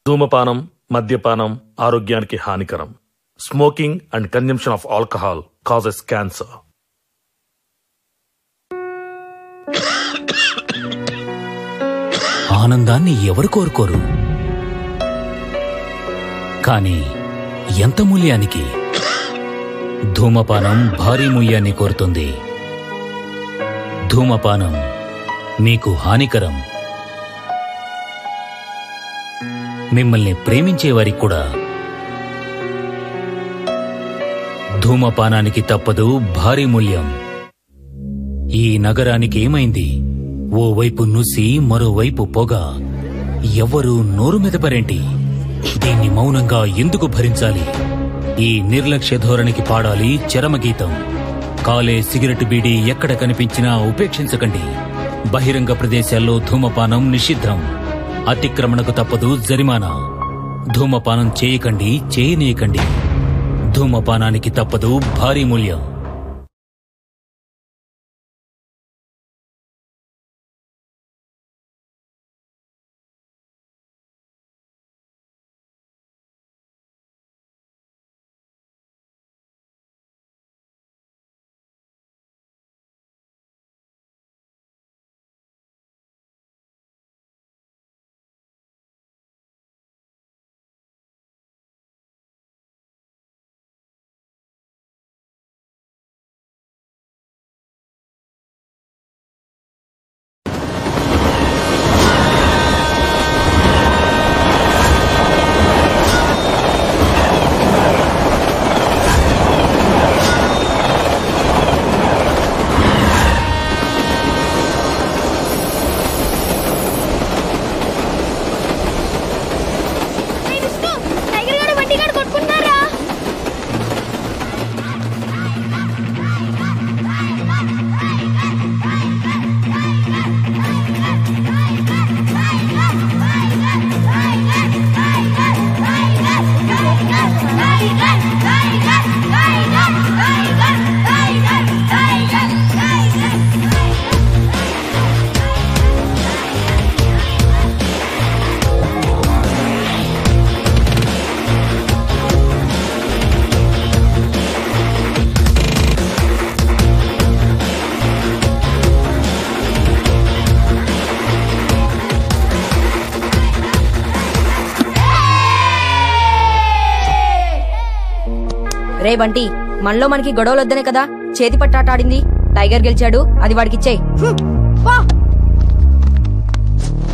ధూమపానం, మద్యపానం ఆరోగ్యానికి హానికరం. Smoking and consumption of alcohol causes cancer. ఆనందాన్ని ఎవరు కోరుకోరు, కానీ ఎంత మూల్యానికి? ధూమపానం భారీ మూల్యాన్ని కోరుతుంది. ధూమపానం మీకు హానికరం. మిమ్మల్ని ప్రేమించేవారికి కూడా. ధూమపానానికి తప్పదు భారీ మూల్యం. ఈ నగరానికి ఏమైంది? ఓవైపు నుసి, మరోవైపు పొగ. ఎవ్వరూ నోరు మెదపరేంటి? దీన్ని మౌనంగా ఎందుకు భరించాలి? ఈ నిర్లక్ష్య ధోరణికి పాడాలి చరమగీతం. కాలే సిగరెట్ బీడీ ఎక్కడ కనిపించినా ఉపేక్షించకండి. బహిరంగ ప్రదేశాల్లో ధూమపానం నిషిద్ధం. అతిక్రమణకు తప్పదు జరిమానా. ధూమపానం చేయకండి, చేయనీయకండి. ధూమపానానికి తప్పదు భారీ మూల్యం. రే బంటి, మనలో మనకి గొడవలొద్దనే కదా చేతి పట్టాటాడింది. టైగర్ గెలిచాడు, అది వాడికిచ్చేయి.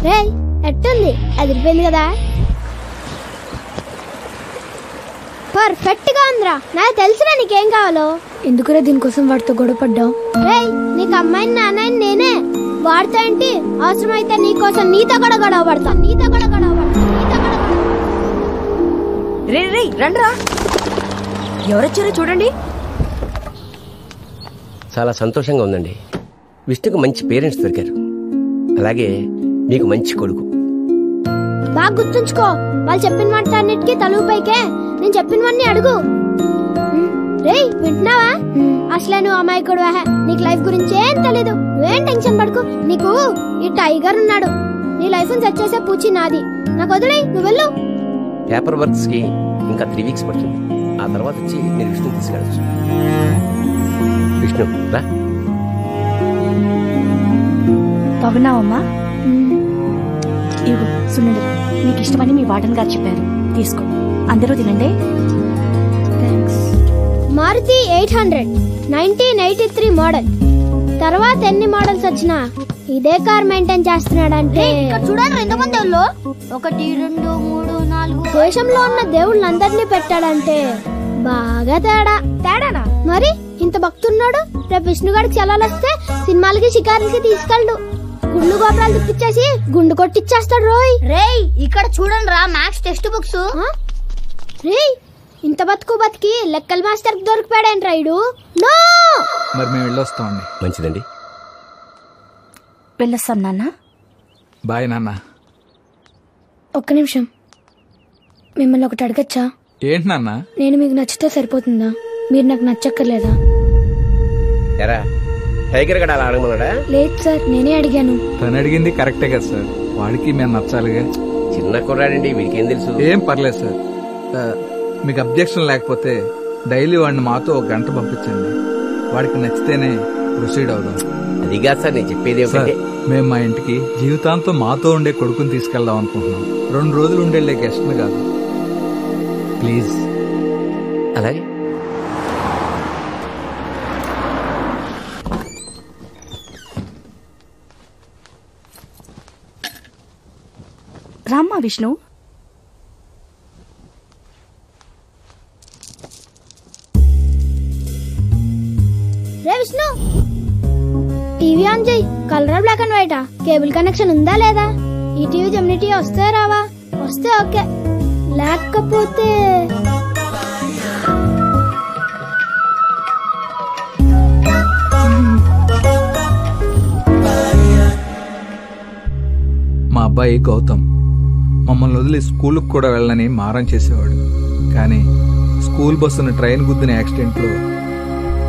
రే ఎట్టుంది? అదిరిపోయింది కదా. పర్ఫెక్ట్ గా ఉందిరా. నాకు తెలుసురా నీకేం కావాలో. ఎందుకురా దీనికోసం వాడితో గొడవ పడ్డావు? రే నీకు అమ్మాయిని నాన్నని నేనే. వాడితో ఏంటి? అవసరమైతే నీకోసం నీతో కూడా గొడవ పడతా. రే రే రండ్రా. ఎవరొచ్చారో చూడండి. చాలా సంతోషంగా ఉందండి. విష్ణుకు మంచి పేరెంట్స్ దొరికారు. అలాగే మీకు మంచి కొడుకు. బాగా గుర్తుంచుకో, వాళ్ళు చెప్పిన మాట అన్నిటికీ తలుపు పైకే. నేను చెప్పినవన్నీ అడుగు. రే వింటున్నావా? అసలే నువ్వు అమాయకుడు. నీకు లైఫ్ గురించి ఏం తెలీదు. నువ్వేం టెన్షన్ పడుకో. నీకు ఈ టైగర్ ఉన్నాడు. నీ లైఫ్ సెట్ చేసే పూచి నాది. నాకు వదిలే, నువ్వు వెళ్ళు. పేపర్ వర్క్స్ కి ఇంకా 3 వీక్స్ పడుతుంది. ఆ తర్వాత వచ్చి మీరు విష్ణు తీసుకెళ్ళచ్చు. విష్ణు రా. బాగున్నావమ్మా? ఇవ్వు సున్నుండలు. మీకు ఇష్టమని మీ వార్డెన్ గారు చెప్పారు. తీసుకో, అందరూ తినండి. మారుతి 800 1983 మోడల్. తర్వాత ఎన్ని మోడల్స్ వచ్చినా ఇదే కార్ మెయింటైన్ చేస్తున్నాడంటే చూడండి. ఎంతమంది వాళ్ళు? 1 2 3 4. దేశంలో ఉన్న దేవుళ్ళందరినీ పెట్టాడంటే బాగా తేడానా? మరి ఇంత భక్తున్నాడు. రేపు విష్ణుగాడికి సెలవులు వస్తే సినిమాలకి షికారులకి తీసుకెళ్ళడు. గుండు గోపురాలు తిప్పించేసి గుండు కొట్టిచ్చేస్తాడు. రోయ్ రేయ్ ఇక్కడ చూడండి రా, మ్యాథ్స్ టెక్స్ట్ బుక్స్. రేయ్ ఇంత బతికి లెక్కల మాస్టర్ దొరికిపోయాడేంటి రైడు? నో మరి మేము వెళ్ళొస్తామండి. మంచిదండి, వెళ్ళొస్తాం నాన్న. బాయ్ నాన్న. ఒక్క నిమిషం, మిమ్మల్ని ఒకటి అడగచ్చా? ఏంటి నాన్న? నేను మీకు నచ్చితే సరిపోతుందా? మీరు నాకు నచ్చక్కర్లేదా? ఎరా టైగర్ గడ అలా అడగమన్నాడా? లేదు సార్, నేనే అడిగాను. తను అడిగింది కరెక్టే కదా సార్. వాడికి మేము నచ్చాలిగా. చిన్న చిన్న కుర్రాడండి, వీడికేం తెలుసు? ఏం పర్లేదు సార్. మీకు అబ్జెక్షన్ లేకపోతే డైలీ వాడిని మాతో 1 గంట పంపించండి. వాడికి నచ్చితేనే ప్రొసీడ్ అవుదాం. అది కాదు సార్, నేను చెప్పేది సార్, ఏమిటంటే మేము మా ఇంటికి జీవితాంతం మాతో ఉండే కొడుకుని తీసుకెళ్దాం అనుకుంటున్నాం. 2 రోజులు ఉండేళ్ళే గెస్ట్ని కాదు. ప్లీజ్. అలాగే. రామ్మా విష్ణు. రే విష్ణు, టీవీ ఆన్ చేయి. కలర్ బ్లాక్ అండ్ వైటా? కేబుల్ కనెక్షన్ ఉందా లేదా? ఈ టీవీ జెమిని టీవీ వస్తే రావా? వస్తే ఓకే, లేకపోతే మా అబ్బాయి గౌతమ్ మమ్మల్ని వదిలి స్కూల్కి కూడా వెళ్ళని మారం చేసేవాడు. కానీ స్కూల్ బస్సును ట్రైన్ గుద్దిన యాక్సిడెంట్లో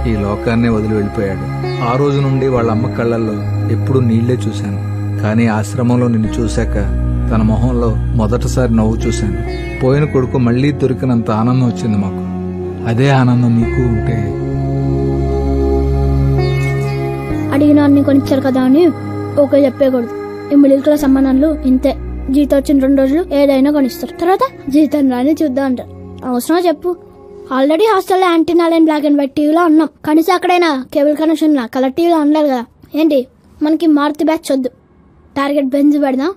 ఈ లోకాన్నే వదిలి వెళ్ళిపోయాడు. ఆ రోజు నుండి వాళ్ళ అమ్మ కళ్ళల్లో ఎప్పుడూ నీళ్లే చూశాను. కానీ ఆశ్రమంలో నిన్ను చూశాక తన మొహంలో మొదటిసారి నవ్వు చూశాను. పోయిన కొడుకు మళ్లీ దొరికినంత ఆనందం వచ్చింది మాకు. అదే ఆనందం నీకు ఉంటే. అడిగిన అన్ని కొనిచ్చారు కదా అని ఓకే చెప్పేయకూడదు. ఈ మిడిల్ క్లాస్ అమ్మానాన్నలు ఇంతే. జీతం వచ్చిన 2 రోజులు ఏదైనా కొనిస్తారు, తర్వాత జీతం రాని చూద్దాం అంటారు. అవసరమా చెప్పు? ఆల్రెడీ హాస్టల్లో antenna line black and white టీవీలో ఉన్నాం. కనీసం అక్కడైనా కేబుల్ కనెక్షన్ కలర్ టీవీలో ఉండలేదు కదా. ఏంటి మనకి మారుతి బ్యాచ్ వద్దు, టార్గెట్ బెంజ్ పెడదాం.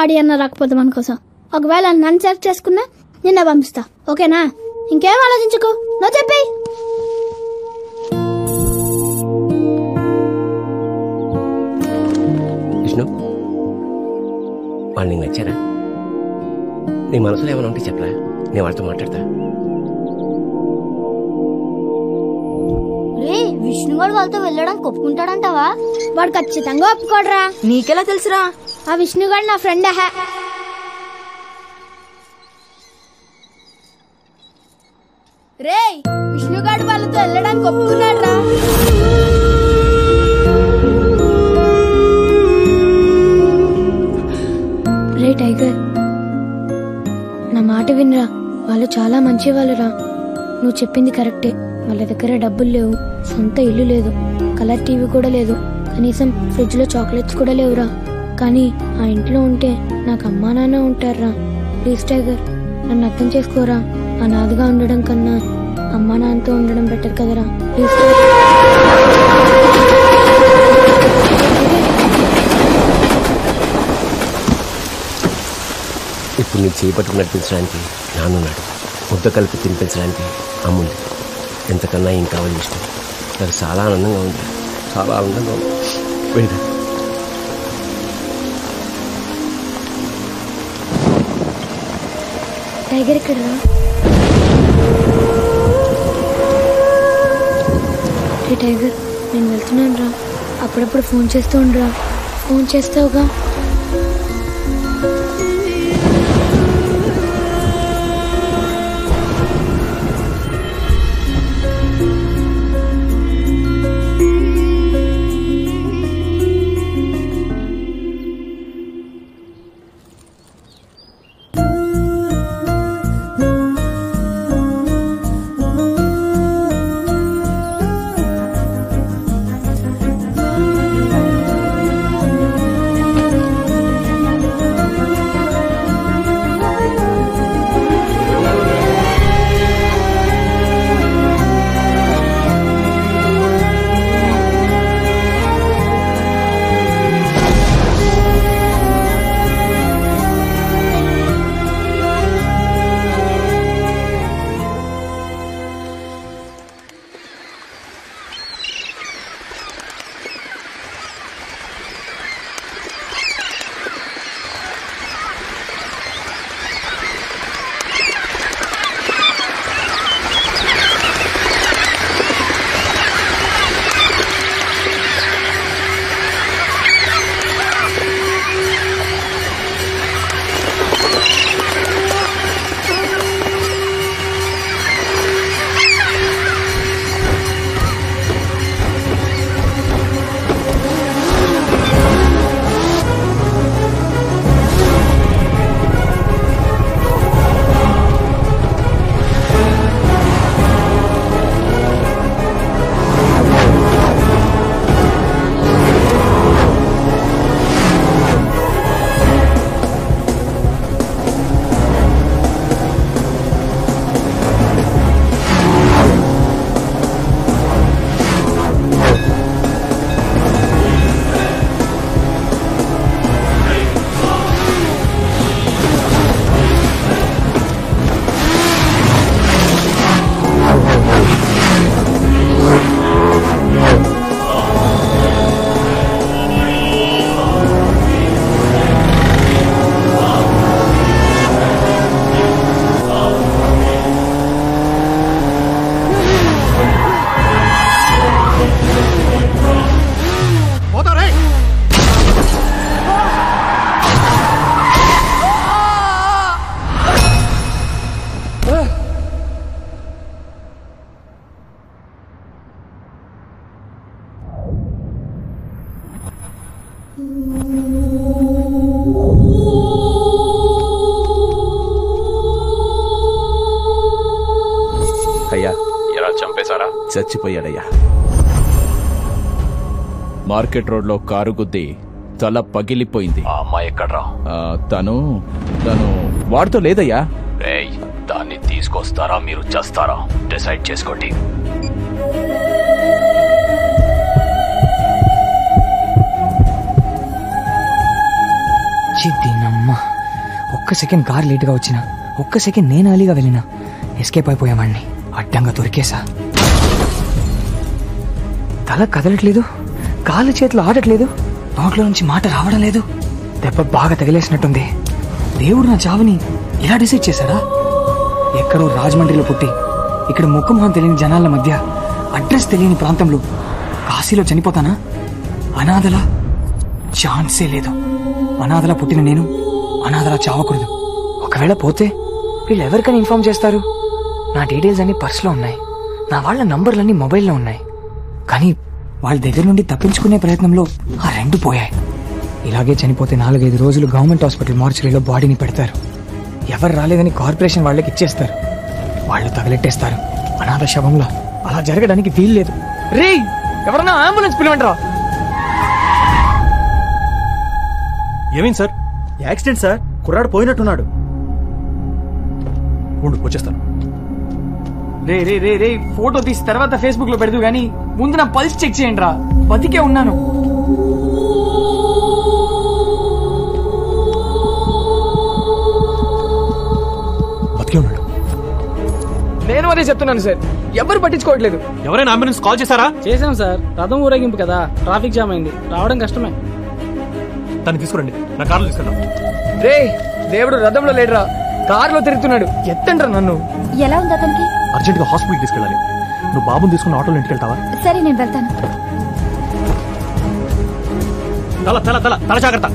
ఆడి అన్న రాకపోతే మన కోసం. ఒకవేళ నన్ను సెలెక్ట్ చేసుకున్నా నిన్న పంపిస్తా, ఓకేనా? ఇంకేం ఆలోచించుకో, నువ్వు చెప్పేయి. విష్ణు, వాళ్ళు నీకు నచ్చారా? నీ మనసులో ఏమైనా ఉంటే చెప్పరా, నేను వాడితో మాట్లాడతా. రే, విష్ణుగాడు వాళ్ళతో వెళ్ళడానికి ఒప్పుకుంటాడంటావా? వాడు ఖచ్చితంగా ఒప్పుకోడరా. నీకెలా తెలుసురా? ఆ విష్ణుగాడు నా ఫ్రెండ్. రే, విష్ణుగాడు వాళ్ళతో వెళ్ళడానికి ఒప్పుకున్నాడు రా. రే టైగర్, నా మాట వినరా. వాళ్ళు చాలా మంచి వాళ్ళురా. నువ్వు చెప్పింది కరెక్టే. వాళ్ళ దగ్గర డబ్బులు లేవు, సొంత ఇల్లు లేదు, కలర్ టీవీ కూడా లేదు, కనీసం ఫ్రిడ్జ్ లో చాక్లెట్స్ కూడా లేవురా. కానీ ఆ ఇంట్లో ఉంటే నాకు అమ్మా నాన్న ఉంటారా. ప్లీజ్ టైగర్, నన్ను అర్థం చేసుకోరా. అనాథగా ఉండడం కన్నా అమ్మా నాన్నతో ఉండడం బెటర్ కదరా. ప్లీజ్ ఇప్పుడు నీ చేపట్టుకు నడిపించడానికి నాన్నున్నాడు, ముద్ద కలిపి తినిపించడానికి అమ్ముంది. ఎంతకన్నా ఏం కావాలి విష్ణు? నాకు చాలా ఆనందంగా ఉంది, చాలా ఆనందంగా ఉంది. వెళ్ళి టైగర్ ఇక్కడ రా. ఏ టైగర్, నేను వెళ్తున్నాను రా. అప్పుడప్పుడు ఫోన్ చేస్తూ ఉండరా. ఫోన్ చేస్తావుగా? చచ్చిపోయాడయ్యా. మార్కెట్ రోడ్లో కారు గుద్ది తల పగిలిపోయింది. ఆ అమ్మాయి ఎక్కడ్రా? తను వాడితో లేదయ్యా. దాన్ని తీసుకొస్తారా మీరు చేస్తారా డిసైడ్ చేసుకోండి. చిన్నమ్మ, ఒక్క సెకండ్ కార్ లేటుగా వచ్చినా, ఒక్క సెకండ్ నేను అలీగా వెళ్ళినా ఎస్కేప్ అయిపోయావాడిని. అడ్డంగా దొరికేసా. తల కదలట్లేదు, కాళ్ళు చేతులు ఆడట్లేదు, నోట్లో నుంచి మాట రావడం లేదు. దెబ్బ బాగా తగిలేసినట్టుంది. దేవుడు నా చావుని ఇలా డిసైడ్ చేశాడా? ఎక్కడో రాజమండ్రిలో పుట్టి ఇక్కడ ముఖమొహం తెలియని జనాల మధ్య అడ్రస్ తెలియని ప్రాంతంలో కాశీలో చనిపోతానా? అనాథలా? ఛాన్సే లేదు. అనాథలా పుట్టిన నేను అనాథలా చావకూడదు. ఒకవేళ పోతే వీళ్ళు ఎవరికైనా ఇన్ఫార్మ్ చేస్తారు? నా డీటెయిల్స్ అన్ని పర్సులో ఉన్నాయి, నా వాళ్ళ నంబర్లన్నీ మొబైల్లో ఉన్నాయి. కానీ వాళ్ళ దగ్గర నుండి తప్పించుకునే ప్రయత్నంలో ఆ రెండు పోయాయి. ఇలాగే చనిపోతే 4-5 రోజులు గవర్నమెంట్ హాస్పిటల్ మార్చురీలో బాడీని పెడతారు. ఎవరు రాలేదని కార్పొరేషన్ వాళ్ళకి ఇచ్చేస్తారు. వాళ్ళు తగలెట్టేస్తారు అనాథ శవంలా. అలా జరగడానికి వీలు లేదు. రే, ఎవరన్నా అంబులెన్స్ పిలవండిరా. ఏమైంది సార్? యాక్సిడెంట్ సార్, కుర్రాడు పోయినట్టున్నాడు. వచ్చేస్తాను. రే రే రే రే ఫోటో తీసి తర్వాత ఫేస్బుక్ లో పెడదు గానీ ముందు నా పల్స్ చెక్ చేయండి రా. బతికే ఉన్నాను. బతికే ఉన్నాడు. నేను అదే చెప్తున్నాను సార్, ఎవరు పట్టించుకోవట్లేదు. ఎవరైనా అంబులెన్స్ కాల్ చేశారా? చేశాం సార్. రథం ఊరేగింపు కదా, ట్రాఫిక్ జామ్ అయింది, రావడం కష్టమే. తను తీసుకురండి, నా కార్లో తీసుకెళ్తాం. రే, దేవుడు రథంలో లేడురా, కారులో తిరుగుతున్నాడు. ఎత్తండ్రా నన్ను. ఎలా ఉంది అతనికి? అర్జెంట్ గా హాస్పిటల్కి తీసుకెళ్ళాలి. నువ్వు బాబుని తీసుకుని ఆటోలో ఇంటికి వెళ్తావా? సరే, నేను వెళ్తాను. తల తల తల తల జాగ్రత్త.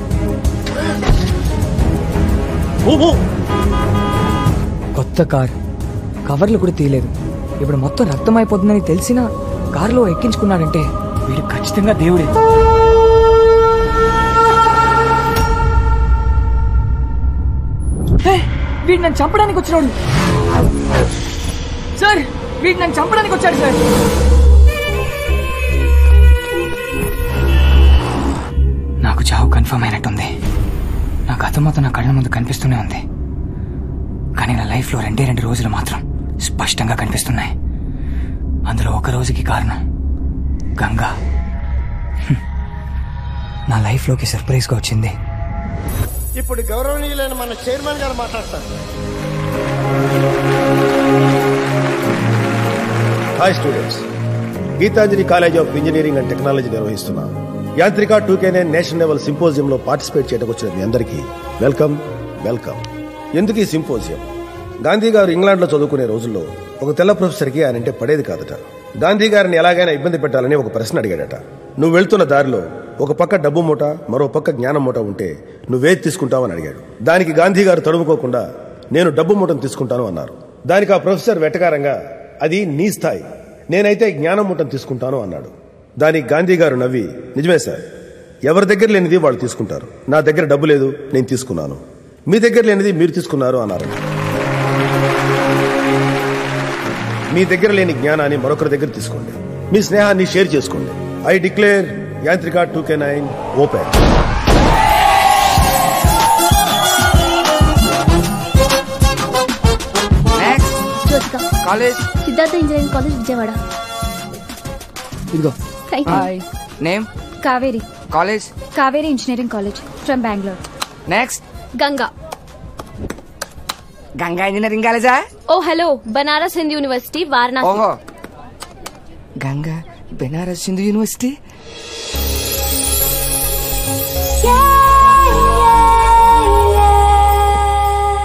కొత్త కార్, కవర్లు కూడా తీయలేదు. ఇప్పుడు మొత్తం రక్తం అయిపోతుందని తెలిసినా కారులో ఎక్కించుకున్నాడంటే వీడు ఖచ్చితంగా దేవుడే. వీడు నన్ను చంపడానికి వచ్చినాడు సార్. వీడు నన్ను చంపడానికి వచ్చాడు సార్. నాకు చావు కన్ఫర్మ్ అయినట్టుంది. నా గతం మొత్తం నా కళ్ళ ముందు కనిపిస్తూనే ఉంది. కానీ నా లైఫ్లో 2 రోజులు మాత్రం స్పష్టంగా కనిపిస్తున్నాయి. అందులో ఒక రోజుకి కారణం గంగా. నా లైఫ్లోకి సర్ప్రైజ్గా వచ్చింది. ఇప్పుడు గౌరవనీయులైన మన చైర్మన్ గారు మాట్లాడతారు. Hi students, Geethanjali college of engineering and technology నిర్వహిస్తున్న యాంత్రిక 2K9 నేషనల్ లెవెల్ సింపోజియంలో పార్టిసిపేట్ చేయడానికి వచ్చిన మీ అందరికీ వెల్కమ్ వెల్కమ్. ఎందుకు ఈ సింపోజియం? గాంధీ గారు ఇంగ్లాండ్ లో చదువుకునే రోజుల్లో ఒక తెల్ల ప్రొఫెసర్ కి ఆయనంటే పడేది కాదట. గాంధీ గారిని ఎలాగైనా ఇబ్బంది పెట్టాలని ఒక ప్రశ్న అడిగాడట. నువ్వు వెళ్తున్న దారిలో ఒక పక్క డబ్బు మూట, మరో పక్క జ్ఞానం మూట ఉంటే నువ్వేది తీసుకుంటావని అడిగాడు. దానికి గాంధీ గారు తడుముకోకుండా నేను డబ్బు మూటను తీసుకుంటాను అన్నారు. దానికి ఆ ప్రొఫెసర్ వెటకారంగా అది నీ స్థాయి, నేనైతే జ్ఞానం మూటను తీసుకుంటాను అన్నాడు. దానికి గాంధీ గారు నవ్వి, నిజమే సార్, ఎవరి దగ్గర లేనిది వాళ్ళు తీసుకుంటారు. నా దగ్గర డబ్బు లేదు, నేను తీసుకున్నాను. మీ దగ్గర లేనిది మీరు తీసుకున్నారు అన్నారు. మీ దగ్గర లేని జ్ఞానాన్ని మరొకరి దగ్గర తీసుకోండి. మీ స్నేహాన్ని షేర్ చేసుకోండి. I declare Yantrika 2K9 open. College Siddhartha engineering college Vijayawada. ఇదిగో. Hi. Name Kaveri. College Kaveri engineering college from Bengaluru. Next Ganga. Ganga engineering కాలేజా? ఓ హలో, బనారస్ హిందూ యూనివర్సిటీ వారణాసి. ఓహో, Ganga Benaras Hindu university.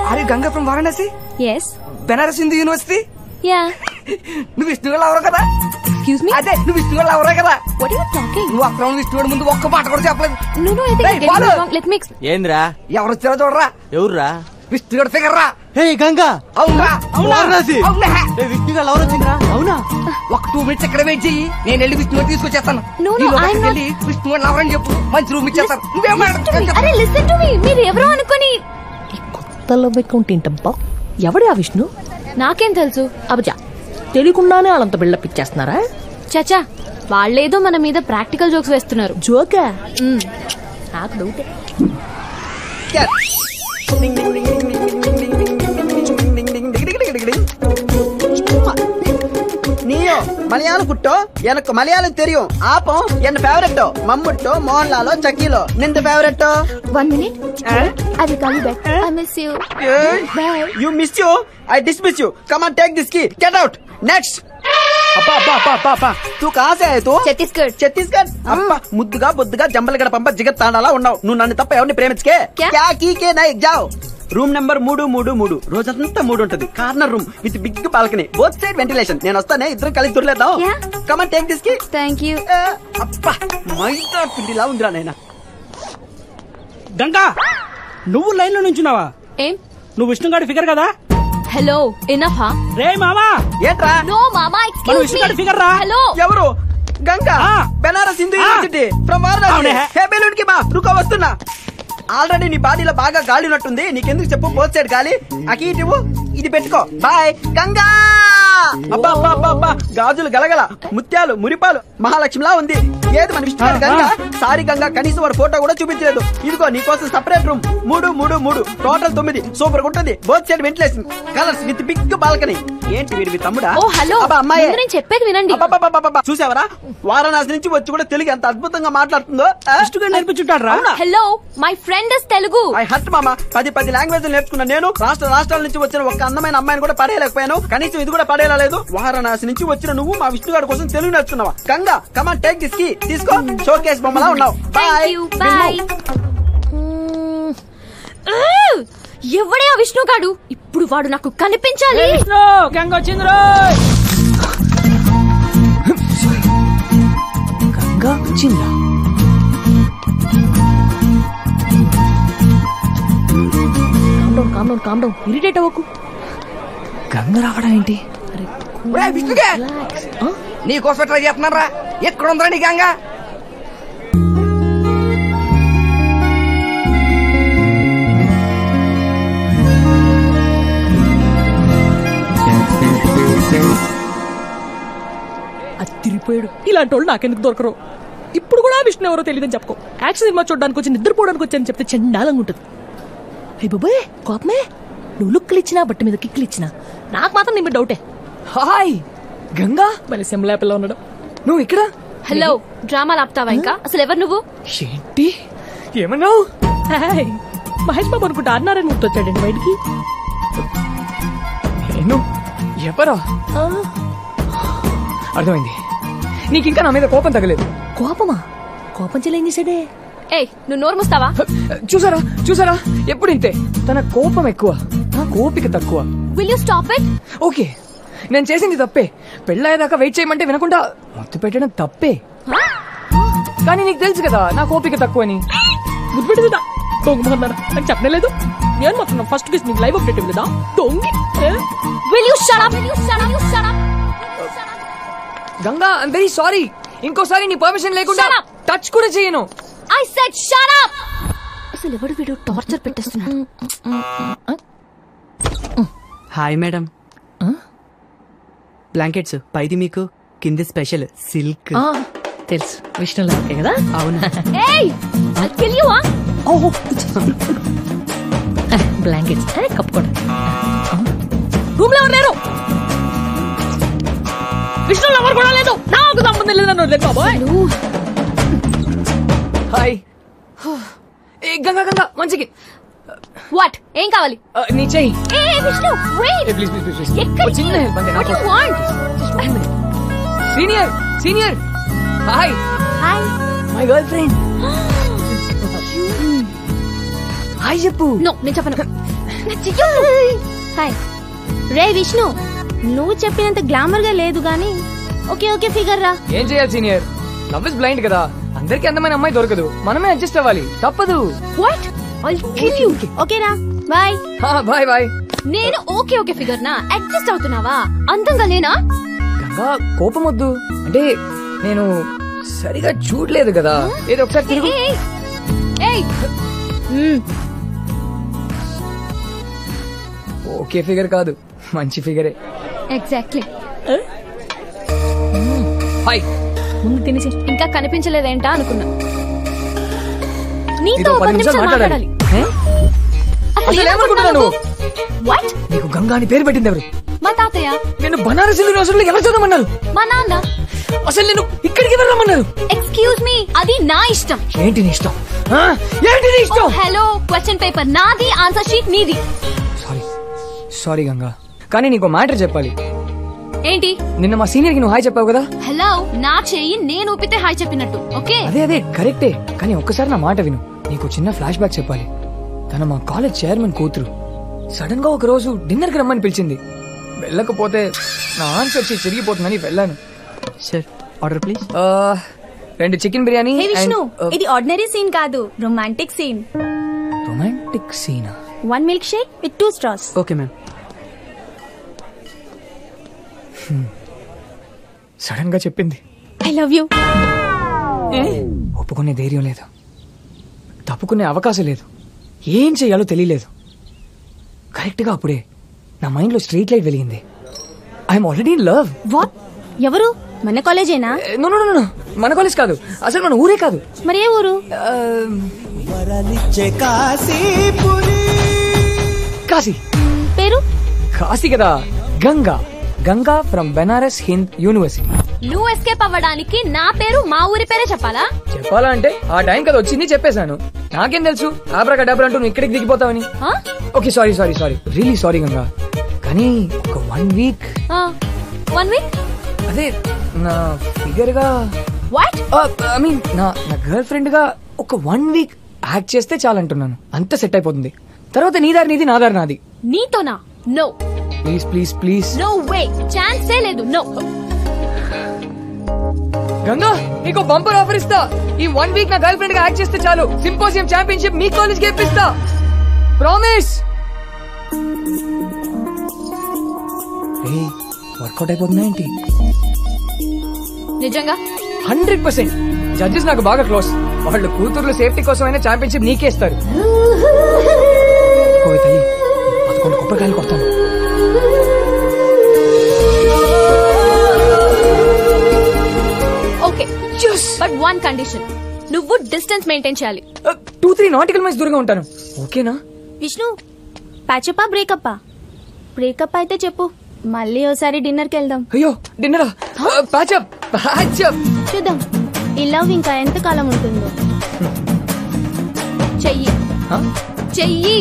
Are you Ganga from Varanasi? yes. Benaras Hindu university? yeah. నువ్వు విష్ణుగోళ అవరు కదా? excuse me? అదే, నువ్వు విష్ణుగోళ అవరే కదా? what are you talking? నువ్వు అక్కడ విష్ణుగోళ ముందు ఒక్క మాట కూడా చెప్పలేదు. no no, I think you're getting it wrong. let me ఏంద్రా, ఎవరు వచ్చారో చూడరా. ఎవర్రా? విష్ణుగోళ ఫిగర్ రా. హే గంగా. అవునా? వారణాసి. విష్ణుగోళ ఎవరు వచ్చిందిరా? అవునా? ఒక 2 minutes ఇక్కడ వెయిట్ చెయ్యి, నేను వెళ్ళి విష్ణుగోళ తీసుకొచ్చేస్తాను. no no, I'm not. వెళ్ళి విష్ణుగోళ ఎవరని చెప్పు, మంచి రూమ్ ఇచ్చేస్తాను. నువ్వేం అరే listen to me, మీరు ఎవరో అనుకొని. కొత్త లవ్ అకౌంట్ ఏంటబ్బా? ఎవడే ఆ విష్ణు? నాకేం తెలుసు అబజా. తెలియకుండానే వాళ్ళంత బిల్డప్ ఇచ్చేస్తున్నారా? చచా, వాళ్ళేదో మన మీద ప్రాక్టికల్ జోక్స్ వేస్తున్నారు. జోకా? నాకు డౌటే. நீயோ மலையாளம் புட்டோ எனக்கு மலையாளம் தெரியும். ஆப்போ என் ஃபேவரட்டோ மம்முட்டோ மோகன்லாலோ சக்கிலோ நிந்த ஃபேவரட்டோ. 1 minute. I will call you back. I miss you. Bye. You miss you? I dismiss you. Come on, take this key. Get out. Next. అబ్బా అబ్బా అబ్బా అబ్బా అబ్బా తూ కాసే తూ ఛత్తీస్గఢ్ అబ్బా ముద్దుగా బొద్దుగా జంబలగడ పంప జిగత్ తాండాలా ఉన్నావు. నువ్వు నన్ను తప్ప ఎవరిని ప్రేమించకే. క్యా కీకే నై జావ్. Room number 333. రోజంతా 3 ఉంటది. Corner room with big balcony, both side ventilation. నేను వస్తానే, ఇద్దరం కలిసి దొరలేద్దాం. Come on take this key. Thank you. అబ్బా మైదా పిండిలా ఉందిరా నాయనా. గంగా, నువ్వు లైన్ లో నుంచున్నావా? ఏం నువ్వు విష్ణుగాడి ఫిగర్ కదా? హలో, ఎనఫా? రే మామా. ఏంట్రా? నో మామా, ఎక్స్క్యూజ్ మీ. విష్ణుగాడి ఫిగర్ రా. హలో. ఎవరు? Ganga, Benaras Hindu university from Varanasi. Hey balloon కి మా రుకో వస్తున్నా. ఆల్రెడీ నీ బాడీలో బాగా గాలి ఉన్నట్టుంది. నీకెందుకు చెప్పు, బోత్ సైడ్ గాలి. అకీటివు ఇది పెట్టుకో. బాయ్ గంగా. అబ్బా అబ్బా అబ్బా అబ్బా, గాజులు గలగల, ముత్యాలు మురిపాలు, మహాలక్ష్మిలా ఉంది. ఏది మన విష్ణు గంగా? సారీ గంగా, కనీసం వాడు ఫోటో కూడా చూపించలేదు. ఇదిగో నీకోసం సపరేట్ రూమ్ 333, టోటల్ 9. సూపర్ ఉంటుంది. Both side ventilation, colours with big balcony. ఏంటి వీడివి తమ్ముడా? ఓ హలో, అమ్మాయి నేను చెప్పేది వినండి. చూసావరా, వారణాసి నుంచి వచ్చి కూడా తెలుగు ఎంత అద్భుతంగా మాట్లాడుతుందో. నేర్పించుంటారా? Hello, my friend is Telugu. I hurt మామా. 10 లాంగ్వేజ్ నేర్చుకున్నా నేను. రాష్ట్రాల నుంచి వచ్చిన ఒక అందమైన అమ్మాయిని కూడా పడేయలేకపోయాను. కనీసం ఇది కూడా పడేయలేదు. వారణాసి నుంచి వచ్చిన నువ్వు మా విష్ణుగారి కోసం తెలుగు నేర్చుకున్నావా? Ganga, come on take this key. తీసుకో, షోకేస్ బొమ్మలా ఉన్నావు. Bye bye. ఎవడే ఆ విష్ణుగాడు? ఇప్పుడు వాడు నాకు కనిపించాలి. గంగా వచ్చిందిరో. గంగా వచ్చిందా? Calm down. ఇరిటేట్ అవ్వకు. గంగ రావడం ఏంటి? నీకోసం ట్రై చేస్తున్నారా? ఎక్కడ ఉందా నీ గంగా? తిరిగిపోయాడు. ఇలాంటి వాళ్ళు నాకెందుకు దొరకరు? ఇప్పుడు కూడా విష్ణు ఎవరో తెలియదని చెప్పుకో. యాక్షన్ సినిమా చూడడానికి వచ్చి నిద్రపోవడానికి వచ్చి అని చెప్తే చండాలంగా ఉంటుంది. హే బాబాయ్, కోపమే. నువ్వు లుక్లు ఇచ్చినా, బట్ట మీద కిక్లు ఇచ్చినా, నాకు మాత్రం నీ మీద డౌటే. హాయ్ గంగా. మరి సిమ్లా పిల్ల ఉన్నాడు. నువ్వు ఇక్కడ? హలో, డ్రామాలు ఆపుతావా ఇంకా? అసలు ఎవరు నువ్వు? ఏంటి ఏమన్నావు? మహేష్ బాబు అనుకుంటా అన్నారని గుర్తొచ్చాడండి బయటికి. నేను ఎవరా? అర్థమైంది. నీకు ఇంకా నా మీద కోపం తగలేదు. కోపమా? కోపం చెల్లేం చేసాడే? ఏయ్, నువ్వు నోరు మూస్తావా? చూసారా ఎప్పుడు ఇంతే. తన కోపం ఎక్కువ, నా కోపిక తక్కువ. Will you stop it? Okay, నేను చేసింది తప్పే. పెళ్ళయ్యేదాకా వెయిట్ చేయమంటే వినకుండా మొత్తం పెట్టడం తప్పే. కానీ నీకు తెలుసు కదా నా కోపిక తక్కువ అని. గుర్తుపెట్టుదా దొంగమన్నారా? నాకు చెప్పలేదు. నేను మొత్తం ఫస్ట్ కేసు నీకు లైవ్ అప్డేట్ ఇవ్వలేదా? దొంగి. Will you shut up? Ganga, I'm very sorry. ఇంకోసారి నీ పర్మిషన్ లేకుండా టచ్ కూడా చేయను. I said shut up. అసలు ఎవడు వీడు టార్చర్ పెట్టేస్తున్నాడు? Hi madam. బ్లాంకెట్స్ పైది మీకు, కింది స్పెషల్ సిల్క్. తెలుసు, విష్ణు లాంటి కదా. అవునా? ఏయ్, I'll kill you. బ్లాంకెట్స్ కప్పుకోండి. రూమ్ లో ఎవరు లేరు? విష్ణులో ఎవరు కూడా లేదు. నాకు సంబంధం లేదన్నా లేదు బాబాయ్. హాయ్. గంగా గంగా మంచికి. వాట్? ఏం కావాలి? నీ చెయ్యి. విష్ణు వెయిట్. ప్లీజ్ చిన్న హెల్ప్ అంతే. What you want? Senior hi. My girl friend. Hi చెప్పు. నో, నేను చెప్పను. హాయ్. రే విష్ణు, నువ్వు చెప్పినంత గ్లామర్ గా లేదు గానీ ఓకే ఫిగర్ రా. ఏం చేయాలి సీనియర్? లవ్ ఇస్ బ్లైండ్ కదా. అందరికి అందమైన అమ్మాయి దొరకదు, మనమే అడ్జస్ట్ అవ్వాలి. తప్పదు. What? I'll kill you. Okay రా, బాయ్. బాయ్. నేను ఓకే ఫిగర్ నా అడ్జస్ట్ అవుతున్నావా? అందంగా లేనా? గంగా, కోపం వద్దు. అంటే నేను సరిగా చూడలేదు కదా. ఏదో ఒకసారి తిరుగు. ఓకే ఫిగర్ కాదు, మంచి ఫిగరే. ఎగ్జాక్ట్లీ. హాయ్. ముందు తినేసి ఇంకా కనిపించలేదేంటా అనుకున్నా. నీతో నీతో 10 నిమిషాలు మాట్లాడాలి. అసలు ఏమనుకుంటున్నావు? వాట్? నీకు గంగా అని పేరు పెట్టింది ఎవరు? మా తాతయ్య. నేను బనారస్ యూనివర్సిటీలో ఎవరు చదవమన్నారు? మా నాన్న. అసలు నేను ఇక్కడికి ఎవరు రమ్మన్నారు? ఎక్స్క్యూజ్ మీ, అది నా ఇష్టం. ఏంటి నీ ఇష్టం? ఏంటి నీ ఇష్టం? హలో, క్వశ్చన్ పేపర్ నాది, ఆన్సర్ షీట్ నీది. సారీ గంగా, కానీ నీకు మ్యాటర్ చెప్పాలి. ఏంటి? నిన్న మా సీనియర్ కి నువ్వు హాయ్ చెప్పావు కదా. హలో, నా చెయ్యి నేను ఊపితే హాయ్ చెప్పినట్టు. ఓకే, అదే కరెక్టే, కానీ ఒక్కసారి నా మాట విను. నీకు చిన్న ఫ్లాష్ బ్యాక్ చెప్పాలి. తన మా కాలేజ్ చైర్మన్ కూతురు. సడన్ గా ఒక రోజు డిన్నర్ కి రమ్మని పిలిచింది. వెళ్ళకపోతే నా ఆన్సర్ షీట్ చిరిగిపోతుందని వెళ్ళాను. Sir, order please. 2 chicken biryani. Hey Vishnu, ఇది ఆర్డినరీ సీన్ కాదు, రొమాంటిక్ సీన్. రొమాంటిక్ సీనా? 1 milk shake with 2 straws. Okay ma'am. Sudden గా చెప్పింది ఐ లవ్ యూ. ఒప్పుకునే ధైర్యం లేదు, తప్పుకునే అవకాశం లేదు, ఏం చెయ్యాలో తెలియలేదు. కరెక్ట్ గా అప్పుడే నా మైండ్ లో స్ట్రీట్ లైట్ వెలిగింది. I'm already in love. What? ఎవరు? మన కాలేజేనా? నో నో నో, మన కాలేజ్ కాదు, అసలు మన ఊరే కాదు. మరి ఏ ఊరు? కాశీ. పేరు? కాశీ కదా, గంగా. Ganga from Benaras Hind university. నువ్వు ఎస్కేప్ అవ్వడానికి నా పేరు మా ఊరి పేరే చెప్పాలా? చెప్పాలా అంటే ఆ టైం కదా వచ్చింది, చెప్పేశాను. నాకేం తెలుసు ఆబ్రాకడాబ్రా అంటూ నువ్వు ఇక్కడికి దిగిపోతావని. Okay, sorry really sorry Ganga. కానీ ఒక 1 వీక్. 1 వీక్? అదే నా ఫిగర్ గా, వాట్ ఐ మీన్ నా గర్ల్ ఫ్రెండ్ గా ఒక 1 వీక్ యాక్ట్ చేస్తే చాలంటున్నాను. అంత సెట్ అయిపోతుంది. తర్వాత నీ దారి నీది, నా దారి నాది. నీతోనా? No please please please. No way, ఛాన్సే లేదు. నో. గంగా, నీకు బంపర్ ఆఫర్ ఇస్తా. ఈ 1 వీక్ నా గర్ల్ ఫ్రెండ్ గా యాక్ట్ చేస్తే చాలు, సింపోజియం ఛాంపియన్షిప్ మీ కాలేజ్ కి ఇప్పిస్తా. ప్రామిస్. వర్కౌట్ అయిపోతుందా ఏంటి? నిజంగా 100%. జడ్జెస్ నాకు బాగా క్లోజ్. వాళ్ళు కూతుర్ల సేఫ్టీ కోసమైనా ఛాంపియన్షిప్ నీకే ఇస్తారు. తల్లి, 11 కొబ్బరికాయలు కొడతాను. Okay, but 1 condition. నువ్వు డిస్టెన్స్ మెయింటైన్ చేయాలి. 2-3 నాటికల్ మైల్స్ దూరంగా ఉంటాను. ఓకేనా? విష్ణు, ప్యాచప్పా బ్రేకప్పా? బ్రేకప్ అయితే చెప్పు, మళ్ళీ ఓసారి డిన్నర్ కి వెళ్దాం. అయ్యో, డిన్నరా? ప్యాచప్. చూద్దాం ఈ లవ్ ఇంకా ఎంత కాలం ఉంటుందో. చెయ్యి చెయ్యి,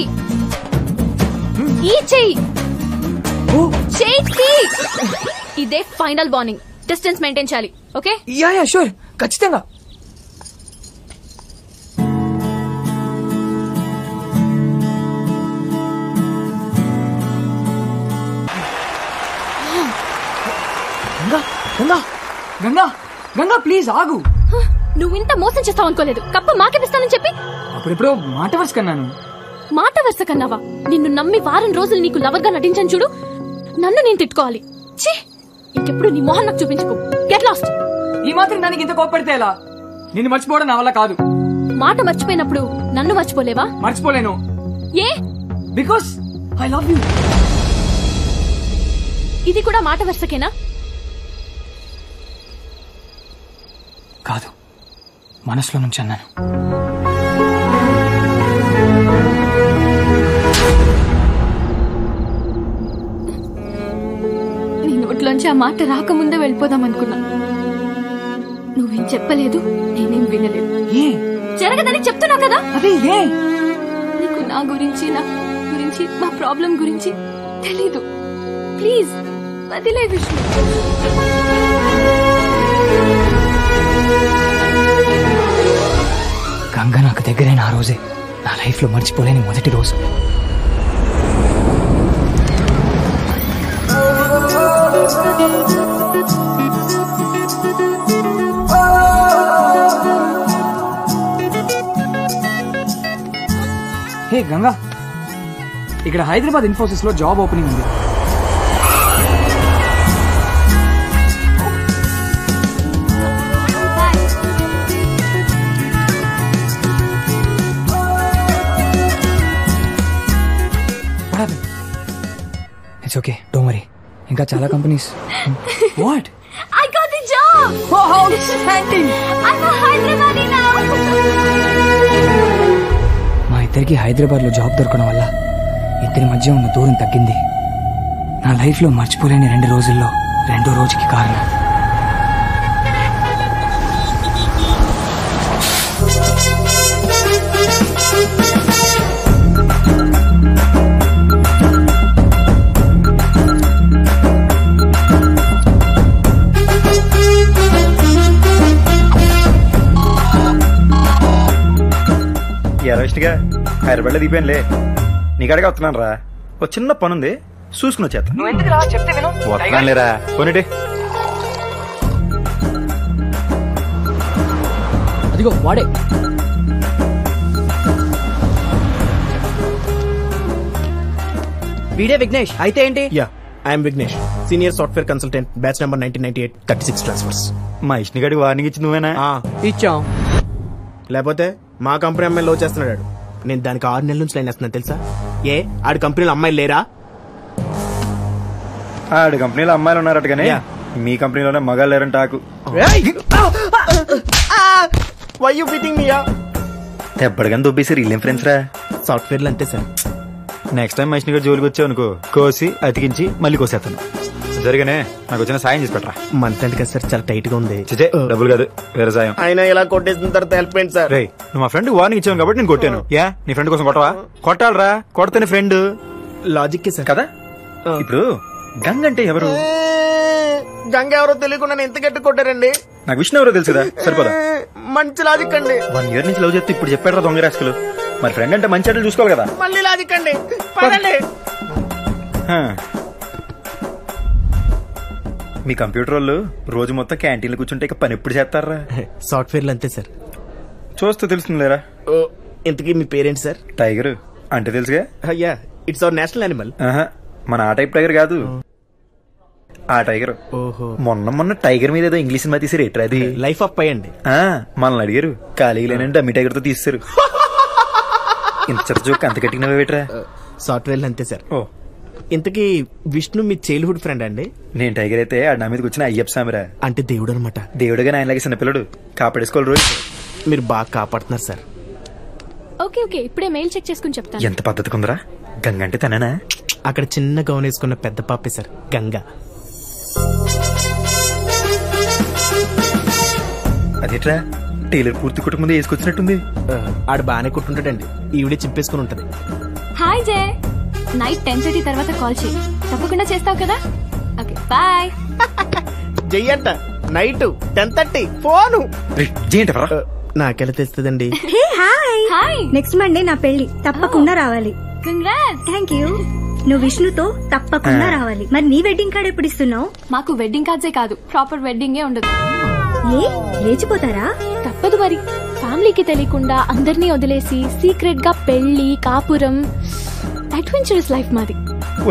ఈ చెయ్యి చెయ్యి. ఇదే ఫైనల్ వార్నింగ్. డిస్టెన్స్ మెయింటైన్ చేయాలి. ఓకే? యా షూర్, ఖచ్చితంగా. గంగా గంగా ప్లీజ్ ఆగు. నువ్వు ఇంత మోసం చేస్తావు అనుకోలేదు. కప్ప మాకేపిస్తానని చెప్పి అప్పుడెప్పుడో మాట వరుస కన్నాను. మాట వరుస కన్నావా? నిన్ను నమ్మి వారం రోజులు నీకు లవర్ గా నటించాను చూడు. నన్ను నేను తిట్టుకోవాలి. ఛీ, ఇంకెప్పుడు నీ మొహం నాకు చూపించుకో. Get lost. ఈ మాత్రం దానికి ఇంత కోప్పడితే ఎలా? నిన్ను మర్చిపోవడం నా వల్ల కాదు. మాట మర్చిపోయినప్పుడు నన్ను మర్చిపోలేవా? మర్చిపోలేను. ఏ? Because I love you. ఇది కూడా మాట వరుసకేనా? కాదు, మనసులో నుంచి అన్నాను. నీ నోట్లోంచి ఆ మాట రాకముందే వెళ్ళిపోదాం అనుకున్నా. నువ్వేం చెప్పలేదు, నేనేం వినలేదు. జరగదని చెప్తున్నా కదా. అదే నీకు నా గురించి మా ప్రాబ్లం గురించి తెలీదు. ప్లీజ్ వదిలే విష్ణు. గంగ నాకు దగ్గరైన ఆ రోజే నా లైఫ్ లో మర్చిపోలేని మొదటి రోజు. హే గంగా, ఇక్కడ హైదరాబాద్ ఇన్ఫోసిస్ లో జాబ్ ఓపెనింగ్ ఉంది. It's okay, don't worry. ఇంకా చాలా companies. What? I got the job. Oh, outstanding. I'm a Hyderabadi now. మా ఇద్దరికి హైదరాబాద్ లో జాబ్ దొరకడం వల్ల ఇద్దరి మధ్య ఉన్న దూరం తగ్గింది. నా లైఫ్ లో మర్చిపోలేని 2 రోజుల్లో 2వ రోజుకి కారణం. విష్ణుగా హైదరాబాద్ లో దిగిపోయానులే, నీకాడిగా వస్తున్నాను రా. ఒక చిన్న పని ఉంది, చూసుకుని వచ్చేస్తా. వస్తున్నాను లేరా, కొనిటి. అదిగో వాడే. వీడే విఘ్నేష్ అయితే ఏంటి? Yeah, I'm Vignesh, senior software consultant, batch number 1998, 36 transfers. మా ఇష్ణిగాడికి వార్నింగ్ ఇచ్చి నువ్వేనా? ఇచ్చాం. లేకపోతే మా కంపెనీ అమ్మాయిని లో చేస్తున్నాడు. నేను దానికి 6 నెలల నుంచి లైన్ వేస్తున్నాను తెలుసా? ఏ ఆడి కంపెనీలో అమ్మాయిలు లేరా? ఆడి కంపెనీలో అమ్మాయిలు ఉన్నారట కానీ మీ కంపెనీలోనే మగాళ్ళు లేరంట. వై యూ ఫిట్టింగ్ మీ? ఎప్పటికని దొబ్బేసారు వీళ్ళేం ఫ్రెండ్స్ రా. సాఫ్ట్వేర్లు అంతే సార్. నెక్స్ట్ టైం మనిషిని గారు జోలికి వచ్చావు అనుకో, కోసి అతికించి మళ్ళీ కోసేస్తాను. సరిగానే నాకు వచ్చిన సాయం చేసి పెట్టరా. మంత్ ఎండ్ కదా సార్, చాలా టైట్ గా ఉంది. డబ్బులు కాదు, వేరే సాయం. ఆయన ఇలా కొట్టేసిన తర్వాత హెల్ప్ ఏంటి సార్? రే, నువ్వు మా ఫ్రెండ్ వార్నింగ్ ఇచ్చావు కాబట్టి నేను కొట్టాను. యా, నీ ఫ్రెండ్ కోసం కొట్టవా? కొట్టాలరా, కొడతానే ఫ్రెండ్. లాజిక్ సార్ కదా. ఇప్పుడు గంగ అంటే ఎవరు? గంగ ఎవరో తెలియకుండా ఎంత గట్టి కొట్టారండి. నాకు విష్ణు ఎవరో తెలుసు కదా, సరిపోదా? మంచి లాజిక్ అండి. 1 year నుంచి లవ్ చేస్తే ఇప్పుడు చెప్పాడు దొంగ రాసుకులు. మరి ఫ్రెండ్ అంటే మంచి అడ్డలు చూసుకోవాలి కదా. మళ్ళీ లాజిక్ అండి. పదండి. మీ కంప్యూటర్ వాళ్ళు రోజు మొత్తం క్యాంటీన్లో కూర్చుంటే ఇక పని ఎప్పుడు చేస్తారా? సాఫ్ట్వేర్లు అంతే సార్. చూస్తే తెలుస్తుంది లేరా. ఇంతకీ మీ పేరెంట్ సార్? టైగర్ అంటే తెలుసుగా. Yeah, it's our national animal. మన ఆ టైప్ టైగర్ కాదు, ఆ టైగర్. మొన్న టైగర్ మీద ఏదో ఇంగ్లీష్ సినిమా తీసారు. ఎట్రా అది? లైఫ్ ఆఫ్ పై అండి. మనల్ని అడిగారు, ఖాళీ లేనంటే డమ్మీ టైగర్ తో తీస్తారు. ఇంత చెత్త జోక్ అంత గట్టిగా వేట్రా. సాఫ్ట్వేర్లు అంతే సార్. ఇంతకీ విష్ణు మీ చైల్డ్హుడ్ ఫ్రెండ్ అండి? నేను టైగర్ అయితే ఆ నా మీదకి వచ్చిన అయ్యప్ప స్వామిరా. అంటే దేవుడు అనమాట. దేవుడుగా ఆయనలాగే చిన్నపిల్లడు, కాపాడేసుకోవాలి రోజు. మీరు బాగా కాపాడుతున్నారు సార్. ఓకే ఓకే, ఇప్పుడే మెయిల్ చెక్ చేసుకుని చెప్తాను. ఎంత పద్ధతి ఉందరా. గంగ అంటే తనేనా? అక్కడ చిన్న గౌన్ వేసుకున్న పెద్ద పాపే సార్ గంగ. అదేట్రా, టైలర్ పూర్తి కుటుంబం ముందు వేసుకొచ్చినట్టుంది. ఆడు బాగానే కుట్టుంటాడండి, ఈవిడే చింపేసుకుని ఉంటది. హాయ్ జే, నైట్ 10:30 తర్వాత కాల్ చేయి, తప్పకుండా చేస్తావు కదా. Okay bye. జై అంట నైట్ 10:30 ఫోను. నాకెలా తెస్తుందండి? హాయ్, నెక్స్ట్ మండే నా పెళ్లి, తప్పకుండా రావాలి. కంగ్రాట్స్. Thank you. నువ్వు విష్ణుతో తప్పకుండా రావాలి. మరి నీ వెడ్డింగ్ కార్డ్ ఎప్పుడు ఇస్తున్నావు? మాకు వెడ్డింగ్ కార్డ్సే కాదు, ప్రాపర్ వెడ్డింగే ఉండదు. ఏ లేచిపోతారా? తప్పదు మరి. ఫ్యామిలీకి తెలియకుండా అందరినీ వదిలేసి సీక్రెట్ గా పెళ్లి, కాపురం, అడ్వెంచరస్ లైఫ్ మాది.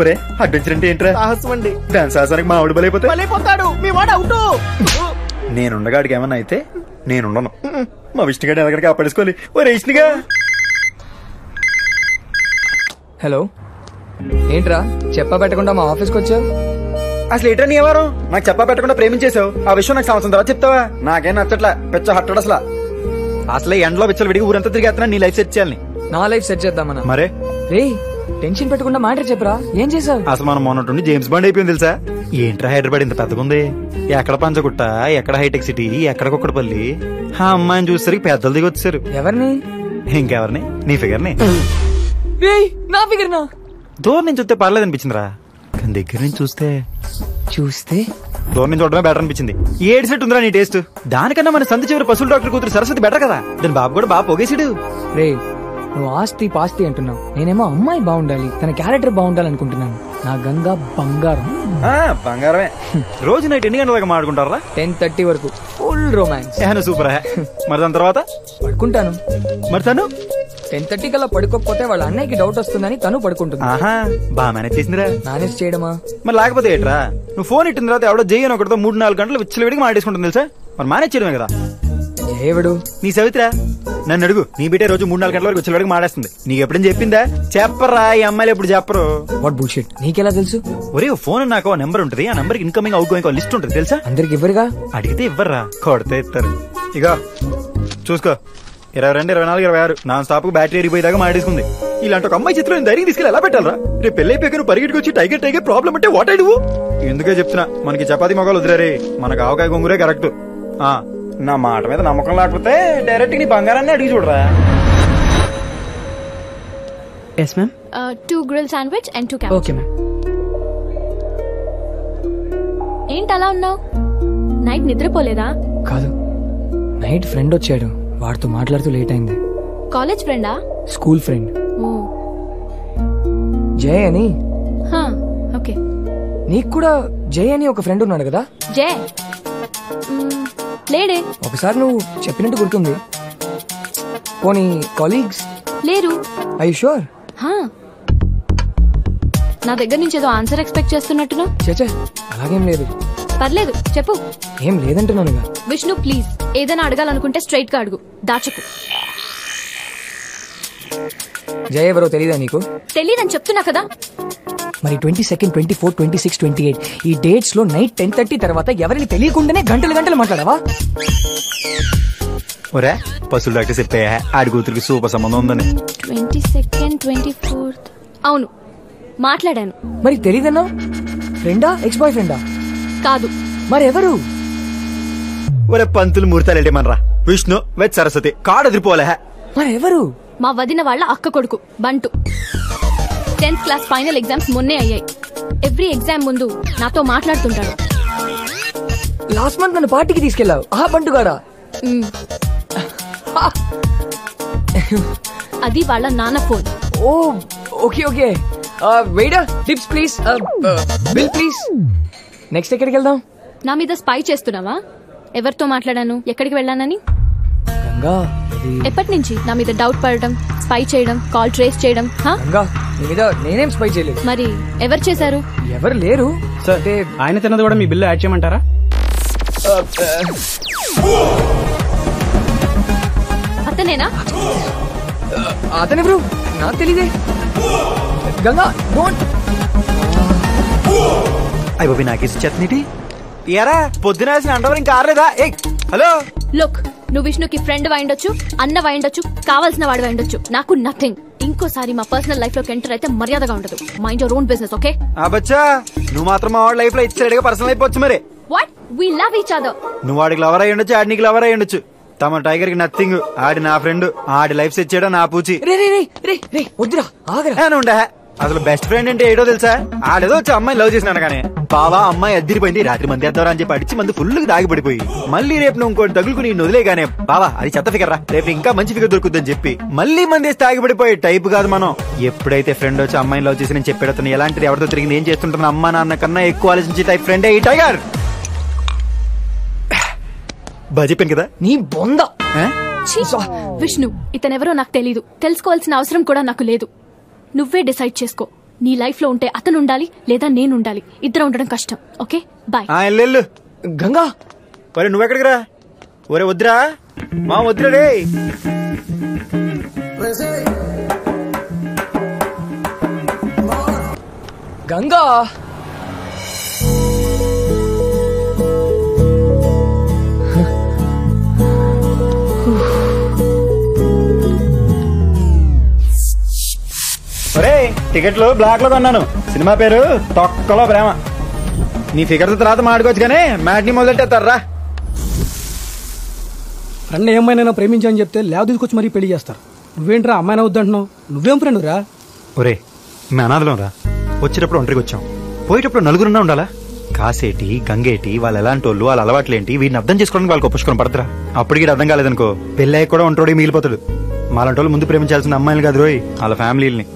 ఒరే, అడ్వెంచర్ అంటే ఏంట్రా? సాహసం అండి. దాని సాహసానికి మా ఆవిడ బలైపోతాడు. మీ వాడు అవుట్. నేనుండగాడికి ఏమన్నా అయితే నేనుండను. మా విష్ణుగాడు ఎలాగ కాపాడేసుకోవాలి. ఒరే విష్ణుగా. హలో, ఏంట్రా చెప్పా పెట్టకుండా మా ఆఫీస్కి వచ్చావు? అసలు ఏంట్రా నీ ఎవరు? నాకు చెప్పా పెట్టకుండా ప్రేమించేసావు. ఆ విషయం నాకు సంవత్సరం తర్వాత చెప్తావా? నాకేం నచ్చట్లా, పెచ్చ హట్టడు. అసలు ఎండలో పిచ్చలు విడిగి ఊరంతా తిరిగేస్తున్నా నీ లైఫ్ సెట్ చేయాలని. నా లైఫ్ సెట్ చేద్దామన్నా? మరే రే, టెన్షన్ పెట్టకుండా మాట చెప్పరా, ఏం చేసావు? అసలు మనం మొన్నట్టుండి జేమ్స్ బాండ్ అయిపోయింది తెలుసా. ఏంట్రా హైదరాబాద్ ఇంత పెద్దగా ఉంది. ఎక్కడ పంచగుట్ట, ఎక్కడ హైటెక్ సిటీ, ఎక్కడ కుక్కడపల్లి. ఆ అమ్మాయిని చూసేసరికి పెద్దలు దిగి వచ్చారు. ఎవరిని? ఇంకెవరిని? నీ ఫిగర్ ని. నా ఫిగర్ నా? దూరం నుంచి చూస్తే పర్లేదు అనిపించిందిరా, కానీ దగ్గర నుంచి చూస్తే దూరం నుంచి చూడడమే బెటర్ అనిపించింది. ఏడు సెట్ ఉందిరా నీ టేస్ట్. దానికన్నా మన సంత చివరి పశువుల డాక్టర్ కూతురు సరస్వతి బెటర్ కదా. దాని బాబు కూడా బాగా పొగేసాడు. రే, నువ్వు ఆస్తి పాస్తి అంటున్నావు, నేనేమో అమ్మాయి బాగుండాలి, తన క్యారెక్టర్ బాగుండాలి అనుకుంటున్నాను. నా గంగ బంగారం. బంగారమే. రోజు నైట్ ఎన్ని గంటల దాకా మాడుకుంటారా? 10:30 వరకు ఫుల్ రొమాన్స్. సూపర్. మరి దాని తర్వాత పడుకుంటాను. మరి తను 10:30 కల్లా పడుకోకపోతే వాళ్ళ అన్నయ్యకి డౌట్ వస్తుందని తను పడుకుంటుంది. బాగా మేనేజ్ చేసిందిరా. మేనేజ్ చేయడమా? మరి లేకపోతే ఏట్రా, నువ్వు ఫోన్ ఇట్టిన తర్వాత ఎవడో జయ్యని ఒకటితో 3-4 గంటలు విచ్చలు విడికి మాడేసుకుంటుంది తెలుసా. మరి మేనేజ్ చేయడమే కదా. జయవడు నీ సవిత్రా నన్ను అడుగు, నీ బిడ్డే రోజు 3-4 గంటల వరకు వచ్చేవాడికి మాడేస్తుంది. నీకు ఎప్పుడైనా చెప్పిందా? చెప్పరా, ఈ అమ్మాయిలు ఎప్పుడు చెప్పరు. వాట్ బుల్షిట్, నీకెలా తెలుసు? ఒరే ఫోన్ నాకు నెంబర్ ఉంటుంది, ఆ number incoming out going list ఉంటుంది తెలుసా? అందరికి ఇవ్వరుగా. అడిగితే ఇవ్వర్రా, కొడితే ఇస్తారు. ఇక చూసుకో, 22, 24, 26 నాన్ స్టాప్ కు బ్యాటరీ ఎరిగిపోయేదాకా మాడేసుకుంది. ఇలాంటి ఒక అమ్మాయి చిత్రం ధైర్యం తీసుకెళ్ళి ఎలా పెట్టాలరా? రేపు పెళ్లి అయిపోయాక నువ్వు పరిగెట్టుకు వచ్చి టైగర్ ప్రాబ్లం అంటే వాట్ అయ్యి నువ్వు? ఎందుకే చెప్తున్నా, మనకి చపాతీ మొగాలు వదిలేరే, మనకు ఆవకాయ గొంగురే కరెక్ట్. నా మాట మీద నమ్మకం లేకపోతే డైరెక్ట్ నీ బంగారాన్ని అడిగి చూడరా. Yes ma'am. 2 grill sandwich and 2 cabbage. Okay ma'am. ఏంటి అలా ఉన్నావు? నైట్ నిద్రపోలేదా? కాదు, నైట్ ఫ్రెండ్ వచ్చాడు, వాడితో మాట్లాడుతూ లేట్ అయింది. కాలేజ్ ఫ్రెండా? స్కూల్ ఫ్రెండ్ జయ్ అని. ఓకే. నీకు కూడా జయ్ అని ఒక ఫ్రెండ్ ఉన్నాడు కదా? జయ్ లేడే. ఒకసారి నువ్వు చెప్పినట్టు గుర్తుంది. పోనీ కాలీగ్స్ లేరు. I sure? నా దగ్గర నుంచి ఏదో ఆన్సర్ ఎక్స్పెక్ట్ చేస్తున్నట్టును. చేచే అలాగేం లేదు. పర్లేదు చెప్పు. ఏం లేదంటున్నానుగా. విష్ణు ప్లీజ్, ఏదైనా అడగాలనుకుంటే స్ట్రైట్ గా అడుగు, దాచకు. జయ ఎవరో తెలీదా నీకు? తెలీదని చెప్తున్నా కదా. మరి 22, 24, 26, 28 ఈ డేట్స్ లో నైట్ 10:30 తర్వాత ఎవరికి తెలియకుండానే గంటలు మాట్లాడావా? ఒరే పశువుల డాక్టర్ చెప్పాయా ఆడి కూతురికి సూపర్ సంబంధం ఉందని. 22nd, 24th అవును మాట్లాడాను. మరి తెలీదన్నా? ఫ్రెండా, ఎక్స్ బాయ్ ఫ్రెండా? కాదు. మరి ఎవరు? ఒరే పంతులు ముహూర్తాలు మనరా. విష్ణు వెత్ సరస్వతి కాడు ఎదిరిపోలే. మరి ఎవరు? మా వదిన వాళ్ళ అక్క కొడుకు బంటు. 10th క్లాస్ ఫైనల్ ఎగ్జామ్స్ మొన్నే అయ్యాయి. ఎవ్రీ ఎగ్జామ్ ముందు నాతో మాట్లాడుతుంటాడు. లాస్ట్ మంత్ నన్ను పార్టీకి తీసుకెళ్లావు, ఆ బంటుగాడా? అది వాళ్ళ నాన్న phone. Oh okay okay. Waiter tips please, bill please. Next ఎక్కడికి వెళ్దాం? నా మీద స్పై చేస్తున్నావా? ఎవరితో మాట్లాడాను, ఎక్కడికి వెళ్ళానని? గంగా, ఎప్పటి నుంచి నా మీద డౌట్ పడడం, స్పై చేయడం, కాల్ ట్రేస్ చేయడం? గంగా, నీ మీద నేనేం స్పై చేయలేదు. మరి ఎవరు చేశారు? ఎవరు లేరు. ఆయన తిన్నది కూడా మీ బిల్లు యాడ్ చేయమంటారా? అతనేనా? అతనెవరు? నాకు తెలీదే. గంగా డోంట్. అయ్యి నాకేసి చెత్తనిటి ఎరా పొద్దున అండవర్ ఇంకా ఆరలేదా? హలో లుక్, నువ్వు విష్ణుకి ఫ్రెండ్ వైండొచ్చు, అన్న వైండొచ్చు, కావాల్సిన వాడు వైండొచ్చు, నాకు నథింగ్. ఇంకోసారి మా పర్సనల్ లైఫ్ లోకి ఎంటర్ అయితే మర్యాదగా ఉండదు. Mind your own business, okay? అబ్బచ్చా, నువ్వు మాత్రం మా వాడి లైఫ్ లో ఇచ్చాడుగా పర్సనల్ అయిపోవచ్చు. మరి what? We love each other. నువ్వు వాడికి లవర్ అయ్యి ఉండొచ్చు, ఆడి నీకు లవర్ అయ్యి ఉండొచ్చు. తమ టైగర్ కి నథింగ్. ఆడి నా ఫ్రెండ్, ఆడి లైఫ్ సెట్ చేయడం నా పూచి. వద్దురా ఆగరా. అసలు బెస్ట్ ఫ్రెండ్ అంటే ఏడో తెలుసా? ఆడేదో వచ్చి అమ్మాయి లవ్ చేసినాను కానీ బావా అమ్మాయి అద్దరిపోయింది, రాత్రి మంది వేద్దారా అని చెప్పి అడిచి మంది ఫుల్ దాగి పడిపోయి మళ్ళీ రేపు నువ్వు ఇంకోటి తగులుకుని వదిలే గానే బావా అది చెత్త ఫిగర్ రా, రేపు ఇంకా మంచి ఫిగర్ దొరుకుద్దని చెప్పి మళ్ళీ మంది తాగి పడిపోయి టైప్ కాదు మనం. ఎప్పుడైతే ఫ్రెండ్ వచ్చి అమ్మాయిని లవ్ చేసి నేను చెప్పేడతాను ఎలాంటిది ఎవరితో తిరిగి నేను చేస్తుంటాను అమ్మా నాన్న కన్నా ఎక్కువ ఆలోచించి టైప్ ఫ్రెండే ఈ టైగర్. బాగా చెప్పాను కదా నీ బొంద. విష్ణు, ఇతనెవరో నాకు తెలీదు, తెలుసుకోవాల్సిన అవసరం కూడా నాకు లేదు. నువ్వే డిసైడ్ చేసుకో. నీ లైఫ్ లో ఉంటే అతను ఉండాలి లేదా నేను ఉండాలి. ఇద్దరు ఉండడం కష్టం. Okay bye. గంగా ఒరే నువ్వెక్కడికి రా? ఒరే వద్దురా మా వద్దురా రే. గంగా ఒరే టికెట్లు బ్లాక్ లో కొన్నాను, సినిమా పేరు తొక్కలో ప్రేమ. నీ ఫిగర్ తర్వాత మాడుకోవచ్చు కానీ మ్యాట్ని మొదలెట్టేస్తారా. ఫ్రెండ్ ఏమైనా ప్రేమించని చెప్తే లేవ తీసుకొచ్చి మరీ పెళ్లి చేస్తారు. నువ్వేంట్రా అమ్మాయినా వద్దంటున్నావు? నువ్వేం ఫ్రెండ్ రా? ఒరే మీ అనాథలం రా. వచ్చేటప్పుడు ఒంటరికి వచ్చాం, పోయేటప్పుడు నలుగురున్నా ఉండాలా? కాసేటి గంగేటి వాళ్ళు ఎలాంటి వాళ్ళు, వాళ్ళ అలవాట్లేంటి, వీడిని అర్థం చేసుకోవడానికి వాళ్ళకి పుష్కరం పడతారా? అప్పటికి అర్థం కాలేదనుకో పెళ్ళి కూడా ఒంటోడి మిగిలిపోతాడు. మాలాంటి వాళ్ళు ముందు ప్రేమించాల్సిన అమ్మాయిలు కాదు రోయ్, వాళ్ళ ఫ్యామిలీని.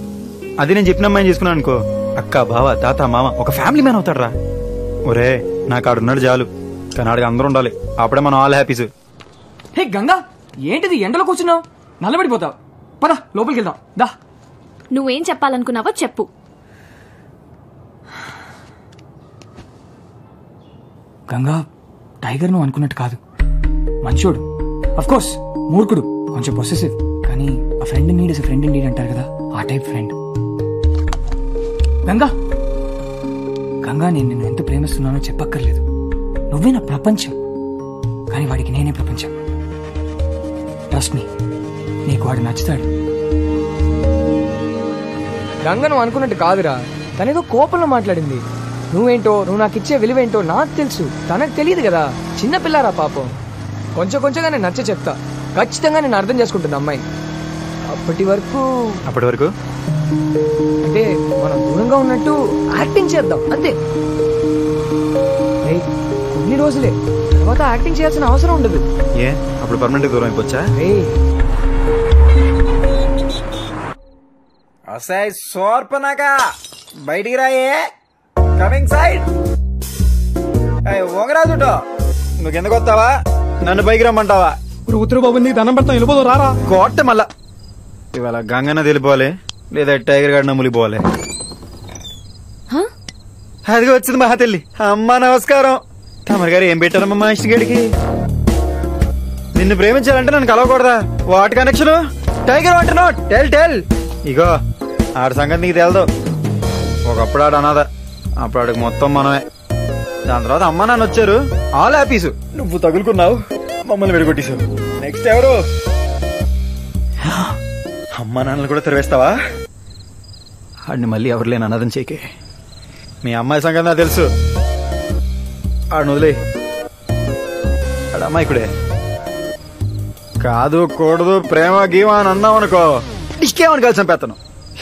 అది నేను చెప్పిన అమ్మాయిని చేసుకున్నాను అనుకో, అక్క బావ తాత మామ ఒక ఫ్యామిలీ మ్యాన్ అవుతాడు రా. ఒరే నాకు ఆడున్నాడు చాలు, కానీ ఆడికి అందరూ ఉండాలి, అప్పుడే మనం ఆల్ హ్యాపీస్. హే గంగా, ఏంటిది ఎండలో కూర్చున్నావు? నల్లబడిపోతావు. పద లోపలికి వెళ్దాం దా. నువ్వేం చెప్పాలనుకున్నావో చెప్పు. గంగా, టైగర్ నువ్వు అనుకున్నట్టు కాదు, మంచోడు. అఫ్ కోర్స్ మూర్ఖుడు, కొంచెం పొసెసివ్, కానీ ఆ friend need is friend in need అంటారు కదా, ఆ టైప్ ఫ్రెండ్. గంగా గంగా, నేను నిన్ను ఎంత ప్రేమిస్తున్నానో చెప్పక్కర్లేదు. నువ్వే నా ప్రపంచం, కానీ వాడికి నేనే ప్రపంచం. ట్రస్ట్ మీ, నీకు వాడు నచ్చుతాడు. గంగ నువ్వు అనుకున్నట్టు కాదురా, తనేదో కోపంలో మాట్లాడింది. నువ్వేంటో, నువ్వు నాకు ఇచ్చే విలువేంటో నాకు తెలుసు, తనకు తెలియదు కదా. చిన్నపిల్లారా పాపం. కొంచెం కొంచెంగా నేను నచ్చ చెప్తా, ఖచ్చితంగా నేను అర్థం చేసుకుంటుంది అమ్మాయి. అప్పటి వరకు అంటే మనం దూరంగా ఉన్నట్టు యాక్టింగ్ చేద్దాం అంతే. కొన్ని రోజులే, తర్వాత యాక్టింగ్ చేయాల్సిన అవసరం ఉండదు. ఏ అప్పుడు పర్మనెంట్ దూరం అయిపోవచ్చా? అసాయ్ సోర్పనాక బయటికి రాయే, కమింగ్ సైడ్. ఓంగరాజుటో నువ్వు ఎందుకు వస్తావా? నన్ను పైకి రమ్మంటావా? ఉత్తర బాబు నీకు దండం పెడతాం, వెళ్ళిపోదు రారా. కోట మళ్ళా ఇవాళ గంగన్న తెలిపోవాలి, లేదా టైగర్ గాడిన ములిపోవాలి. అదిగా వచ్చింది మహా తల్లి. అమ్మా నమస్కారం. తమరి గారు ఏం పెట్టారమ్మా మా ఇష్టగడికి? నిన్ను ప్రేమించాలంటే నన్ను కలవకూడదా? వాటి కనెక్షన్ టైగర్ అంటున్నా. Tell tell. ఇగో ఆడి సంగతి నీకు తెలదు. ఒకప్పుడు ఆడు అనాథ, అప్పుడు ఆడికి మొత్తం మనమే. దాని తర్వాత అమ్మ నాన్న వచ్చారు, ఆల్ హ్యాపీసు. నువ్వు తగులుకున్నావు, మమ్మల్ని విడగొట్టేశావు. నెక్స్ట్ ఎవరు? అమ్మ నాన్నలు కూడా తెరవేస్తావా? ఆడిని మళ్ళీ ఎవరు లేని అనాథం చేకే. మీ అమ్మాయి సంగతి నాకు తెలుసు. ఆడిని వదిలే. ఆడు అమ్మాయికుడే కాదు, కూడదు, ప్రేమ గీమ అని అన్నావు అనుకో, డిస్కేమని కలిసి చంపేస్తాను.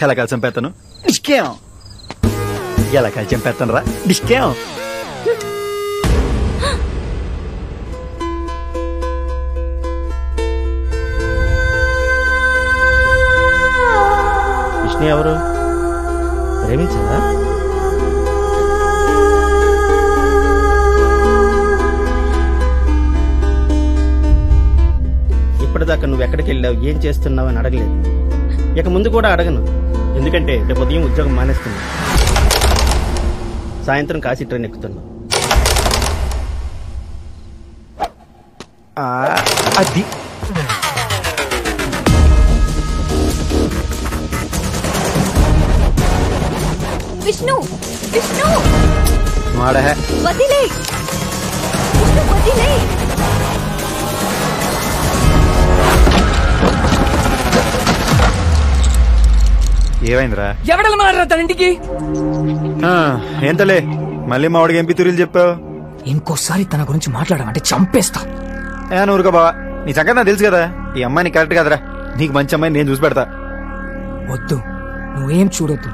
ఎలా కలిసి చంపేస్తాను? డిస్కేం. ఎలా కలిసి చంపేస్తాను రా? డిస్కేం. విష్ణు ఎవరు? ప్రేమించారా? ఇప్పటిదాకా నువ్వు ఎక్కడికి వెళ్ళావు, ఏం చేస్తున్నావు అని అడగలేదు. ఇక ముందు కూడా అడగను, ఎందుకంటే రేపు ఉదయం ఉద్యోగం మానేస్తున్నా. సాయంత్రం కాశీ ట్రైన్ ఎక్కుతున్నావు. అది విష్ణు విష్ణు మాడే వదిలే, విష్ణు వదిలే. ఏమైందిరా? ఎవడలు మారా తన ఇంటికి? ఏంతలే మళ్ళీ మా వాడికి ఎంపీ తురీలు చెప్పావు. ఇంకోసారి తన గురించి మాట్లాడమంటే చంపేస్తా. ఊరుకో బావా, నీ సంగతి నాకు తెలుసు కదా. ఈ అమ్మాయి నీకు కరెక్ట్ కదరా. నీకు మంచి అమ్మాయి నేను చూసి పెడతా. వద్దు, నువ్వేం చూడొద్దు.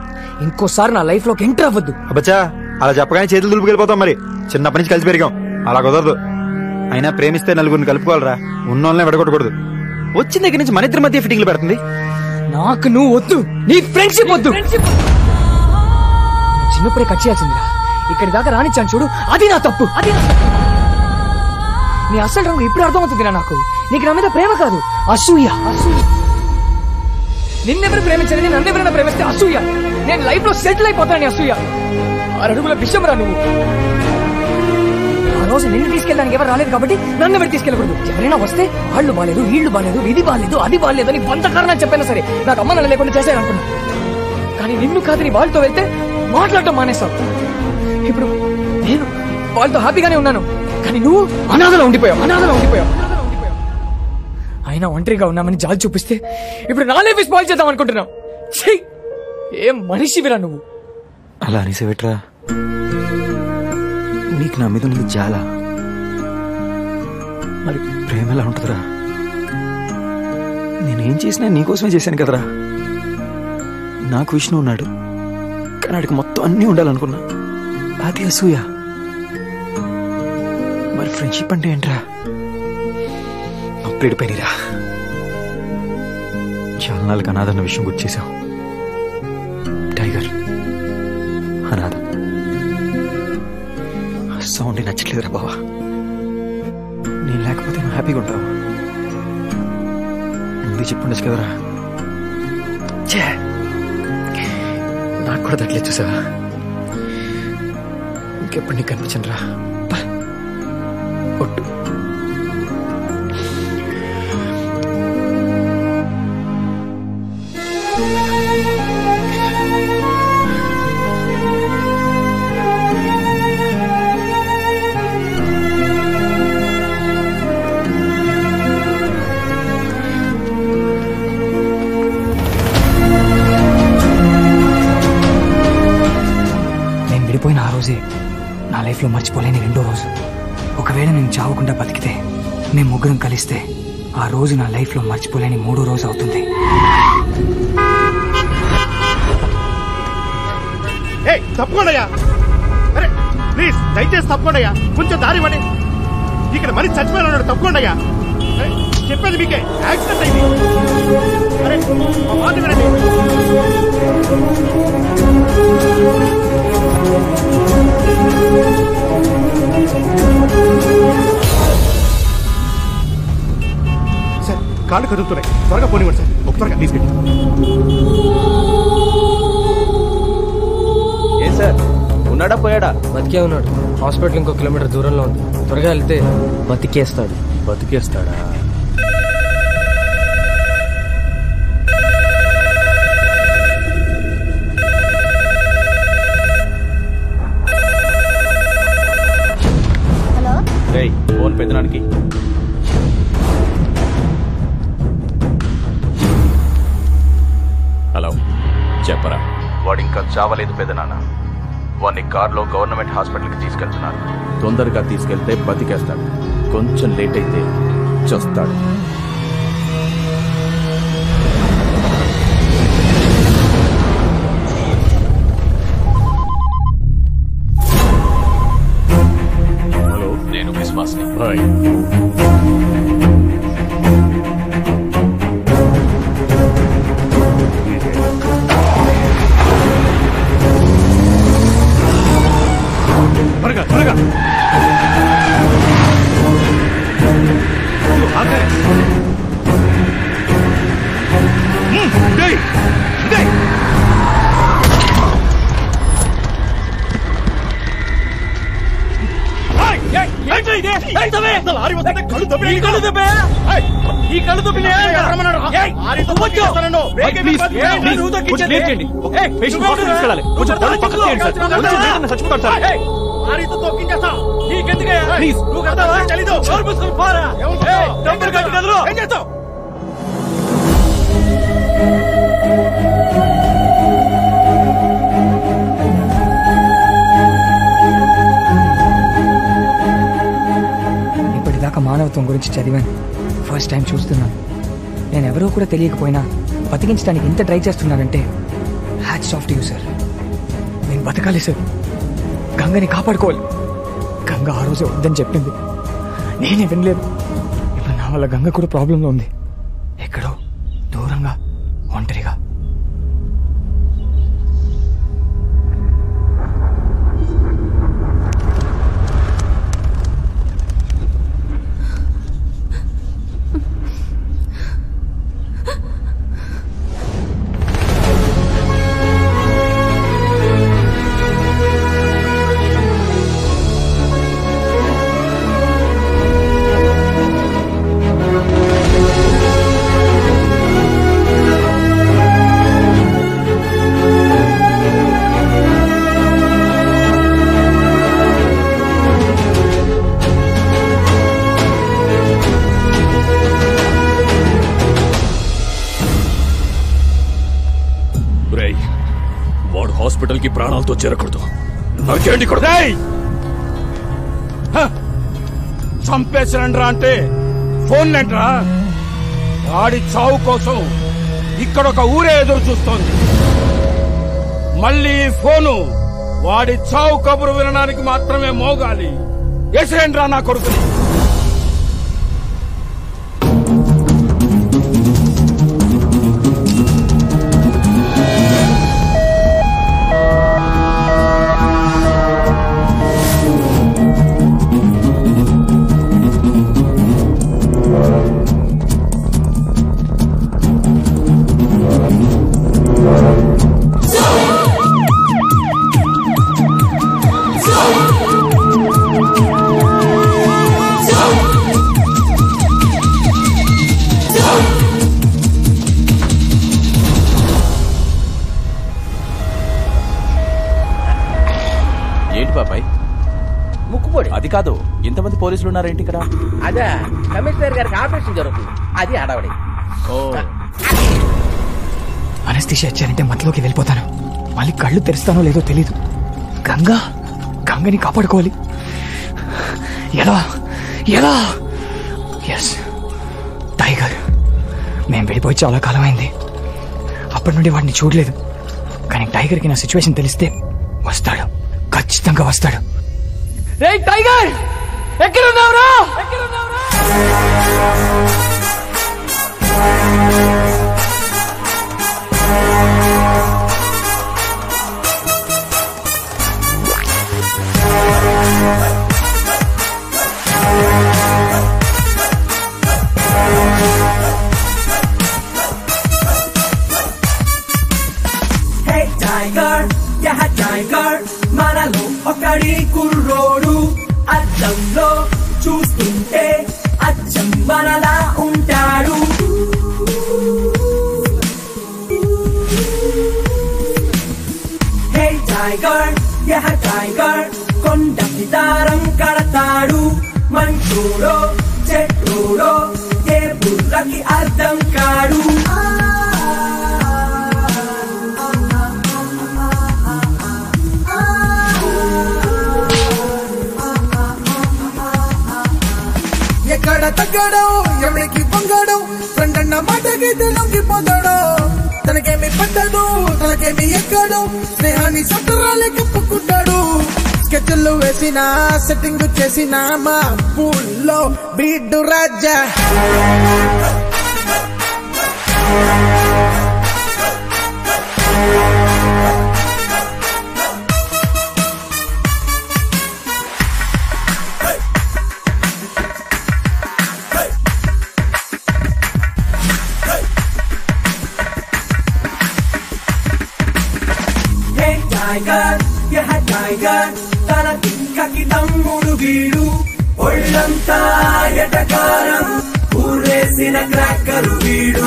ఇంకోసారి నా లైఫ్ లోకి ఎంటర్ అవ్వద్దు. అబ్బచ్చా, అలా చెప్పగానే చేతులు దులుపుకెళ్ళిపోతాం. మరి చిన్నప్పటి నుంచి కలిసి పెరిగాం, అలా కుదరదు. అయినా ప్రేమిస్తే నలుగురిని కలుపుకోవాలరా, ఉన్నోళ్ళనే విడగొట్టకూడదు. వచ్చిన దగ్గర నుంచి మన ఇద్దరి మధ్య ఫిట్టింగ్లు పెడుతుంది. నాకు నువ్వు వద్దు, నీ ఫ్రెండ్షిప్ వద్దు. చిన్నప్పుడే కట్ చేయాల్సిందిరా. ఇక్కడి దాకా రానిచ్చాను చూడు, అది నా తప్పు. అది నీ అసలు రంగు ఇప్పుడు అర్థమవుతుందిరా నాకు. నీకు నా మీద ప్రేమ కాదు, అసూయ. నిన్నెవరు ప్రేమించలేదు, నన్నెవరైనా ప్రేమిస్తే అసూయ. నేను లైఫ్ లో సెటిల్ అయిపోతాను అసూయ. 6 అడుగుల విషయం రా నువ్వు. ఆ రోజు నిన్ను తీసుకెళ్ళడానికి ఎవరు రాలేదు కాబట్టి నన్ను ఎవరు తీసుకెళ్ళకూడదు. ఎవరైనా వస్తే వాళ్ళు బాలేదు, వీళ్ళు బాలేదు, ఇది బాలేదు, అది బాలేదు అని 100 కారణాలు చెప్పైనా సరే నాకు అమ్మ నన్ను లేకుండా చేశారనుకున్నా. కానీ నిన్ను కాదు, నీ వాళ్ళతో వెళ్తే మాట్లాడటం మానేస్తావు. ఇప్పుడు నేను వాళ్ళతో హ్యాపీగానే ఉన్నాను, కానీ నువ్వు అనాథలో ఉండిపోయావు. అయినా ఒంటరిగా ఉన్నామని జాలి చూపిస్తే ఇప్పుడు నా లైఫ్ స్పాయిల్ చేద్దాం అనుకుంటున్నావు. ఏం మనిషివిరా నువ్వు. అలా అనేసేవిట్రా, నీకు నా మీద ఉంది చాలా. మరి ప్రేమ ఎలా ఉంటుందిరా? నేనేం చేసినా నీకోసమే చేశాను కదరా. నాకు విష్ణు ఉన్నాడు, కానీ ఆడికి మొత్తం అన్నీ ఉండాలనుకున్నా. అది అసూయ. మరి ఫ్రెండ్షిప్ అంటే ఏంట్రా? అప్పుడు పనిరా. చాలా నాలుగు అనాథన్న విషయం గుర్చేశావు. టైగర్ అనాథ. సౌండ్ నచ్చట్లేదురా బావా. నేను లేకపోతే నువ్వు హ్యాపీగా ఉంటావు. ముందే చెప్పుండొచ్చు కదరా. నాకు కూడా తట్లేదు చూసావా. ఇంకెప్పుడు నీకు కనిపించను రా. ఒట్టు విడిపోయిన ఆ రోజే నా లైఫ్లో మర్చిపోలేని రెండో రోజు. ఒకవేళ నేను చావకుండా బతికితే, మేము ముగ్గురం కలిస్తే ఆ రోజు నా లైఫ్లో మర్చిపోలేని మూడో రోజు అవుతుంది. తప్పకుండా అరే ప్లీజ్ దయచేసి తప్పకుండా కొంచెం దారి ఇవ్వండి. ఇక్కడ మరి చచ్చిపోయిన ఉన్నాడు. తప్పకుండా చెప్పేది మీకే. యాక్సిడెంట్ అయింది. అరే మా మాట వినండి. సార్ కాళ్ళు కదులుతున్నాయి. త్వరగా పోనివ్వండి సార్. ఒక త్వరగా తీసుకెళ్ళి. ఏ సార్ ఉన్నాడా పోయాడా? బతికే ఉన్నాడు. హాస్పిటల్ ఇంకో కిలోమీటర్ దూరంలో ఉంది. త్వరగా వెళ్తే బతికేస్తాడు. బతికేస్తాడా? హలో రేయ్ ఫోన్ పెద్దనానికి. హలో చెప్పరా. వాడు ఇంకా చావలేదు పెదనాన్న. వాడిని కార్లో గవర్నమెంట్ హాస్పిటల్కి తీసుకెళ్తున్నారు. తొందరగా తీసుకెళ్తే బతికేస్తాడు. కొంచెం లేట్ అయితే చస్తాడు. హలో నేను విశ్వాస్ని. బాయ్. త్వరగా త్వరగా ఇప్పటిదాకా మానవత్వం గురించి చదివాను. ఫస్ట్ టైం చూస్తున్నాను. నేను ఎవరో కూడా తెలియకపోయినా బతికించడానికి ఇంత ట్రై చేస్తున్నానంటే hats off to you sir. నేను బతకాలి సార్. గంగని కాపాడుకోవాలి. గంగ ఆ రోజు వద్దని చెప్పింది, నేనే వినలేదు. ఇప్పుడు నా వల్ల గంగ కూడా ప్రాబ్లంలో ఉంది. ఎక్కడో దూరంగా ఒంటరిగా. వాడు హాస్పిటల్ కి ప్రాణాలతో చేరకూడదు. నాకేంటి చంపేసారండ్రా అంటే ఫోన్ లేంట్రా. వాడి చావు కోసం ఇక్కడ ఒక ఊరే ఎదురు చూస్తోంది. మళ్ళీ ఫోను వాడి చావు కబురు వినడానికి మాత్రమే మోగాలి. ఎసరేండ్రా నా కొడుకుని. ఏంటి బాబాయ్ ముక్కుపోడి? అది కాదు, ఇంతమంది పోలీసులు ఉన్నారేంటి ఇక్కడ? అదే కమిషనర్ గారికి ఆపరేషన్ జరుగుతుంది, అది హడావడి. అనస్థిషియా ఇచ్చారంటే మధ్యలోకి వెళ్ళిపోతాను. మళ్ళీ కళ్ళు తెరుస్తానో లేదో తెలీదు. గంగని కాపాడుకోవాలి. ఎలా ఎలా? Yes, tiger. మేము వెళ్ళిపోయి చాలా కాలం అయింది. అప్పటి నుండి వాడిని చూడలేదు. కానీ టైగర్కి నా సిచ్యువేషన్ తెలిస్తే వస్తాడు, ఖచ్చితంగా వస్తాడు. రే టైగర్, ఎక్కడున్నావురా? టైగర్ మనలో ఒకడి కుర్రోడు, అద్దంలో చూస్తుంటే అచ్చం మనలా ఉంటాడు. హే టైగర్, టైగర్ కొండకి దారం కడతాడు. మంచోడో చెట్రోడో ఏ బుర్రకి అర్థం కాడు. ఎక్కడ తగ్గడో ఎవరికి పొంగడో, ఫ్రెండ్ అన్న మాటకి లొంగిపోతాడో. తనకేమి పట్టదు, తనకేమి ఎక్కడో, స్నేహాన్ని సట్టరాలే కప్పుకుంటాడు. స్కెచ్లు వేసిన సెట్టింగ్ చేసిన మా పూల్లో బీడు రాజా. టైగర్ తన దిక్కకి తమ్ముడు వీడు. ఒళ్ళంతా ఎటకారం ఊరేసిన క్రాకరు వీడు.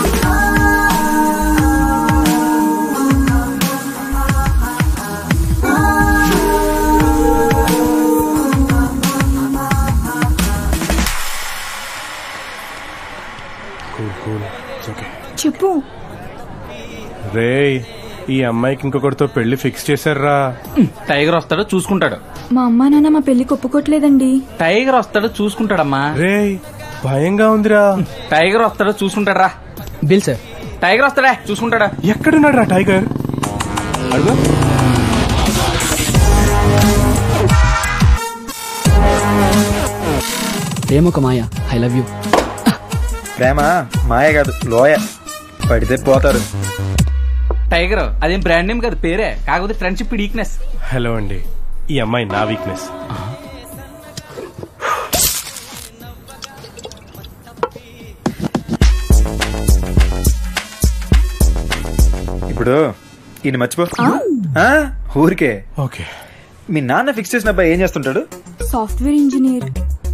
చెప్పు. రేయ్, ఈ అమ్మాయికి ఇంకొకటితో పెళ్లి ఫిక్స్ చేశారా? టైగర్ వస్తాడో చూసుకుంటాడు. మా అమ్మా నాన్న మా పెళ్లి ఒప్పుకోట్లేదండి. టైగర్ వస్తాడో చూసుకుంటాడమ్మా. రేయ్, భయంగా ఉందిరా. టైగర్ వస్తాడో చూసుకుంటాడా? Bill sir. టైగర్ వస్తాడా చూసుకుంటాడా? ఎక్కడున్నాడు రా టైగర్? అడుగు. ప్రేమ ఒక మాయ. I love you. ప్రేమ మాయ కాదు, లోయ. పడితే పోతారు. టైగర్ అదేం బ్రాండ్ నేమ్ కాదు, పేరే. కాకపోతే ఫ్రెండ్షిప్ వీక్నెస్. హలో అండి, ఈ అమ్మాయి నా వీక్నెస్. ఇప్పుడు ఈయన మర్చిపో. ఊరికే. ఓకే. మీ నాన్న ఫిక్స్ చేసిన అబ్బాయి ఏం చేస్తుంటాడు? Software engineer.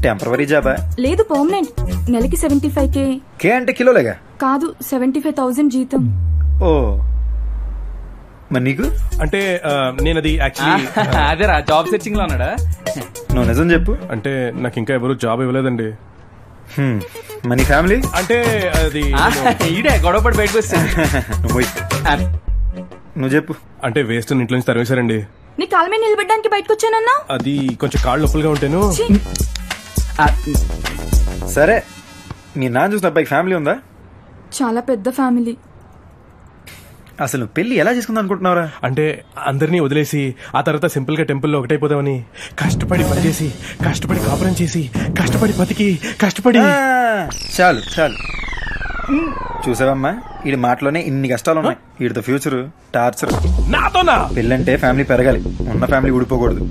టెంపరవరీ జాబా? లేదు, పర్మనెంట్. నెలకి 75K. కే అంటే కిలోలేగా? కాదు, 75,000 జీతం. ఓ, మరి నీకు? అంటే నేను అది యాక్చువల్లీ అదేరా, జాబ్ సెర్చింగ్ లో ఉన్నాడా? నువ్వు నిజం చెప్పు. అంటే నాకు ఇంకా ఎవరు జాబ్ ఇవ్వలేదండి. మనీ ఫ్యామిలీ అంటే అది ఈడే గొడవపడి బయటకు వస్తాను. నువ్వు చెప్పు. అంటే వేస్ట్ ఇంట్లో నుంచి తరివేశారండి. నీ కాలు మీద నిలబెట్టడానికి బయటకు వచ్చానన్నా. అది కొంచెం కాళ్ళు నొప్పులుగా ఉంటాను. సరే, మీ నాన్న చూసిన అబ్బాయికి ఫ్యామిలీ ఉందా? చాలా పెద్ద ఫ్యామిలీ. అసలు పెళ్లి ఎలా చేసుకుందాం అనుకుంటున్నావురా? అంటే అందరినీ వదిలేసి ఆ తర్వాత సింపుల్ గా టెంపుల్లో ఒకటైపోదామని కష్టపడి పనిచేసి, కష్టపడి కాపురం చేసి, కష్టపడి బతికి, కష్టపడి. చాలు చాలు. చూసావమ్మా, వీడి మాటలోనే ఇన్ని కష్టాలు ఉన్నాయి. వీడితో ఫ్యూచర్ టార్చర్. నాతోనా? పెళ్ళంటే ఫ్యామిలీ పెరగాలి, ఉన్న ఫ్యామిలీ ఊడిపోకూడదు.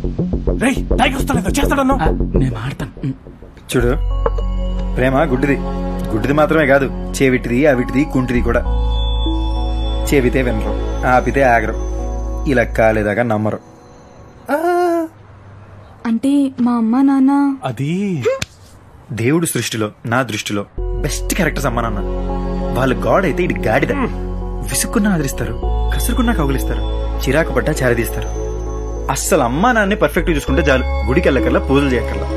చూడు, ప్రేమ గుడ్డిది. గుడ్డిది మాత్రమే కాదు, చెవిటిది, అవిటిది, కుంటిది కూడా. చెవితే వినరు, ఆపితే ఆగరు, ఇలా కాలేదాకా నమ్మరు. అంటే మా అమ్మ నాన్న అది దేవుడు సృష్టిలో, నా దృష్టిలో బెస్ట్ క్యారెక్టర్స్ అమ్మా నాన్న. వాళ్ళు గాడ్ అయితే ఇది గాడిద. విసుక్కున్నా ఆదరిస్తారు, కసురుకున్నా కౌగులిస్తారు, చిరాకు పడ్డా చారదీస్తారు. అస్సలు అమ్మా నాన్నే పర్ఫెక్ట్ చూసుకుంటే చాలు, గుడికి వెళ్ళకల్లా, పూజలు చేయక్కర్లా.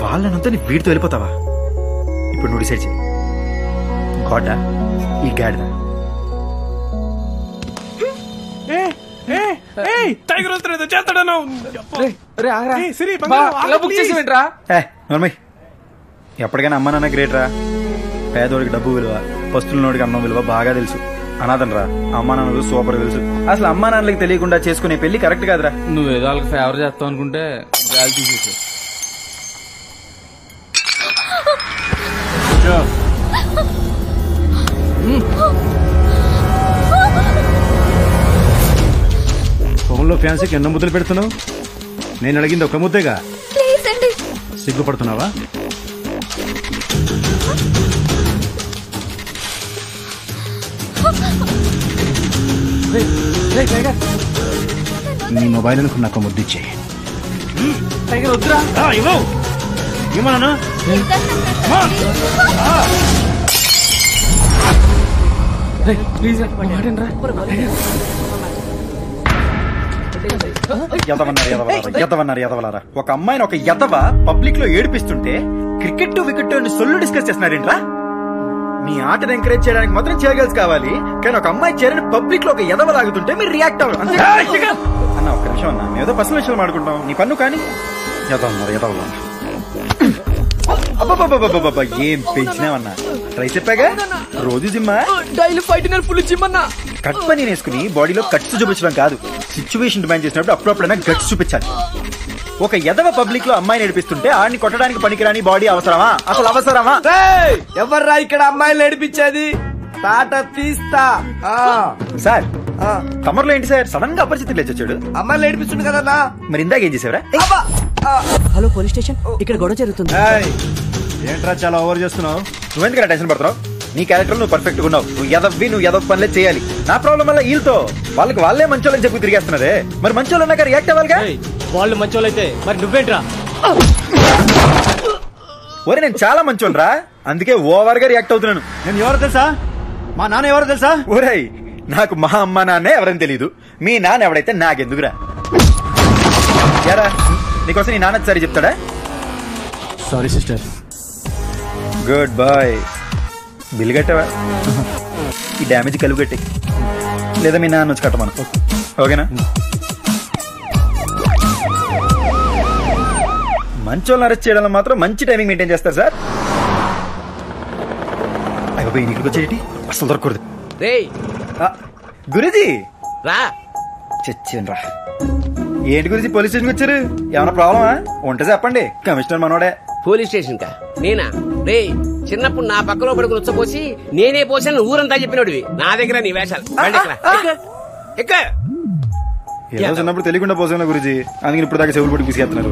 వాళ్ళనంతా నీ వీడితో వెళ్ళిపోతావా? ఇప్పుడు నువ్వు డిసైడ్ చేయి, గాడా ఈ గాడిద? టైగర్ వస్తున్నాడు చేస్తాడన్నా ఎప్పటికైనా అమ్మ నాన్న గ్రేట్ రా. పేదోడికి డబ్బు విలువ, పస్తులనోడికి అన్నం విలువ బాగా తెలుసు. అనాథన్ రా, అమ్మా నాన్నలు సూపర్ తెలుసు. అసలు అమ్మా నాన్నలకి తెలియకుండా చేసుకునే పెళ్లి కరెక్ట్ కాదురా. నువ్వేదో వాళ్ళకి ఫేవర్ చేస్తావు అనుకుంటే గాలి తీసేసావు. ఫోన్లో ఫ్యాన్సీకి ఎన్నో ముద్దలు పెడుతున్నావు? నేను అడిగింది ఒక ముద్దేగా. సిగ్గుపడుతున్నావా? నీ మొబైల్ అనుకున్న నాకు ముద్దిచ్చే. ఏమన్నాను? ఎదవలారా. ఒక అమ్మాయిని ఒక ఎదవ పబ్లిక్ లో ఏడిపిస్తుంటే క్రికెట్ వికెట్ సొల్లు డిస్కస్ చేస్తున్నారేంట్రా? మీ ఆటను ఎంకరేజ్ చేయడానికి మాత్రం చేయగలిసి కావాలి, కానీ ఒక అమ్మాయి చేరని పబ్లిక్ లో ఒక ఎదవ లాగుతుంటే మీరు రియాక్ట్ అవ్వరు. అన్న ఒక్క నిమిషం అన్న, మేము ఏదో పర్సనల్ విషయాలు మాడుకుంటాం, నీ పన్ను కానీ ఎదవన్నారు. ఏం పెంచినావన్నా? ట్రై చెప్పాగా రోజు జిమ్మా, డైలీ ఫైటింగ్ ఫుల్ జిమ్ అన్నా. కట్ పని వేసుకుని బాడీలో కట్స్ చూపించడం కాదు, సిచ్యువేషన్ డిమాండ్ చేసినప్పుడు అప్పుడప్పుడైనా గట్స్ చూపించాలి. ఒక ఎదవ పబ్లిక్ లో అమ్మాయి నడిపిస్తుంటే ఆడిని కొట్టడానికి పనికిరాని బాడీ అవసరమా? అసలు అవసరమా? ఎవర్రా ఇక్కడ అమ్మాయిలు నడిపించేది? తాట తీస్తా. సార్ కమర్లో ఏంటి సార్ సడన్ గా అపరిచితులు లేచొచ్చాడు? అమ్మాయిలు నడిపిస్తుంది కదన్నా. మరి ఇందాక ఏం చేసేవరా? హలో పోలీస్ స్టేషన్, ఇక్కడ గొడవ జరుగుతుంది. ఏంట్రా చాలా ఓవర్ చేస్తున్నావు? నువ్వెందుకు టెన్షన్ పడుతున్నావు? నీ క్యారెక్టర్ నువ్వు పర్ఫెక్ట్ గా ఉన్నావు. నువ్వు నువ్వు ఎదవ పనులే చేయాలి. నా ప్రాబ్లం వల్ల వీళ్ళతో వాళ్ళకి వాళ్ళే మంచోళ్ళని చెప్పి తిరిగేస్తున్నారే. మరి మంచోళ్ళు అన్నాక రియాక్ట్ అవ్వాలిగా. వాళ్ళు మంచోళ్ళైతే మరి నువ్వేంట్రా? ఒరే నేను చాలా మంచోళ్ళు రా, అందుకే ఓవర్ గా రియాక్ట్ అవుతున్నాను. నేను ఎవరో తెలుసా? మా నాన్న ఎవరో తెలుసా? ఒరే నాకు మా అమ్మ నాన్నే ఎవరని తెలీదు, మీ నాన్న ఎవడైతే నాకెందుకురా? యారా నీకోసం నీ నాన్న సరి చెప్తాడా? Sorry sister. Good boy. Bill కట్టావా? ఈ డ్యామేజ్ కలుపు కట్టి, లేదా మీ నాన్న వచ్చి కట్టమను. ఓకేనా? మంచోళ్ళని అరెస్ట్ చేయడంలో మాత్రం మంచి టైమింగ్ మెయింటైన్ చేస్తారు సార్. అయిపోయి నీకు వచ్చేటి అసలు దొరకకూడదు. గురూజీ రా. చచ్చాను రా. ఏంటి గురించి పోలీస్ స్టేషన్కి వచ్చారు? ఏమైనా ప్రాబ్లమా? ఉంటే చెప్పండి, కమిషనర్ మనోడే. పోలీస్ స్టేషన్ కా? నేనా? రే చిన్నప్పుడు నా పక్కలో పడుకుని ఉచ్చపోసి నేనే పోసాను ఊరంతా చెప్పినోడివి. నా దగ్గర నీ వేషాలు. ఏదో చిన్నప్పుడు తెలియకుండా పోసాను గురించి, అందుకని ఇప్పుడు దాకా చెవులు పట్టి తీసుకెళ్తున్నారు.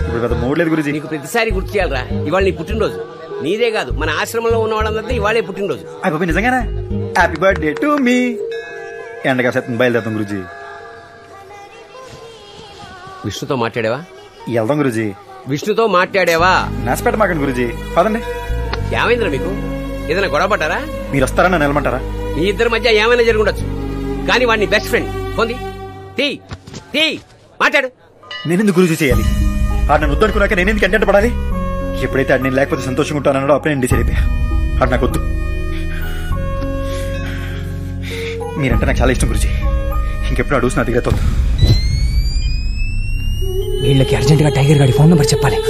ఇప్పుడు పెద్ద మూడలేదు గురించి. నీకు ప్రతిసారి గుర్తు చేయాలరా, ఇవాళ నీ పుట్టినరోజు. నీదే కాదు, మన ఆశ్రమంలో ఉన్న వాళ్ళందరికీ ఇవాళే పుట్టినరోజు. అయిపోయి నిజంగానా? Happy birthday to me. ఎండగా శాతం బయలుదేరుతాం గురుజీ. విష్ణుతో మాట్లాడేవా? వెళ్దాం గురుజీ. విష్ణుతో మాట్లాడేవా? నాసిపేట మాకండి గురుజీ, పదండి. ఏమైందిరా మీకు? ఏదైనా గొడవ పడ్డారా? మీరు వస్తారా నన్ను వెళ్ళమంటారా? మీ ఇద్దరి మధ్య ఏమైనా జరుగుండొచ్చు, కానీ వాడిని బెస్ట్ ఫ్రెండ్ పొంది మాట్లాడు. నేనెందుకు గురుజీ చేయాలి? ఆడు నన్ను వద్దనుకున్నాక నేనెందుకు ఎంటెంట పడాలి? ఎప్పుడైతే ఆడు నేను లేకపోతే సంతోషంగా ఉంటానో అప్పుడే నేను డిసైడ్ అయిపోయా. ఆడు నాకు వద్దు. మీరంటే నాకు చాలా ఇష్టం గురుజీ. ఇంకెప్పుడు అడుగుతున్నా నా దగ్గర తోడు. వీళ్ళకి అర్జెంట్ గా టైగర్ గారి ఫోన్ నంబర్ చెప్పాలి.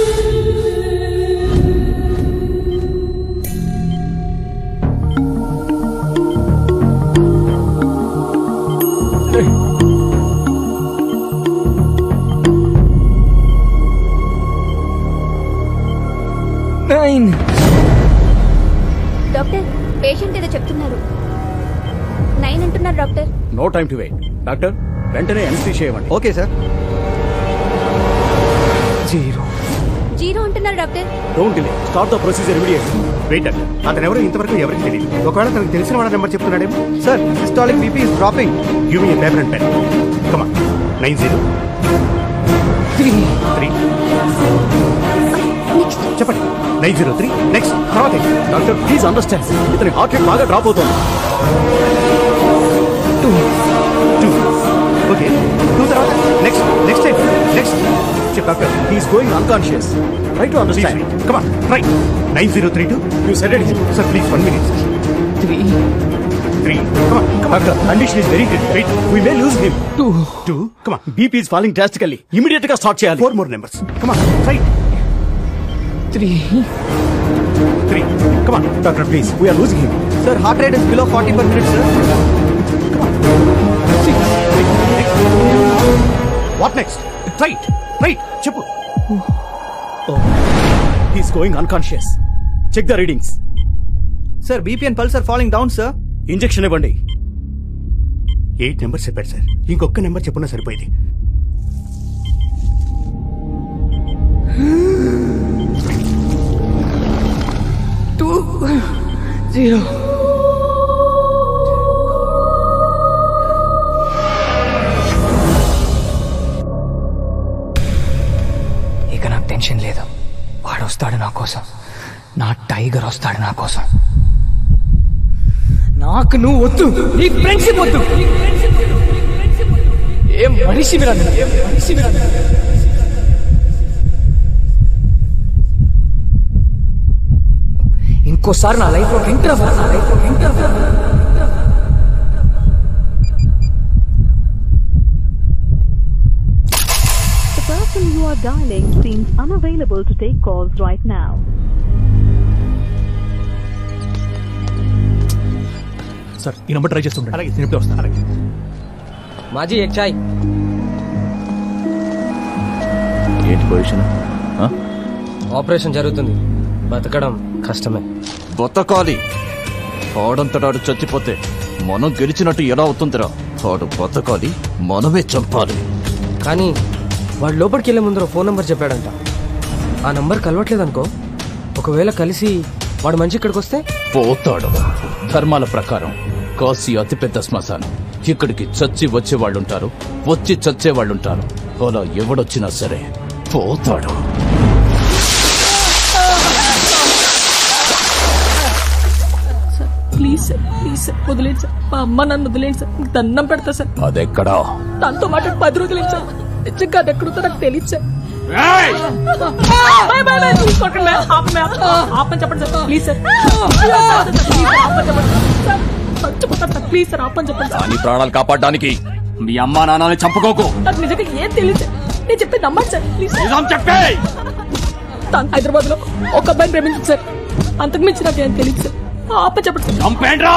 డాక్టర్ పేషెంట్ ఏదో చెప్తున్నారు. 9 అంటున్నారు doctor. No time to wait. Doctor వెంటనే ఎన్సీ ఇవ్వండి. Okay sir. 0 అంటున్నారు doctor. Don't delay, start the procedure immediately. Wait doctor, అతను ఎవరు ఇంతవరకు ఎవరికి తెలియదు. ఒకవేళ తనకు తెలిసిన వాళ్ళ నెంబర్ చెప్తున్నాడేమో. Sir systolic BP is dropping. Give me a paper and pen. Come on. 90 3 చెప్పండి. 903 నెక్స్ట్. తర్వాత డాక్టర్ ప్లీజ్ అండర్స్టాండ్, ఇతని హార్ట్ రేట్ బాగా డ్రాప్ అవుతుంది. 2 ఓకే 2 తర్వాత next next time next Doctor, he is going unconscious. Try to understand. Please, come on, try. 9032. You said it. Sir, please, 1 minute. 3. Come on. Doctor, condition is very critical. Wait, we may lose him. 2. Come on. BP is falling drastically. Immediately start cheyali. 4 more numbers. Come on, try. 3. Come on, doctor, please. We are losing him. Sir, heart rate is below 40 per minute, sir. Come on. 6. What next? Right. Cheppu. Oh. He's going unconscious. Check the readings. Sir, BP and pulse are falling down, sir. Injection ఇవ్వండి. 8 numbers చెప్పారు sir. ఇంకొక number చెప్పున్నా సరిపోయింది. 2 0. ఇక నాకు tension లేదు. వాడు వస్తాడు నా కోసం. నా టైగర్ వస్తాడు నా కోసం. నాకు నువ్వు వద్దు. నీ ఫ్రెండ్షిప్ వద్దు. ఏం మనిషి మీరు ఇంకోసారి నా లైఫ్ లో enter The person you are dialing seems unavailable to take calls right now. Sir ఈ నంబర్ ట్రై చేస్తుండే. అలాగే నేను ఇప్పుడే వస్తాను. అలాగే మాజీ ఎక్ చాయ్. ఏంటి పొజిషన్? ఆపరేషన్ జరుగుతుంది. బతకడం కష్టమే. బతకాలి. ఆడంతటాడు చచ్చిపోతే మనం గెలిచినట్టు ఎలా అవుతుందిరా? వాడు బతకాలి, మనమే చంపాలి. కానీ వాడు లోపలికి వెళ్ళే ముందర ఫోన్ నంబర్ చెప్పాడంట. ఆ నంబర్ కలవట్లేదు అనుకో. ఒకవేళ కలిసి వాడు మంచి ఇక్కడికి వస్తే పోతాడు. ధర్మాల ప్రకారం కాశీ అతిపెద్ద శ్మశానం. ఇక్కడికి చచ్చి వచ్చేవాళ్ళుంటారు, వచ్చి చచ్చేవాళ్ళుంటారు. అలా ఎవడొచ్చినా సరే పోతాడు. ప్లీజ్ సార్ వదిలేండి సార్. మా అమ్మ నన్ను వదిలేండి సార్. దండం పెడతా సార్. అదెక్కడా? దాంతో మాట 10 రోజులు సార్. నిజంగా అది ఎక్కడుందో నాకు తెలియదు సార్. ఆపని చెప్పండి sir. Please sir. Please sir ఆపని చెప్పండి సార్. నీ ప్రాణాలు కాపాడడానికి మీ అమ్మా నాన్నని చంపుకోకు. నాకు నిజంగా ఏం తెలియదు సార్. నేను చెప్పి నమ్మండి సార్. ప్లీజ్ చెప్పే. తను హైదరాబాద్ లో ఒక అబ్బాయిని ప్రేమించింది సార్. అంతకు మించి నాకు ఏం తెలియదు సార్. ఆప చెప్పండి సార్. చంపేండ్రా.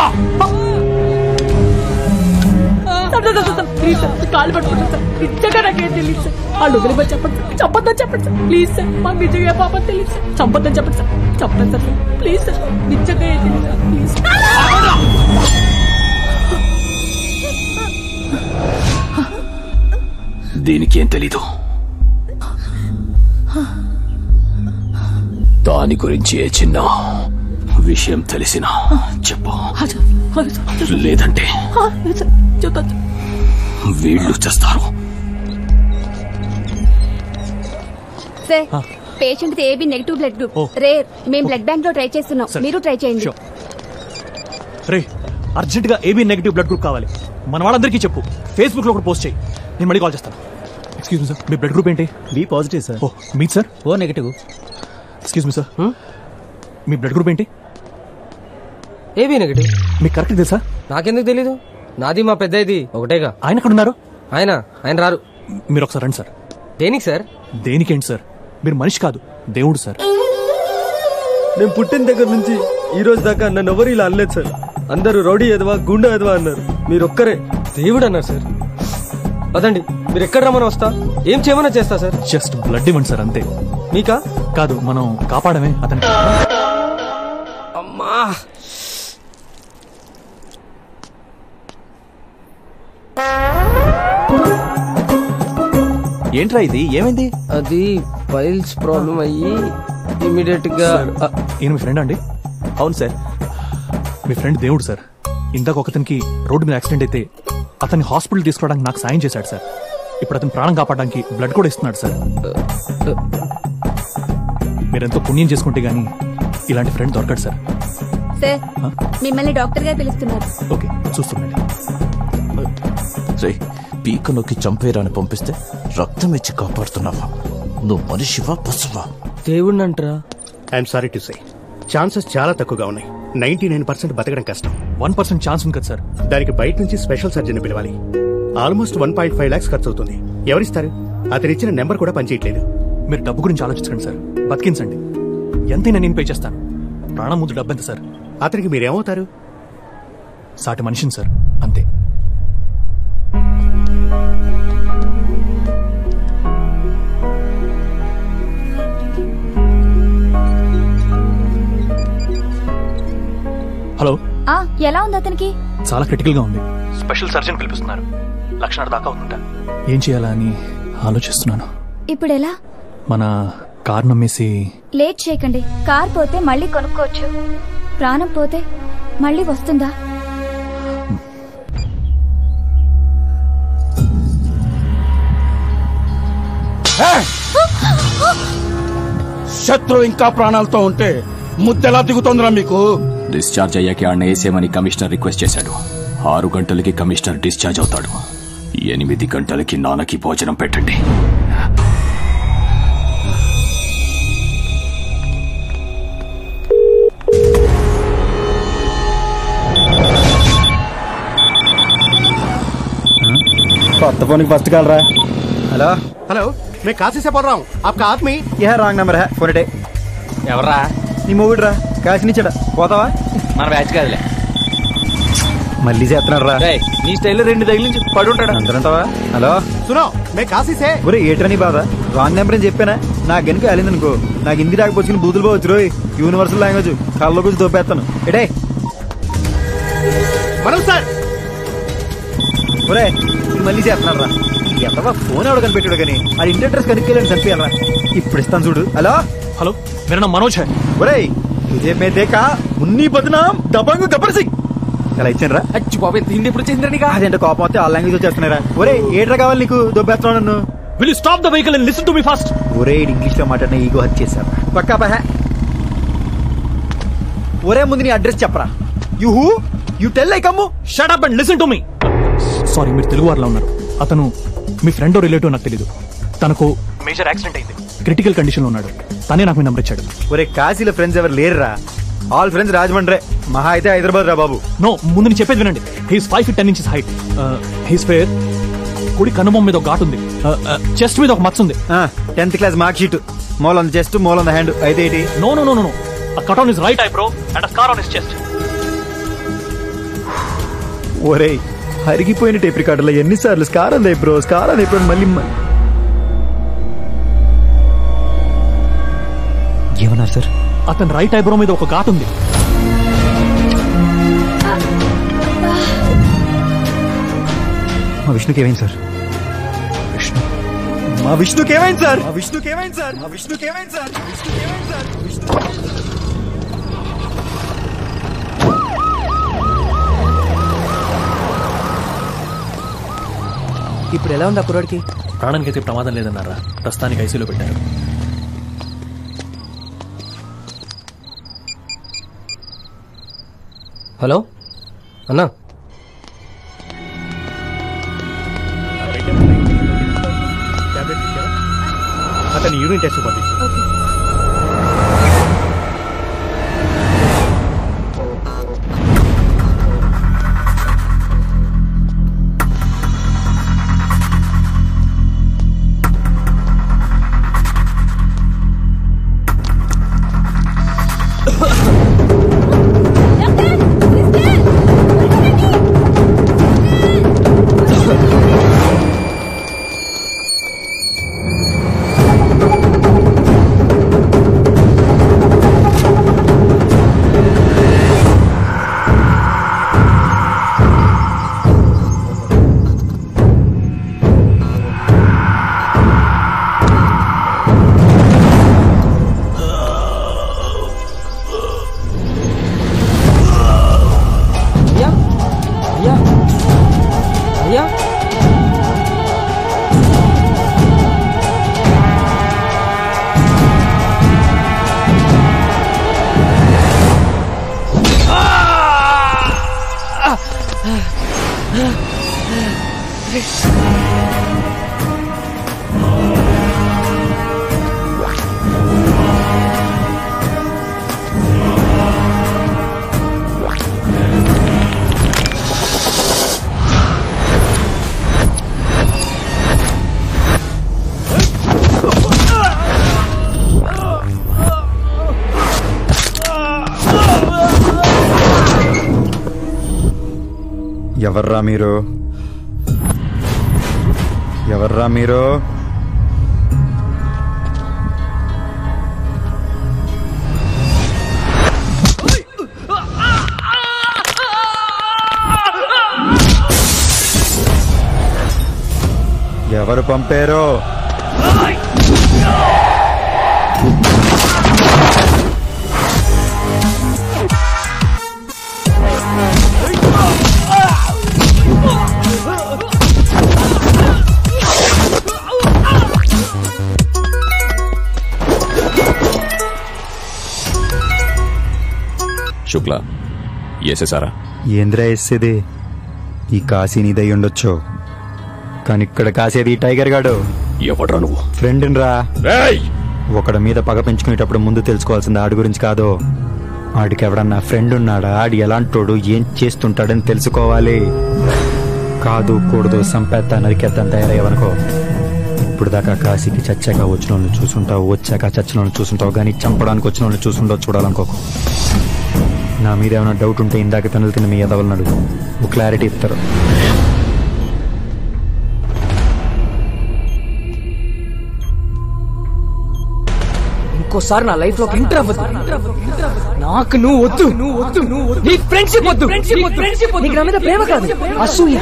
ప్లీజ్ సార్ కాలు పట్టుకుంటాను సార్. నిజంగా నాకేం తెలియదు సార్. వాళ్ళు వదిలిపోయి చెప్పండి సార్. చెప్పొద్దని చెప్పండి సార్. Please sir. మాకు నిజంగా ఏ పాపం తెలియదు సార్. చెప్పొద్దని చెప్పండి సార్. చెప్పండి సార్. Please sir. నిజంగా ఏం తెలియదు సార్. ప్లీజ్. దీనికి ఏం తెలీదు. దాని గురించి ఏ చిన్న విషయం తెలిసినా చెప్పు. లేదంటే వీళ్ళు చేస్తారు. Patient AB negative blood group rare. మేము బ్లడ్ బ్యాంక్ లో ట్రై చేస్తున్నాం. మీరు ట్రై చేయండి. రే అర్జెంట్ గా ఏబీ నెగిటివ్ బ్లడ్ గ్రూప్ కావాలి. మన వాళ్ళందరికీ చెప్పు. ఫేస్బుక్ లో కూడా పోస్ట్ చేయి. నేను మళ్ళీ కాల్ చేస్తాను. ఎక్స్క్యూజ్ మీ సార్, మీ బ్లడ్ గ్రూప్ ఏంటి? B positive sir. ఓ మీ sir? O negative. Excuse me sir, మీ బ్లడ్ గ్రూప్ ఏంటి? AB negative. మీకు కరెక్ట్ తెలుసా? నాకెందుకు తెలీదు. నాది మా పెద్ద ఇది ఒకటేగా. ఆయన ఎక్కడ ఉన్నారు? ఆయన రారు. మీరు ఒకసారి రండి సార్. దేనికి సార్? దేనికేంటి సార్? మీరు మనిషి కాదు, దేవుడు సార్. నేను పుట్టిన దగ్గర నుంచి ఈ రోజు దాకా నన్ను ఎవరు ఇలా అనలేదు సార్. అందరూ రౌడీ ఎదవా, గుండె ఎదవా అన్నారు. మీరొక్కరే దేవుడు అన్నారు సార్. అదండి, మీరు ఎక్కడ రమ్మని వస్తా, ఏం చేయమన్నా చేస్తా సార్. జస్ట్ బ్లడ్ ఇవ్వండి సార్, అంతే. మీకా? కాదు, మనం కాపాడమే అతని. అమ్మా ఏంట్రా ఇది? ఏమైంది? అది ఫైల్స్ ప్రాబ్లం అయ్యి ఇమీడియట్ గా. ఈయన మీ ఫ్రెండ్ అండి? అవును సార్. మీ ఫ్రెండ్ దేవుడు సార్. ఇందాక ఒకతనికి రోడ్డు మీద యాక్సిడెంట్ అయితే అతన్ని హాస్పిటల్ తీసుకోవడానికి నాకు సాయం చేశాడు సార్. ఇప్పుడు అతను ప్రాణం కాపాడడానికి బ్లడ్ కూడా ఇస్తున్నాడు సార్. మీరెంతో పుణ్యం చేసుకుంటే గానీ ఇలాంటి ఫ్రెండ్ దొరకడు సార్. సార్ మిమ్మల్ని డాక్టర్ గా పిలుస్తున్నారు. ఓకే, చూస్తున్నాండి. పీక నొక్కి చంపేరాని పంపిస్తే రక్తం ఇచ్చి కాపాడుతున్నావా? నువ్వు మనిషివా పశువా? దేవుడినంటరా? I'm sorry to say, chances చాలా తక్కువగా ఉన్నాయి. 99% బతకడం కష్టం. 1% ఛాన్స్ ఉంది కదా సార్. దానికి బయట నుంచి స్పెషల్ సర్జన్ పిలవాలి. ఆల్మోస్ట్ 1.5 lakhs ఖర్చు అవుతుంది. ఎవరిస్తారు? అతనిచ్చిన నెంబర్ కూడా పనిచేయట్లేదు. మీరు డబ్బు గురించి ఆలోచించండి సార్, బతికించండి. ఎంతైనా నేను పే చేస్తాను. ప్రాణం ముందు డబ్బు ఎంత సార్? అతనికి మీరేమవుతారు? సాటి మనిషిని సార్, అంతే. హలో, ఎలా ఉంది అతనికి? చాలా క్రిటికల్ గా ఉంది. స్పెషల్ సర్జన్ పిలిపిస్తున్నారు. లక్షణాలు దాకా ఉందంట. ఏం చేయాలా అని ఆలోచిస్తున్నాను. ఇప్పుడు ఎలా? మన కార్ నమ్మేసి లేట్ చేయకండి. కార్ పోతే మళ్ళీ కొనుక్కోవచ్చు. ప్రాణం పోతే మళ్ళీ వస్తుందా? శత్రు ఇంకా ప్రాణాలతో ఉంటే ముద్దెలా దిగుతోందిరా మీకు? డిశ్చార్జ్ అయ్యాక ఆడనే వేసేమని కమిషనర్ రిక్వెస్ట్ చేశాడు. 6 గంటలకి కమిషనర్ డిశ్చార్జ్ అవుతాడు. 8 గంటలకి నాన్నకి భోజనం పెట్టండి. కొత్త ఫోన్ ఫస్ట్ కాల్ రా. హలో హలో, मैं काशी से बोल रहा हूँ. आपका आदमी? यह రాంగ్ నెంబర్ హే. ఫోన్ ఇటే. ఎవర్రా? నీ మొగుడు రా. కాశీ నుంచాడా? పోతావా? మన బ్యాచ్ కాదులే. మళ్ళీ చేస్తున్నాడు రా. నీ స్టైల్లో 2 తగిలించి పడుంటాడు. అంతరంటావా? హలో सुनो, मैं काशी से. ఒరే ఏట్రా నీ బాధ? రాంగ్ నెంబర్ అని చెప్పానా? నాకు గనుక వెళ్ళిందనుకో, నాకు హిందీ రాకపోవచ్చు బూతులు పోవచ్చు రోయ్. యూనివర్సల్ లాంగ్వేజ్ కళ్ళలో గురించి దొబ్బేస్తాను. ఎడే మనం సార్. ఒరే మళ్ళీ చేస్తున్నాడు రా. ఎంతవా ఫోన్ ఎవడ కనిపెట్టాడు కానీ అది ఇంటి అడ్రస్ కనుక్కెళ్ళండి చనిపోయాలరా. ఇప్పుడు ఇస్తాను చూడు. హలో హలో, मेरा नाम मनोज है. ఒరే तुझे मैं देखा मुन्नी बदनाम दबंग गब्बर सिंह. ఎలా ఇచ్చాను రా? అచ్చి బాబు, హిందీ ఎప్పుడు చేసిందిరా నీకు? అదేంటే కోపం వస్తే ఆ లాంగ్వేజ్ వచ్చేస్తున్నారా. ఒరే ఏట్రా కావాలి నీకు? దొబ్బేస్తున్నావు నన్ను. Will you stop the vehicle and listen to me first? ఒరే ఇంగ్లీష్ లో మాట్లాడిన ఈగో హత్య చేశారు. పక్కా పహ. ఒరే ముందు నీ అడ్రస్ చెప్పరా. You tell like Ammu. Shut up and listen to me. Sorry, మీరు తెలుగు వారిలో ఉన్నారు. అతను మీ ఫ్రెండ్ రిలేటివ్ నాకు తెలీదు. తనకు మేజర్ యాక్సిడెంట్ అయింది. క్రిటికల్ కండిషన్ లో ఉన్నాడు. తనే నాకు మీ నంబర్ ఇచ్చాడు. ఒరే కాశీలో ఫ్రెండ్స్ ఎవరు లేరురా. All friends Rajahmundry. మహా అయితే హైదరాబాద్ రా బాబు. నో, ముందు నేను చెప్పేది వినండి. He's 5 feet 10 inches height. He's fair. కుడి కనుబొమ్మ మీద ఒక ఘాటు ఉంది. చెస్ట్ మీద ఒక మచ్చ ఉంది. 10th class mark sheet. Mole on the chest, mole on the hand. అయితే ఏంటి? No no no no. A cut on his right eyebrow and a scar on his chest. ఒరే హరిగిపోయిన టేప్ రికార్డులో ఎన్నిసార్లు స్కార్ అంది బ్రో, స్కార్ అంది bro. మళ్ళీ ఏమన్నారు sir? అతని రైట్ ఐబ్రో మీద ఒక ఘాటు ఉంది. మా విష్ణుకి ఏమైంది సార్? మా విష్ణుకి ఏమైంది సార్? మా విష్ణుకి ఏమైంది సార్? మా విష్ణుకి ఏమైంది సార్? ఇప్పుడు ఎలా ఉంది ఆ కుర్రాడికి? ప్రాణానికి అయితే ప్రమాదం లేదన్నారా. ప్రస్తుతానికి ఐసీలో పెట్టారు. హలో అన్నా, అతని యూరిన్ టెస్ట్ పంపించు. ఎవర్రా మీరు? ఎవర్రా మీరు? ఎవరు పంపారో? శుక్లా వేసేసారా? ఏంద్రా వేసేది? ఈ కాశీ నీదై ఉండొచ్చు, కానీ ఇక్కడ కాసేది ఈ టైగర్ గాడు. ఎవడ్రా నువ్వు? ఫ్రెండ్ రా. ఒకడి మీద పగ పెంచుకునేటప్పుడు ముందు తెలుసుకోవాల్సింది ఆడి గురించి కాదు, ఆడికి ఎవడన్నా ఫ్రెండ్ ఉన్నాడా, ఆడి ఎలాంటోడు, ఏం చేస్తుంటాడని తెలుసుకోవాలి. కాదు కూడదు సంపేత్త నరికేద్దాం తయారయ్యవనుకో, ఇప్పుడు దాకా కాశీకి చచ్చాక వచ్చిన వాళ్ళని చూసుంటావు, వచ్చాక చచ్చిన వాళ్ళని చూసుంటావు, కానీ చంపడానికి వచ్చిన వాళ్ళని చూసుంటావు చూడాలనుకోకు. నా మీద ఏమైనా డౌట్ ఉంటే ఇందాక తనులు తిన్న మీ ఎదవలను అడుగు, క్లారిటీ ఇస్తారు. ఇంకోసారి నా లైఫ్ లో ఎంటర్ అవ్వదు. నాకు నువ్వు వద్దు, నీ ఫ్రెండ్షిప్ వద్దు, నీకు నా మీద ప్రేమ కాదు, అసూయ.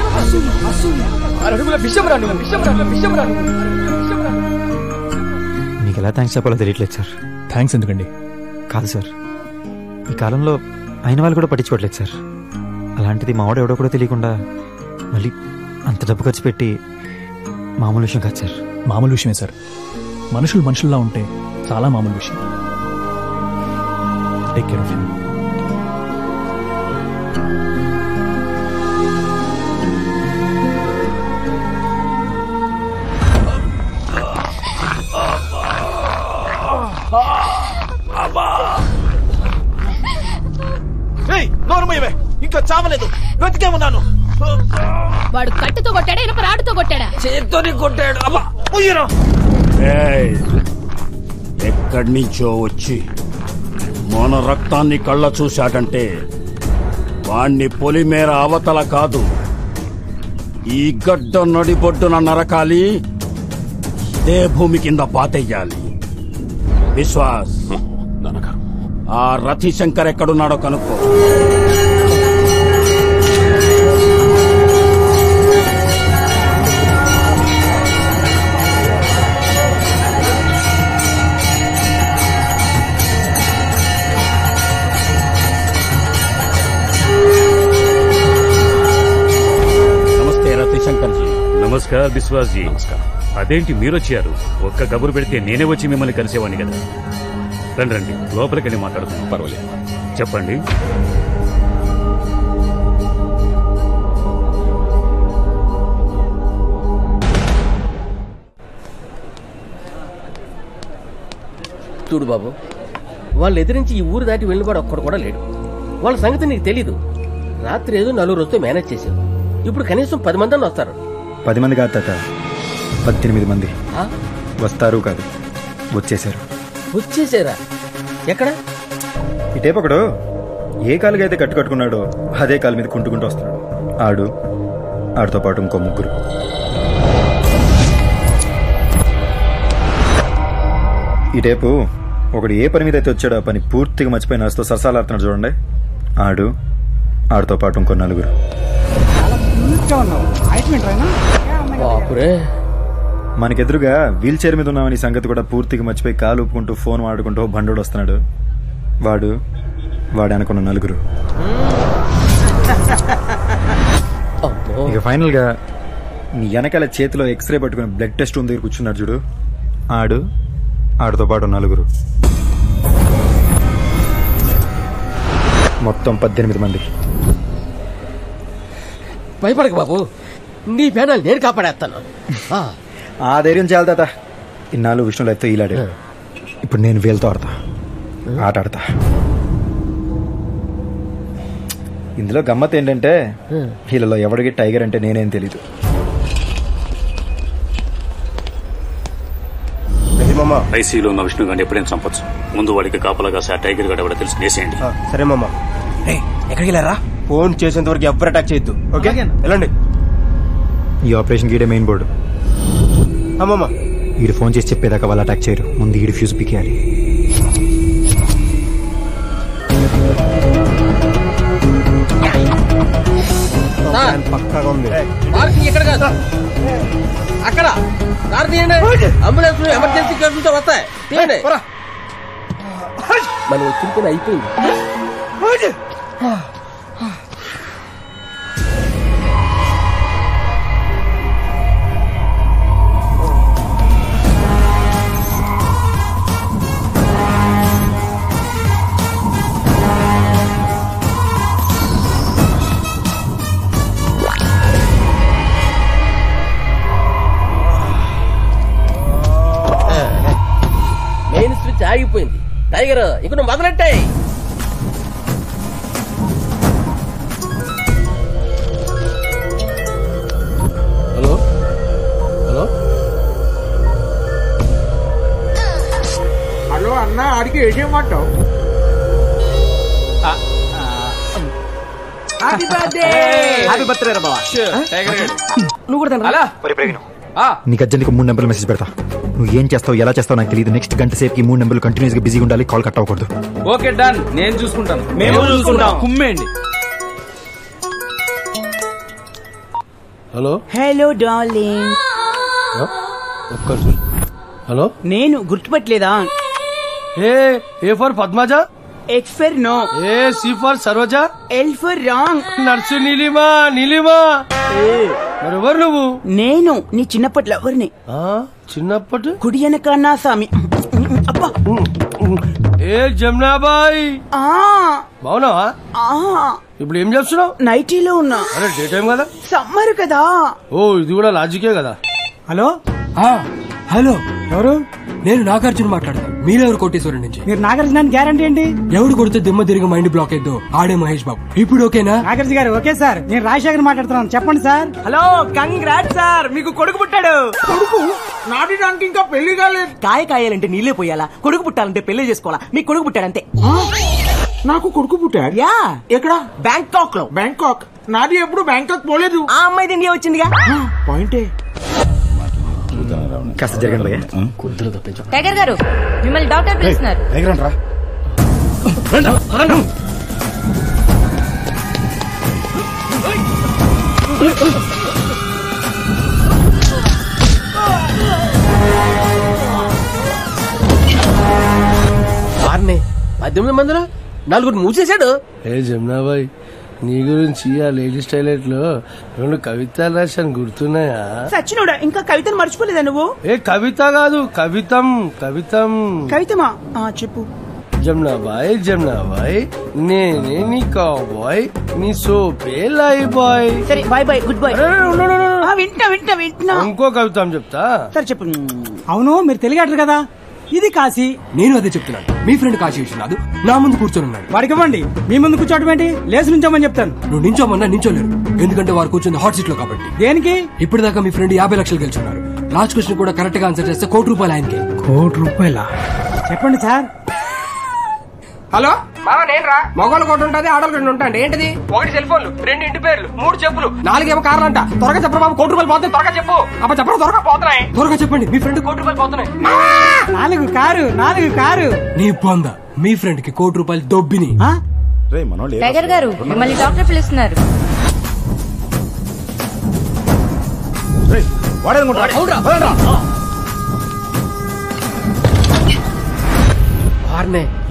అడుగుల విషయం రా నువ్వు, విషయం రా. మీకు ఎలా థ్యాంక్స్ చెప్పాలో తెలియట్లేదు సార్. థ్యాంక్స్ ఎందుకండి? కాదు సార్, ఈ కాలంలో అయిన వాళ్ళు కూడా పట్టించుకోవట్లేదు సార్. అలాంటిది మావాడు ఎవడో కూడా తెలియకుండా మళ్ళీ అంత డబ్బు ఖర్చు పెట్టి మామూలు విషయం కాదు సార్. మామూలు విషయమే సార్, మనుషులు మనుషుల్లా ఉంటే చాలా మామూలు విషయం. Take care of you. ఇంకా చావలేదు, బ్రతికే ఉన్నాను. వాడు కట్టుతో కొట్టాడా, ఇనప రాడుతో కొట్టాడా? చేత్తోనే కొట్టాడు. ఎక్కడి నుంచో వచ్చి మన రక్తాన్ని కళ్ళ చూశాడంటే వాణ్ణి పొలిమేర అవతల కాదు, ఈ గడ్డ నడిబొడ్డున నరకాలి, ఇదే భూమి కింద పాతెయ్యాలి. విశ్వాస్, ఆ రతిశంకర్ ఎక్కడున్నాడో కనుక్కో. నమస్కార్ బిశ్వాస్ జీ. అదేంటి మీరొచ్చారు? ఒక్క కబురు పెడితే నేనే వచ్చి మిమ్మల్ని కలిసేవాడిని కదా. రండి రండి, లోపలికెళ్ళి మాట్లాడుతున్నాం. పర్వాలేదు, చెప్పండి. చూడు బాబు, వాళ్ళు ఎదిరించి ఈ ఊరు దాటి వెళ్ళినవాడు ఒక్కడు కూడా లేడు. వాళ్ళ సంగతి నీకు తెలీదు. రాత్రి ఏదో 4 రోజుతో మేనేజ్ చేశావు. ఇప్పుడు కనీసం 10 మంది వస్తారు. 10 మంది కాదు తాత, 18 మంది వస్తారు. కాదు, వచ్చేసారు. వచ్చేసారా? ఎక్కడ? ఈ టేపు ఒకడు ఏ కాలుగా అయితే కట్టుకున్నాడో అదే కాలు మీద కుంటుకుంటూ వస్తున్నాడు. ఆడితో పాటు ఇంకో 3. ఈ టేపు ఒకడు ఏ పని మీద అయితే వచ్చాడో ఆ పని పూర్తిగా మర్చిపోయి నడుస్తూ సరసాలాడుతున్నాడు చూడండి. ఆడితో పాటు ఇంకో 4. మనకెదురుగా వీల్ చైర్ మీద ఉన్నామని సంగతి కూడా పూర్తిగా మర్చిపోయి కాలు ఊపుకుంటూ ఫోన్ వాడుకుంటూ బండోడు వస్తున్నాడు. వాడు అనుకున్న 4. ఇక ఫైనల్ గా నీ వెనకాల చేతిలో ఎక్స్రే పట్టుకుని బ్లడ్ టెస్ట్ ఉంది దగ్గర కూర్చున్నాడు చూడు. ఆడితో పాటు 4. మొత్తం 18 మంది. భయపడక బాబు, నీ పేనాలు నేను కాపాడేస్తాను. ఆ ధైర్యం చాలు తాత. ఇన్నాళ్ళు విష్ణులతో ఈలాడే, ఇప్పుడు నేను వీళ్ళతో ఆట ఆడతా. ఇందులో గమ్మత్ ఏంటంటే వీళ్ళలో ఎవడికి టైగర్ అంటే నేనేం తెలీదు. ఐసీలో ఉన్న విష్ణు గారిని ఎప్పుడైనా చంపొచ్చు. ముందు వాడికి కాపలాగా సార్ టైగర్ గారు ఎవడో తెలిసి వేసేయండి. సరే మామ. ఎక్కడికి వెళ్ళారా? ఫోన్ చేసేంత వరకు ఎవరు అటాక్ చేయొద్దు. ఓకే వెళ్ళండి. ఈ ఆపరేషన్ గీడే మెయిన్ బోర్డు. అమ్మమ్మ ఈడు ఫోన్ చేసి చెప్పేదాకా వాళ్ళు అటాక్ చేయరు. ముందు ఈడు ఫ్యూజ్ పీకేయాలి. పక్కాగా ఉంది. ఇక్కడ కాదు అక్కడ కారు తీయండి. అంబులెన్స్ ఎమర్జెన్సీ కేసులతో వస్తాయి. తీయండి. మనం వచ్చిన పని అయిపోయింది. మెయిన్ స్విచ్ ఆగిపోయింది. టైగర్ ఇక నువ్వు మొదలెట్టాయి. హలో హలో హలో అన్న, ఆడికి ఏసేయమంటావు? Happy birthday. హ్యాపీ బర్త్డే రా బావా. నువ్వు కూడా అలా నీకు అర్జెంట్గా 3 నెంబర్లు మెసేజ్ పెడతా. నువ్వు ఏం చేస్తావు ఎలా చేస్తావు నాకు తెలియదు. నెక్స్ట్ గంట సేపుకి 3 నెంబర్లు కంటిన్యూస్ గా బిజీగా ఉండాలి. కాల్ కట్ అవ్వకూడదు. Okay done. నేను చూసుకుంటాను. మేము చూసుకుంటాం. కుమ్మేయండి. Hello hello darling. హలో నేను గుర్తుపట్టలేదా? A for Padmaja, X for no, A C for Saroja, L for wrong, nurse Neelima. Neelima మరెవరు నువ్వు? నేను నీ చిన్నప్పటి లవర్ని. చిన్నప్పటి కుడి వెనక నా సామి. అబ్బా ఏ జమునాబాయ్ బావునావా? ఇప్పుడు ఏం చేస్తున్నావు? నైటీలో ఉన్నా. అరే డే టైం కదా. సమ్మర్ కదా. ఓ ఇది కూడా లాజికే కదా. హలో హలో ఎవరు? నేను నాగార్జున మాట్లాడతాను. మీరెవరు? కోటేశ్వరం నుంచి. మీరు నాగార్జున గ్యారంటీ ఏంటి? ఎవడు కొడితే దిమ్మ తిరిగి మైండ్ బ్లాక్ అయిద్దో ఆడే మహేష్ బాబు. ఇప్పుడు ఓకేనా? నాగార్జున గారు ఓకే సార్. నేను రాజశేఖర్ మాట్లాడుతున్నాను. చెప్పండి సార్. హలో కంగ్రాట్స్ సార్, మీకు కొడుకు పుట్టాడు. కొడుకు నాటిడానికి ఇంకా పెళ్లి కాలేదు. కాయ కాయాలంటే నీళ్ళే పోయాలా, కొడుకు పుట్టాలంటే పెళ్లి చేసుకోవాలా? మీకు కొడుకు పుట్టాడంతే. నాకు కొడుకు పుట్టాడు. యా. ఎక్కడ? బ్యాంకాక్ లో. బ్యాంకాక్? నాది ఎప్పుడు బ్యాంకాక్ పోలేదు. ఆ అమ్మాయిది ఇండియా వచ్చిందిగా. పాయింటే. కాస్త జరగండి. టైగర్ గారు మిమ్మల్ని డాక్టర్ పిలుస్తున్నారు. వారిని 18 మందిలో 4 మూసేశాడు. ఏ జమునాబాయ్, నీ గురించి ఆ లేడీస్ టాయిలెట్ లో 2 కవితలు రాశాను, గుర్తున్నాయా? సచ్చినోడా, ఇంకా కవితను మర్చిపోలేదా నువ్వు? ఏ కవిత కాదు, కవితం. కవితం. కవితమా? చెప్పు. జమునాబాయ్ జమునాబాయ్, నేనే నీ కౌబాయ్, నీ సోపే లై బాయ్. సరే బాయ్ బాయ్, గుడ్ బాయ్. వింటున్నా. ఇంకో కవితం చెప్తా. సరే చెప్పు. అవును, మీరు తెలియగలరు కదా. ఇది కాశీ. నేను అదే చెప్తున్నాను. మీ ఫ్రెండ్ కాశీ విశ్వనాథ్ నా ముందు కూర్చొని ఉన్నాడు. వాడికి ఇవ్వండి. మీ ముందు కూర్చోవడం ఏంటి? లేచి నుంచోమని చెప్తాను. నువ్వు నించోమన్నా నించోలేరు. ఎందుకంటే వారు కూర్చుంది హాట్ సీట్ లో కాబట్టి. దేనికి? ఇప్పటిదాకా మీ ఫ్రెండ్ 50 లక్షలు గెలుచున్నారు. లాస్ట్ క్వశ్చన్ కూడా కరెక్ట్ గా ఆన్సర్ చేస్తే ₹1 కోటి ఆయనకి. ₹1 చెప్పండి సార్. హలో మామా, నేను రా. మగవాళ్ళు కొట్టు ఉంటుంది, ఆడవాళ్ళు 2 ఉంటాయండి. ఏంటిది? 1 సెల్ ఫోన్లు, 2 ఇంటి పేర్లు, 3 చెప్పులు, 4 ఏమో కార్లు అంట. త్వరగా చెప్పరు బాబు, ₹1 కోటి పోతుంది. త్వరగా చెప్పు. అప్ప చెప్పడం త్వరగా పోతున్నాయి. త్వరగా చెప్పండి. మీ ఫ్రెండ్ ₹1 కోటి పోతున్నాయి. 4 కారు. నీ పొంద. మీ ఫ్రెండ్ కి ₹1 కోటి దొబ్బిని. టైగర్ గారు మిమ్మల్ని డాక్టర్ పిలుస్తున్నారు.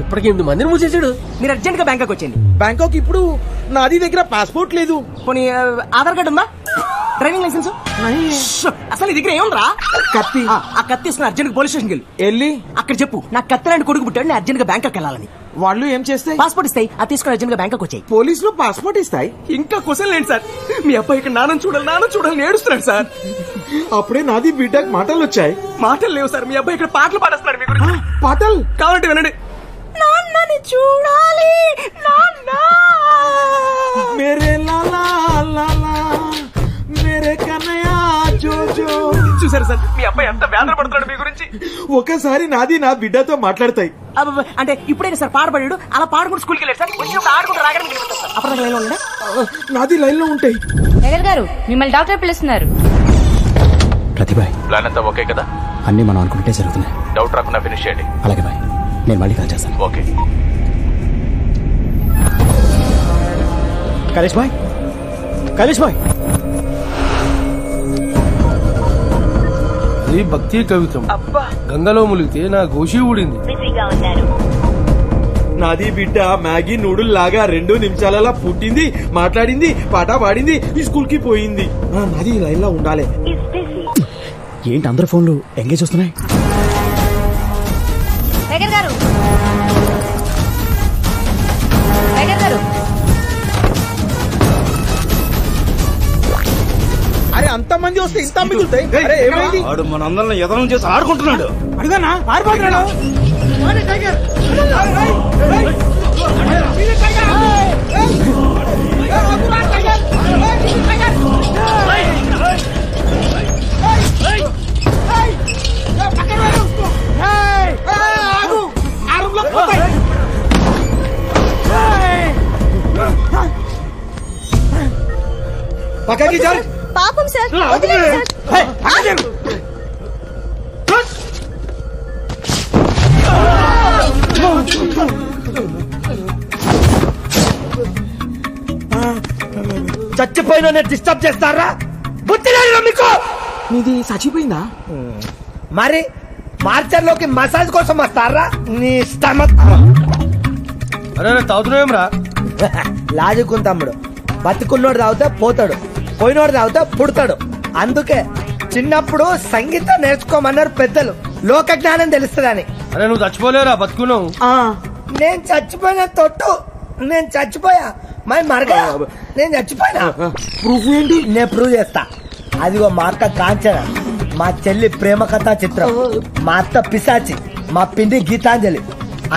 ఇప్పటికి 8 మందిని మూసేసాడు. మీరు అర్జెంట్ గా బ్యాంకాక్ వచ్చేయండి. బ్యాంకాక్ ఇప్పుడు నాది దగ్గర పాస్పోర్ట్ లేదు. పోనీ ఆధార్ కార్డు ఉందా? Driving licence? అసలు నీ దగ్గర ఏముందిరా? కత్తి. ఆ కత్తి ఇస్తున్నా, అర్జెంట్ పోలీస్ స్టేషన్కి వెళ్ళి అక్కడ చెప్పు నాకు కత్తి లాంటి కొడుకు పుట్టాడు, నేను అర్జెంట్ గా బ్యాంకాక్ వెళ్ళాలని. వాళ్ళు ఏం చేస్తాయి? పాస్పోర్ట్ ఇస్తాయి. అది తీసుకుని అర్జెంట్ గా బ్యాంకాక్ వచ్చాయి. పోలీసులు పాస్పోర్ట్ ఇస్తాయి. ఇంకా క్వశ్చన్ లేండి సార్. మీ అబ్బాయి ఇక్కడ నాన్న చూడాలి ఏడుస్తున్నాడు సార్. అప్పుడే నాది బీటెక్ మాటలు వచ్చాయి. మాటలు లేవు సార్. మీ అబ్బాయి ఇక్కడ పాటలు పాడేస్తున్నాడు. మీ గురించి పాటలు కావాలంటే వినండి. నాన్నని చూడాలి నాన్న, మేరే లాలా లాలా, మేరే కన్నయ్య జో జో. చూసారు సార్ మీ అబ్బాయి ఎంత వేదన పడుతున్నాడు మీ గురించి. ఒకసారి నాది నా బిడ్డతో మాట్లాడతాయి. అంటే ఇప్పుడే సార్ పాడబడాడు, అలా పాడుకుంటూ స్కూల్కి వెళ్ళాడు సార్. వచ్చినప్పుడు ఆడుకుంటూ రాగానే అప్పుడు లైన్ లో నాది లైన్ లో ఉంటాయి. టైగర్ గారు మిమ్మల్ని డాక్టర్ పిలుస్తున్నారు. ప్రతిభాయ్ ప్లాన్ అంతా ఓకే కదా? అన్ని మనం అనుకుంటే జరుగుతున్నాయి. డౌట్ రాకుండా ఫినిష్ చేయండి. అలాగే బాయ్, నేను మళ్ళీ కాల్ చేస్తాను. ఓకే. కలేష్ బాయ్, కలేష్ బాయ్, అది భక్తి కవిత్వం. గంగలో ములిగితే నా గోషి ఊడింది. నాది బిడ్డ మ్యాగీ నూడుల్ లాగా 2 నిమిషాలలో పుట్టింది, మాట్లాడింది, పాట పాడింది, ఈ స్కూల్ కి పోయింది. నాది లైన్ లో ఉండాలి. ఏంటి అందరు ఫోన్లు ఎంగేజ్ వస్తున్నాయి? టైగర్ గారు, టైగర్ గారు. అరే అంత మంది వస్తే ఇంత మిగులుతాయి. అరే ఏమైంది? వాడు మనందరిని ఎదనం చేసి ఆడుకుంటున్నాడు. అడుగునా పారిపోతున్నాడు. పక్కకి జర. పాపం సార్, చచ్చిపోయిన డిస్టర్బ్ చేస్తారా? బుద్ధి లేదు మీకు? నీది చచ్చిపోయిందా? మరి మార్చర్లోకి మసాజ్ కోసం వస్తారా? నీ స్టమక్. అరే తాగుతున్నాం రా. లాజుకుని తమ్ముడు, బతుకున్నోడు తాగుతా పోతాడు, పోయినోడు తాగుతా పుడతాడు. అందుకే చిన్నప్పుడు సంగీతం నేర్చుకోమన్నారు పెద్దలు, లోక జ్ఞానం తెలుస్తుందని. అరే నువ్వు చచ్చిపోలేరా, బతుకున్నావు. నేను చచ్చిపోయిన తొట్టు, నేను చచ్చిపోయా మరి మరగా, నేను చచ్చిపోయినా. ప్రూఫ్ ఏంటి? నేను ప్రూవ్ చేస్తా. అదిగో మా అక్క కాంచన, మా చెల్లి ప్రేమ కథా చిత్రం, మా అత్త పిశాచి, మా పిండి గీతాంజలి,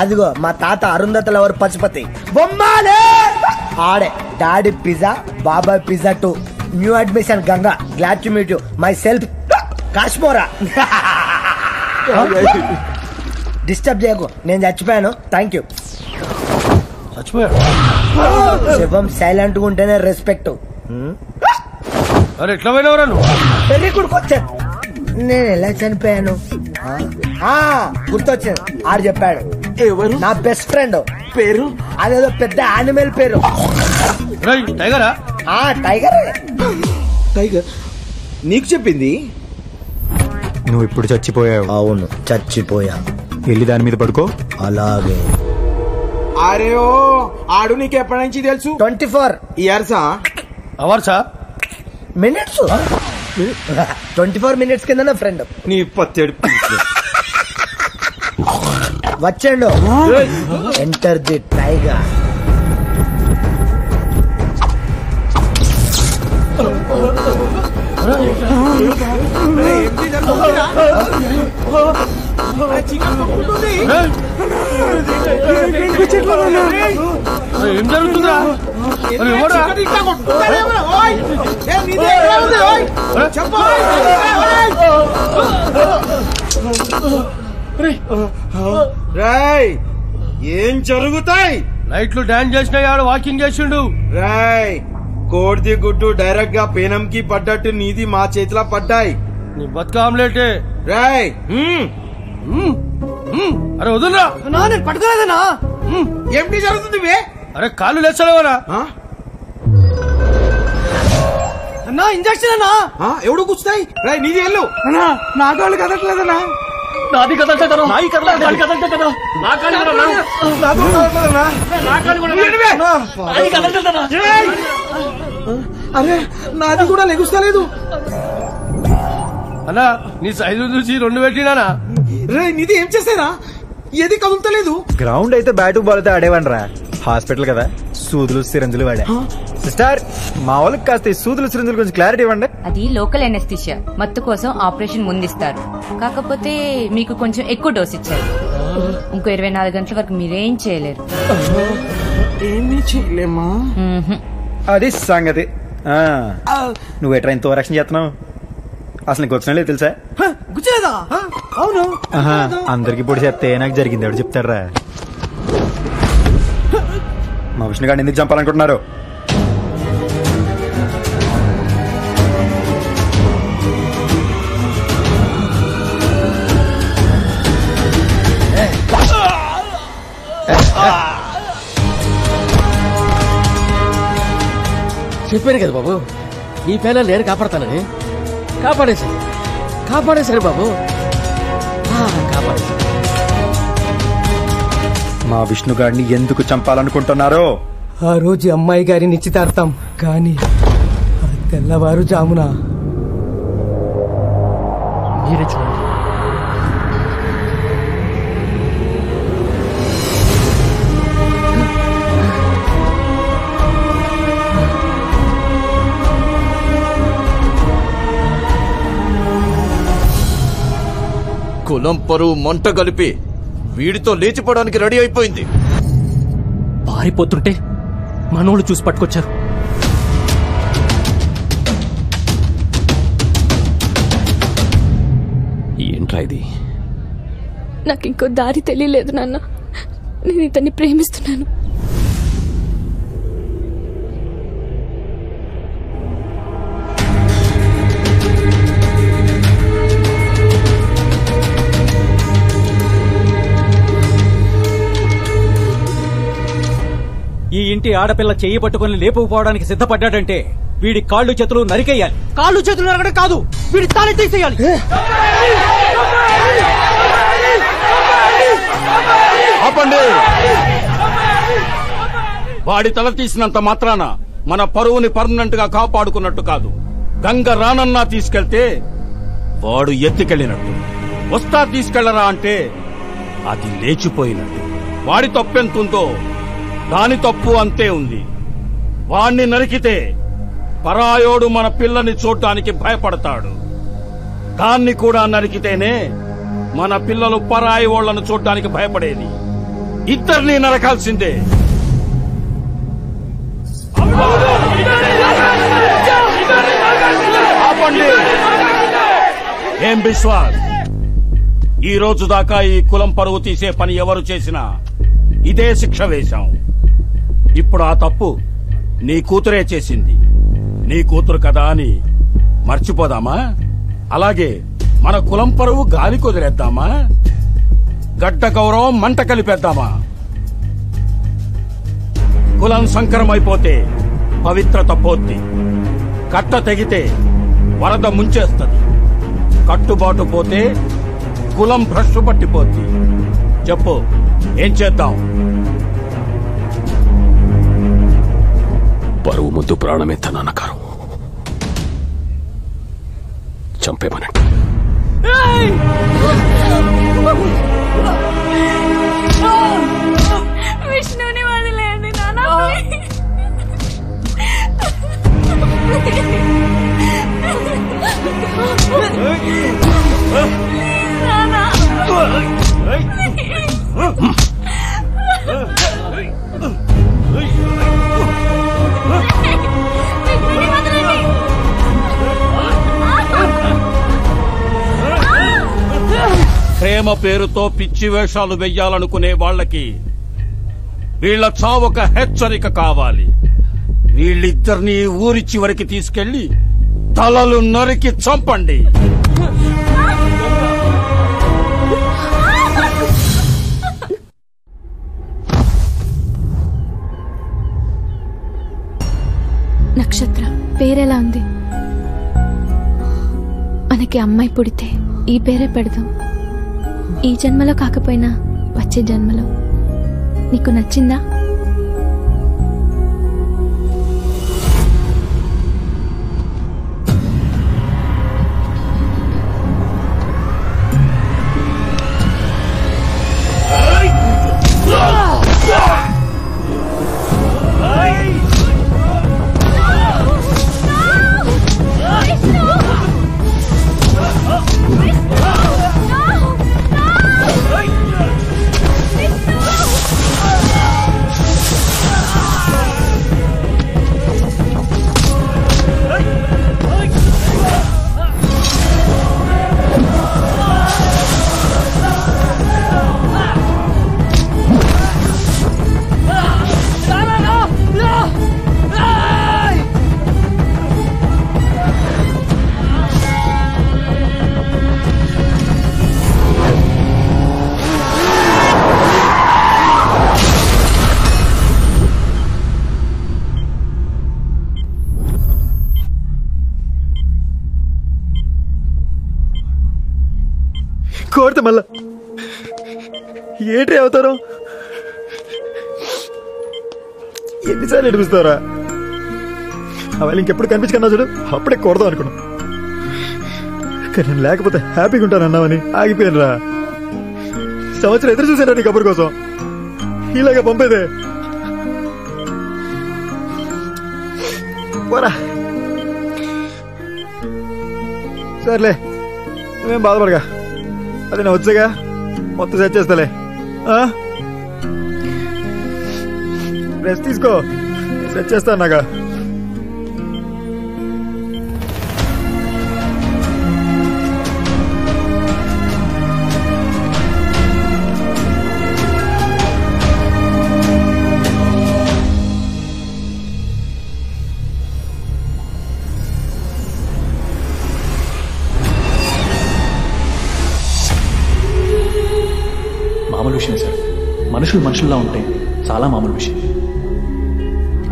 అదిగో మా తాత అరుంధతల ఎవరు పశుపతి బొమ్మాలే. ఆడే డాడీ పిజ్జా, బాబాయ్ pizza 2, new admission Ganga, glad to meet you, myself Kashmora. Disturb చేయకు, నేను చచ్చిపోయాను. Thank you. శివం సైలెంట్ గా ఉంటేనే రెస్పెక్ట్. అరే ఎట్లా పోయినవరా నువ్వు? పెళ్లి కొడుకు వచ్చాను. నేను ఎలా చనిపోయాను గుర్తొచ్చింది. ఆడు చెప్పాడు. ఎవరు? నా బెస్ట్ ఫ్రెండ్. పేరు? అదేదో పెద్ద యానిమల్ పేరు. టైగరా? టైగర్. టైగర్ నీకు చెప్పింది? నువ్వు ఇప్పుడు చచ్చిపోయావు. అవును చచ్చిపోయా. వెళ్ళి దాని మీద పడుకో. అలాగే. అరే ఓ ఆడు నీకు ఎప్పటి నుంచి తెలుసు? 24 ఇయర్సా? అవర్సా? మినిట్స్. 24 మినిట్స్ కింద నా ఫ్రెండ్. నీ 17 వచ్చాడు. Enter the tiger. ఏం జరుగుతుందా? ఏం జరుగుతాయి? నైట్లు డాన్స్ చేసిన ఆడు వాకింగ్ చేసిండు. రాయ్ కోడిది గుడ్డు డైరెక్ట్ గా పేనంకి పడ్డట్టు నీది మా చేతిలో పడ్డాయి. నీ బతుక ఆమ్లెటే. రాయ్ అరే వదులురా. నేను పట్టుకోలేదనా? ఏమిటి జరుగుతుంది? అరే కాళ్ళు లేచలేవరా? అన్నా ఇంజక్షన్ అన్నా. ఎవడు కూర్చుతాయి? రాయ్ నీది వెళ్ళు. అన్నా నా కాళ్ళు కదట్లేదన్నా. నాది కదలటేదన్నా. నాయి కదలటేదన్నా. నా కాళ్ళు కదలటేదన్నా. నా కాళ్ళు కూడా నాది కదలటేదన్నా. అరే నాది కూడా లెగుస్తలేదు. అన్నా నీ సైజు చూసి 2 పెట్టినానా? రే నీది ఏం చేసేనా? ఏది కదులుతలేదు. గ్రౌండ్ అయితే బ్యాటు బాల్ అయితే ఆడేవాడి రా. హాస్పిటల్ కదా, సూదులు సిరంజులు వాడా. సిస్టర్ మా వాళ్ళకి కాస్త ఈ సూదులు సిరంజులు కొంచెం క్లారిటీ ఇవ్వండి. అది లోకల్ ఎనెస్థిషియా, మత్తు కోసం ఆపరేషన్ ముందిస్తారు. కాకపోతే మీకు కొంచెం ఎక్కువ డోస్ ఇచ్చారు. ఇంకో 24 గంటల వరకు మీరేం చేయలేరు. ఏమీ చేయలేమా? అది సంగతి. నువ్వు ఎట్రా ఇంత రక్షణ చేస్తున్నావు? అసలు నీకు వచ్చినా తెలుసా? గుచ్చలేదా? అవును. అందరికి పొడి చెప్తే నాకు జరిగింది ఎవడు చెప్తారా? మా విష్ణు గారిని ఎందుకు చంపాలనుకుంటున్నారు? చెప్పాను కదా బాబు, ఈ పేన నేను కాపాడతానని. కాపాడేశాను బాబు, కాపాడేశాను. మా విష్ణు గారిని ఎందుకు చంపాలనుకుంటున్నారో? ఆ రోజు అమ్మాయి గారి నిశ్చితార్థం, కానీ తెల్లవారుజామున మీరే చూడండి. కులం పరువు మంట కలిపి వీడితో లేచిపోవడానికి రెడీ అయిపోయింది. పారిపోతుంటే మనోళ్ళు చూసి పట్టుకొచ్చారు. ఏంట్రా ఇది? నాకు ఇంకో దారి తెలియలేదు నాన్న. నేను ఇతన్ని ప్రేమిస్తున్నాను. ఈ ఇంటి ఆడపిల్ల చెయ్యి పట్టుకుని లేపుకుపోవడానికి సిద్ధపడ్డాడంటే వీడి కాళ్ళు చేతులు నరికేయాలి. కాళ్ళు చేతులు నరకడం కాదు, వీడి తాళి తీసేయాలి. ఆపండి! వాడి తల తీసినంత మాత్రాన మన పరువుని పర్మనెంట్ గా కాపాడుకున్నట్టు కాదు. గంగ రానన్నా తీసుకెళ్తే వాడు ఎత్తికెళ్ళినట్టు. వస్తా తీసుకెళ్లరా అంటే అది లేచిపోయినట్టు. వాడి తప్పెంతుందో దాని తప్పు అంతే ఉంది. వాణ్ణి నరికితే పరాయోడు మన పిల్లని చూడ్డానికి భయపడతాడు. దాన్ని కూడా నరికితేనే మన పిల్లలు పరాయి ఓళ్లను చూడ్డానికి భయపడేది. ఇద్దరిని నరకాల్సిందే. ఆపండి! ఏం విశ్వాస్, ఈ రోజు దాకా ఈ కులం పరువు తీసే పని ఎవరు చేసినా ఇదే శిక్ష వేశాం. ఇప్పుడు ఆ తప్పు నీ కూతురే చేసింది. నీ కూతురు కదా అని మర్చిపోదామా? అలాగే మన కులం పరువు గాలి కుదిరేద్దామా? గడ్డ గౌరవం మంట కలిపేద్దామా? కులం సంకరమైపోతే పవిత్రత పోద్ది. కట్ట తెగితే వరద ముంచేస్తది. కట్టుబాటు పోతే కులం భ్రష్టు పట్టిపోద్ది. చెప్పు, ఏం చేద్దాం? పరువు ముద్దు ప్రాణమే తన అన్నకారం. చంపేమనండి. విష్ణుని వదిలేయండి నాన్న. ప్రేమ పేరుతో పిచ్చి వేషాలు వెయ్యాలనుకునే వాళ్ళకి వీళ్ల చావొక హెచ్చరిక కావాలి. వీళ్ళిద్దరినీ ఊరి చివరికి తీసుకెళ్లి తలలు నరికి చంపండి. నక్షత్ర పేరెలా ఉంది? మనకి అమ్మాయి పుడితే ఈ పేరే పెడదాం. ఈ జన్మలో కాకపోయినా వచ్చే జన్మలో. నీకు నచ్చిందా? కోరితే మళ్ళా ఏంటి అవుతారు? ఎన్నిసార్లు ఏడిపిస్తారా? అవి ఇంకెప్పుడు కనిపించుకున్నా చూడు, అప్పుడే కొడదాం అనుకున్నా. కానీ నేను లేకపోతే హ్యాపీగా ఉంటాను అన్నావని ఆగిపోయాను రా. సంవత్సరం ఎదురు చూసాను నీ కబుర్ కోసం. ఇలాగా పంపేదే పోరా. సర్లే నువ్వేం బాధపడగా, అది నేను వచ్చాగా మొత్తం సెట్ చేస్తాలే. రెస్ట్ తీసుకో, సెట్ చేస్తాను నాగా. మామూలు విషయం సార్, మనుషులు మనుషుల్లా ఉంటే చాలా మామూలు విషయం.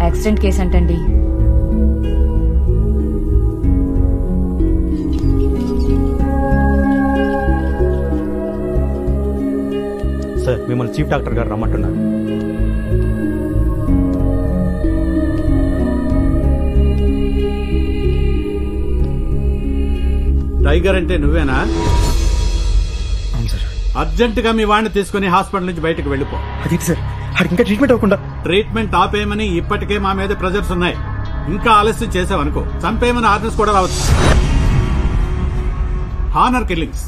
యాక్సిడెంట్ కేసు అంటండి. సార్ మిమ్మల్ని చీఫ్ డాక్టర్ గారు రమ్మంటున్నారు. టైగర్ అంటే నువ్వేనా? అర్జెంట్ గా మీ వాడిని తీసుకుని హాస్పిటల్ నుంచి బయటకు వెళ్ళిపో. అదేంటి సార్, ఇంకా ట్రీట్మెంట్ అవ్వకుండా? ట్రీట్మెంట్ ఆపేయమని ఇప్పటికే మా మీద ప్రెజర్స్ ఉన్నాయి. ఇంకా ఆలస్యం చేసావనుకో చంపేయమని ఆర్డర్స్ కూడా రావచ్చు. హానర్ కిల్లింగ్స్,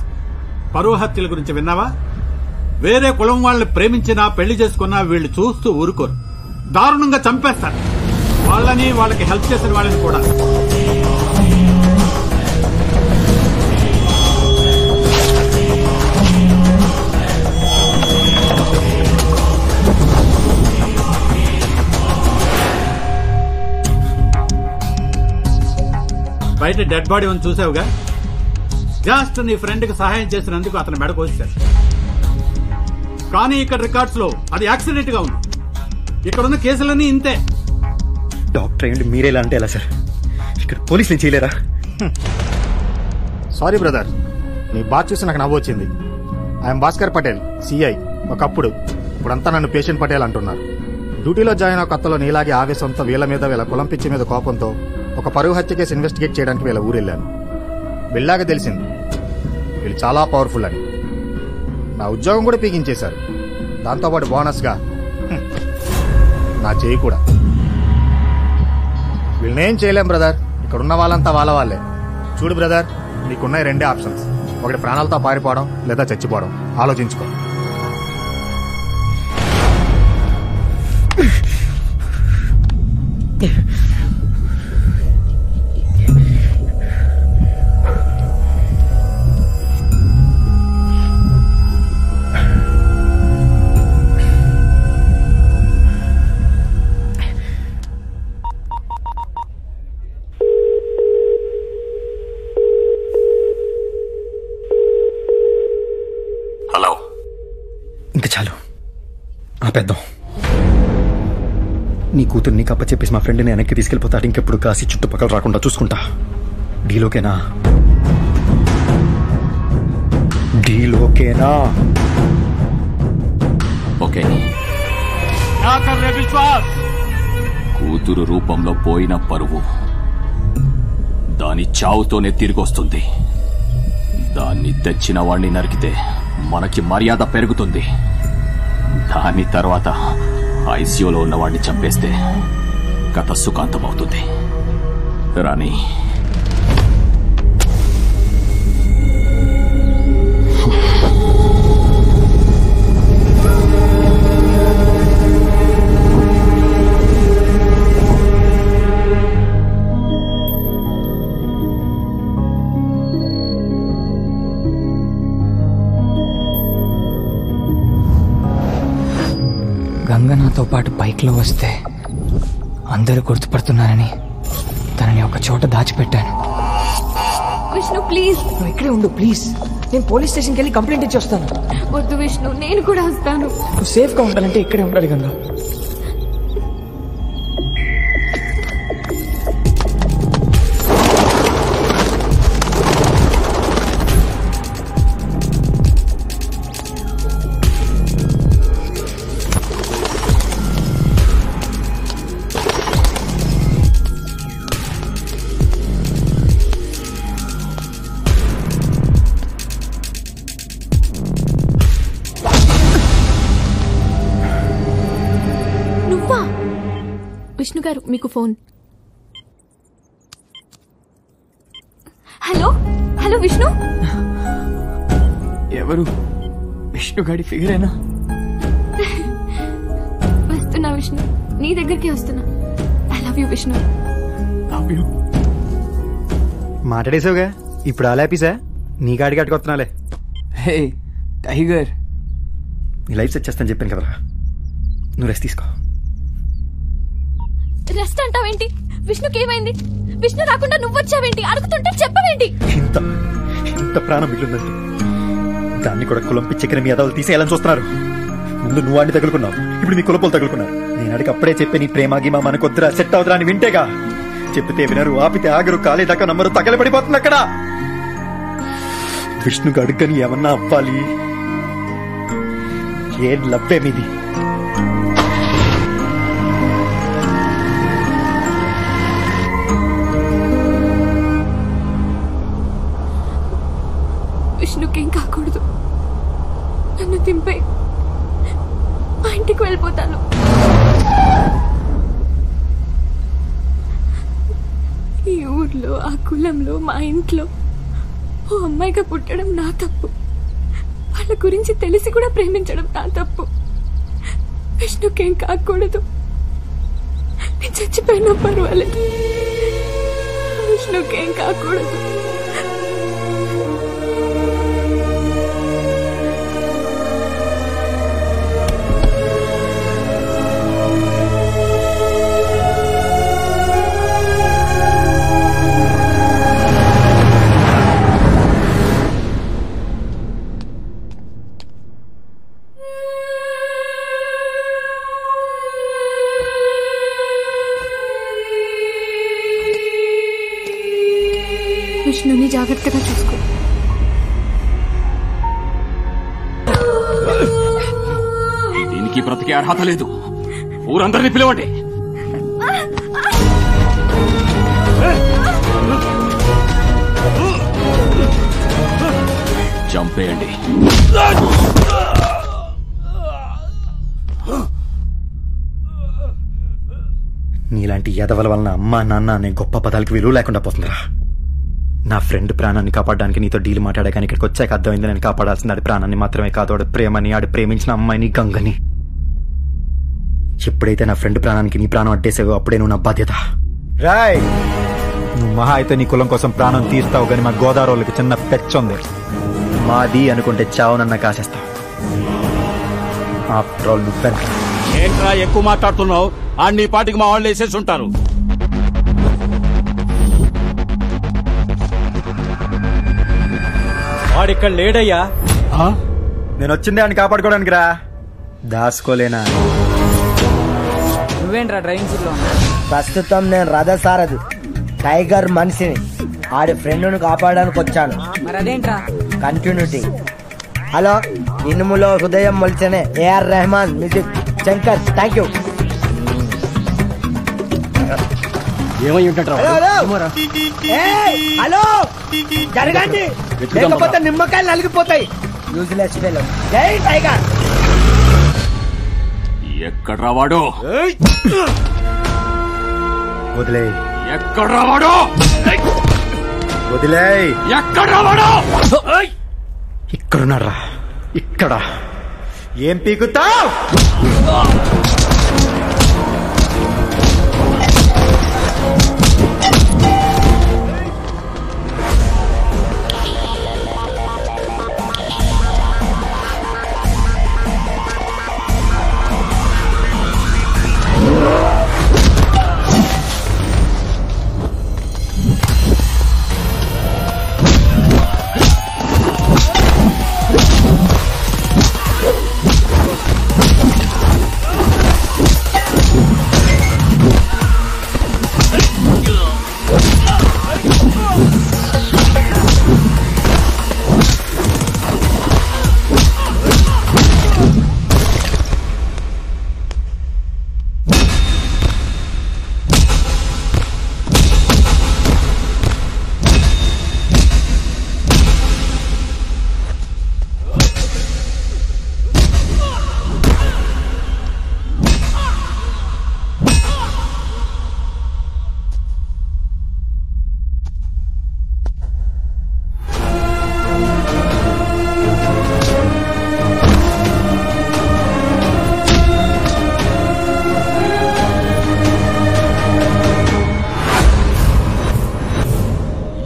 పరువు హత్యల గురించి విన్నావా? వేరే కులం వాళ్ళని ప్రేమించినా పెళ్లి చేసుకున్నా వీళ్ళు చూస్తూ ఊరుకోరు, దారుణంగా చంపేస్తారు. వాళ్ళని వాళ్ళకి హెల్ప్ చేసిన వాళ్ళని కూడా. బయట డెడ్ బాడీ ఉంది చూసావుగా, జస్ట్ నీ ఫ్రెండ్ కి సహాయం చేసినందుకు అతను మెడ కోసాడు. కానీ ఇక్కడ రికార్డ్స్ లో అది యాక్సిడెంట్ గా ఉంది. ఇక్కడున్న కేసులన్నీ ఇంతే. డాక్టర్ ఏంటి మీరేలా అంటే ఎలా సార్? ఇక్కడ పోలీసులు చేయలేరా? సారీ బ్రదర్, నీ బాధ చూసి నాకు నవ్వు వచ్చింది. I'm Bhaskar Patel, CI. ఒకప్పుడు, ఇప్పుడంతా నన్ను పేషెంట్ పటేల్ అంటున్నారు. డ్యూటీలో జాయిన్ అవ్వ కొత్తలో నీలాగే ఆవేశంతో వీళ్ళ మీద వీళ్ళ కులం పిచ్చి మీద కోపంతో ఒక పరువు హత్య కేసు ఇన్వెస్టిగేట్ చేయడానికి వీళ్ళ ఊరెళ్ళాను. వెళ్ళాక తెలిసింది వీళ్ళు చాలా పవర్ఫుల్ అని. నా ఉద్యోగం కూడా పీకించేశారు. దాంతోపాటు బోనస్గా నా చేయి కూడా. వీళ్ళనేం చేయలేం బ్రదర్, ఇక్కడున్న వాళ్ళంతా వాళ్ళ వాళ్ళే. చూడు బ్రదర్, నీకున్నాయి రెండే ఆప్షన్స్. ఒకటి ప్రాణాలతో పారిపోవడం, లేదా చచ్చిపోవడం. ఆలోచించుకో. హలో, ఇంకా చాలు ఆపేద్దాం. నీ కూతురు నీకు అప్పచెప్పేసి మా ఫ్రెండ్ని వెనక్కి తీసుకెళ్ళిపోతాడు. ఇంకెప్పుడు కాసి చుట్టుపక్కల రాకుండా చూసుకుంటా. డీలోకేనా? డీలోకేనా? ఓకే. విశ్వాస్, కూతురు రూపంలో పోయిన పరువు దాని చావుతోనే తిరిగి వస్తుంది. దాన్ని తెచ్చిన వాణ్ణి నరికితే మనకి మర్యాద పెరుగుతుంది. దాని తర్వాత ఐసీయూలో ఉన్నవాడిని చంపేస్తే కథ సుఖాంతమవుతుంది. రాణి, గంగ నాతో పాటు బైక్లో వస్తే అందరూ గుర్తుపడుతున్నారని తనని ఒక చోట దాచిపెట్టాను. విష్ణు ప్లీజ్, నువ్వు ఇక్కడే ఉండు ప్లీజ్. నేను పోలీస్ స్టేషన్కి వెళ్ళి కంప్లైంట్ ఇచ్చి వస్తాను. వద్దు విష్ణు, నేను కూడా వస్తాను. నువ్వు సేఫ్గా ఉండాలంటే ఇక్కడే ఉండాలి గంగ. గారు మీకు ఫోన్. Hello hello Vishnu. ఎవరు? విష్ణు గాడి ఫిగరేనా? వస్తున్నా విష్ణు, నీ దగ్గరికి వస్తున్నా. I love you Vishnu. Love you. మాట్లాడేసావుగా, ఇప్పుడు ఆలాపీసా నీ గాడి కట్టుకొస్తున్నాలే. హే టైగర్, నీ లైఫ్ సెట్ చేస్తాను చెప్పాను కదరా, నువ్వు రెస్ట్ తీసుకో. రెస్ట్ అంటావేంటి? విష్ణుకి ఏమైంది? విష్ణు రాకుండా నువ్వు వచ్చావేంటి? అడుగుతుంటే చెప్పవేంటి? ఇంత ప్రాణం మిగిలిందంటే దాన్ని కూడా కులం పిచ్చెక్కిన మీ అదవులు తీసేయాలని చూస్తున్నారు. ముందు నువ్వు వాడిని తగులుకున్నావు, ఇప్పుడు నీ కులపోలు తగులుకున్నారు. నేను అడిగి అప్పుడే చెప్పే నీ ప్రేమ గీమా మనకొద్దురా, సెట్ అవుతురా అని వింటేగా. చెప్తే వినరు, ఆపితే ఆగరు, కాలేదాకా నమ్మరు, తగలబడిపోతుంది అక్కడ. విష్ణుకు అడుగని ఏమన్నా అవ్వాలి. ఏం లవ్వే మీది? విష్ణుకేం కాకూడదు, నన్ను దింపే, మా ఇంటికి వెళ్ళిపోతాను. ఈ ఊర్లో, ఆ కులంలో, మా ఇంట్లో ఓ అమ్మాయిగా పుట్టడం నా తప్పు. వాళ్ళ గురించి తెలిసి కూడా ప్రేమించడం నా తప్పు. విష్ణుకేం కాకూడదు. నేను చచ్చిపోయినా పర్వాలేదు, విష్ణుకేం కాకూడదు. విష్ణుని జాగ్రత్తగా చూసుకో. దీనికి బ్రతికే అర్హత లేదు. ఊరందరినీ పిలవండి. చంపేయండి. నీలాంటి ఎదవల వలన అమ్మా నాన్న అనే గొప్ప పదాలకి విలువ లేకుండా పోతుందిరా. నా ఫ్రెండ్ ప్రాణాన్ని కాపాడడానికి నీతో డీల్ మాట్లాడా, కానీ ఇక్కడికి వచ్చాక అర్థమైంది నేను కాపాడాల్సింది ఆడి ప్రాణాన్ని మాత్రమే కాదు, ఆడు ప్రేమని, ఆడు ప్రేమించిన అమ్మాయిని, గంగని. ఎప్పుడైతే నా ఫ్రెండ్ ప్రాణానికి నీ ప్రాణం అడ్డేసావో అప్పుడే నువ్వు నా బాధ్యత. రాయ్, నువ్వు మహా అయితే నీ కులం కోసం ప్రాణం తీస్తావు, కానీ మా గోదావరికి చిన్న పెచ్చుంది. మాది అనుకుంటే చావునన్న కాసేస్తావు. ఆఫ్టర్ ఆల్ నువ్వెంత ఏంట్రా ఎక్కువ మాట్లాడుతున్నావు? నీ పాటికి మా వాళ్ళు వేసేసి ఉంటారు. వాడిక్కడ లేడయ్యా. నేను వచ్చిందే అని కాపాడుకోవడానికి రా, దాసుకోలేనా? నువ్వేంట్రా డ్రైవింగ్ సీట్ లో? ప్రస్తుతం నేను రథసారథి, టైగర్ మనిషిని. ఆడి ఫ్రెండ్ను కాపాడడానికి వచ్చాను. మరి అదేంట్రా? కంటిన్యూటీ. హలో, ఇనుములో హృదయం మొలిచనే AR Rahman music. Shankar, thank you. ఏమై ఉంటాడు? హలో, జరగండి, లేకపోతే నిమ్మకాయలు నలిగిపోతాయి. Useless fellow. జై టైగర్. ఎక్కడ రావాడో? వదిలే. ఎక్కడ రావాడో? వదిలే. ఎక్కడ రావాడో? ఇక్కడున్నారా? ఇక్కడ ఏం పీకుతావ్?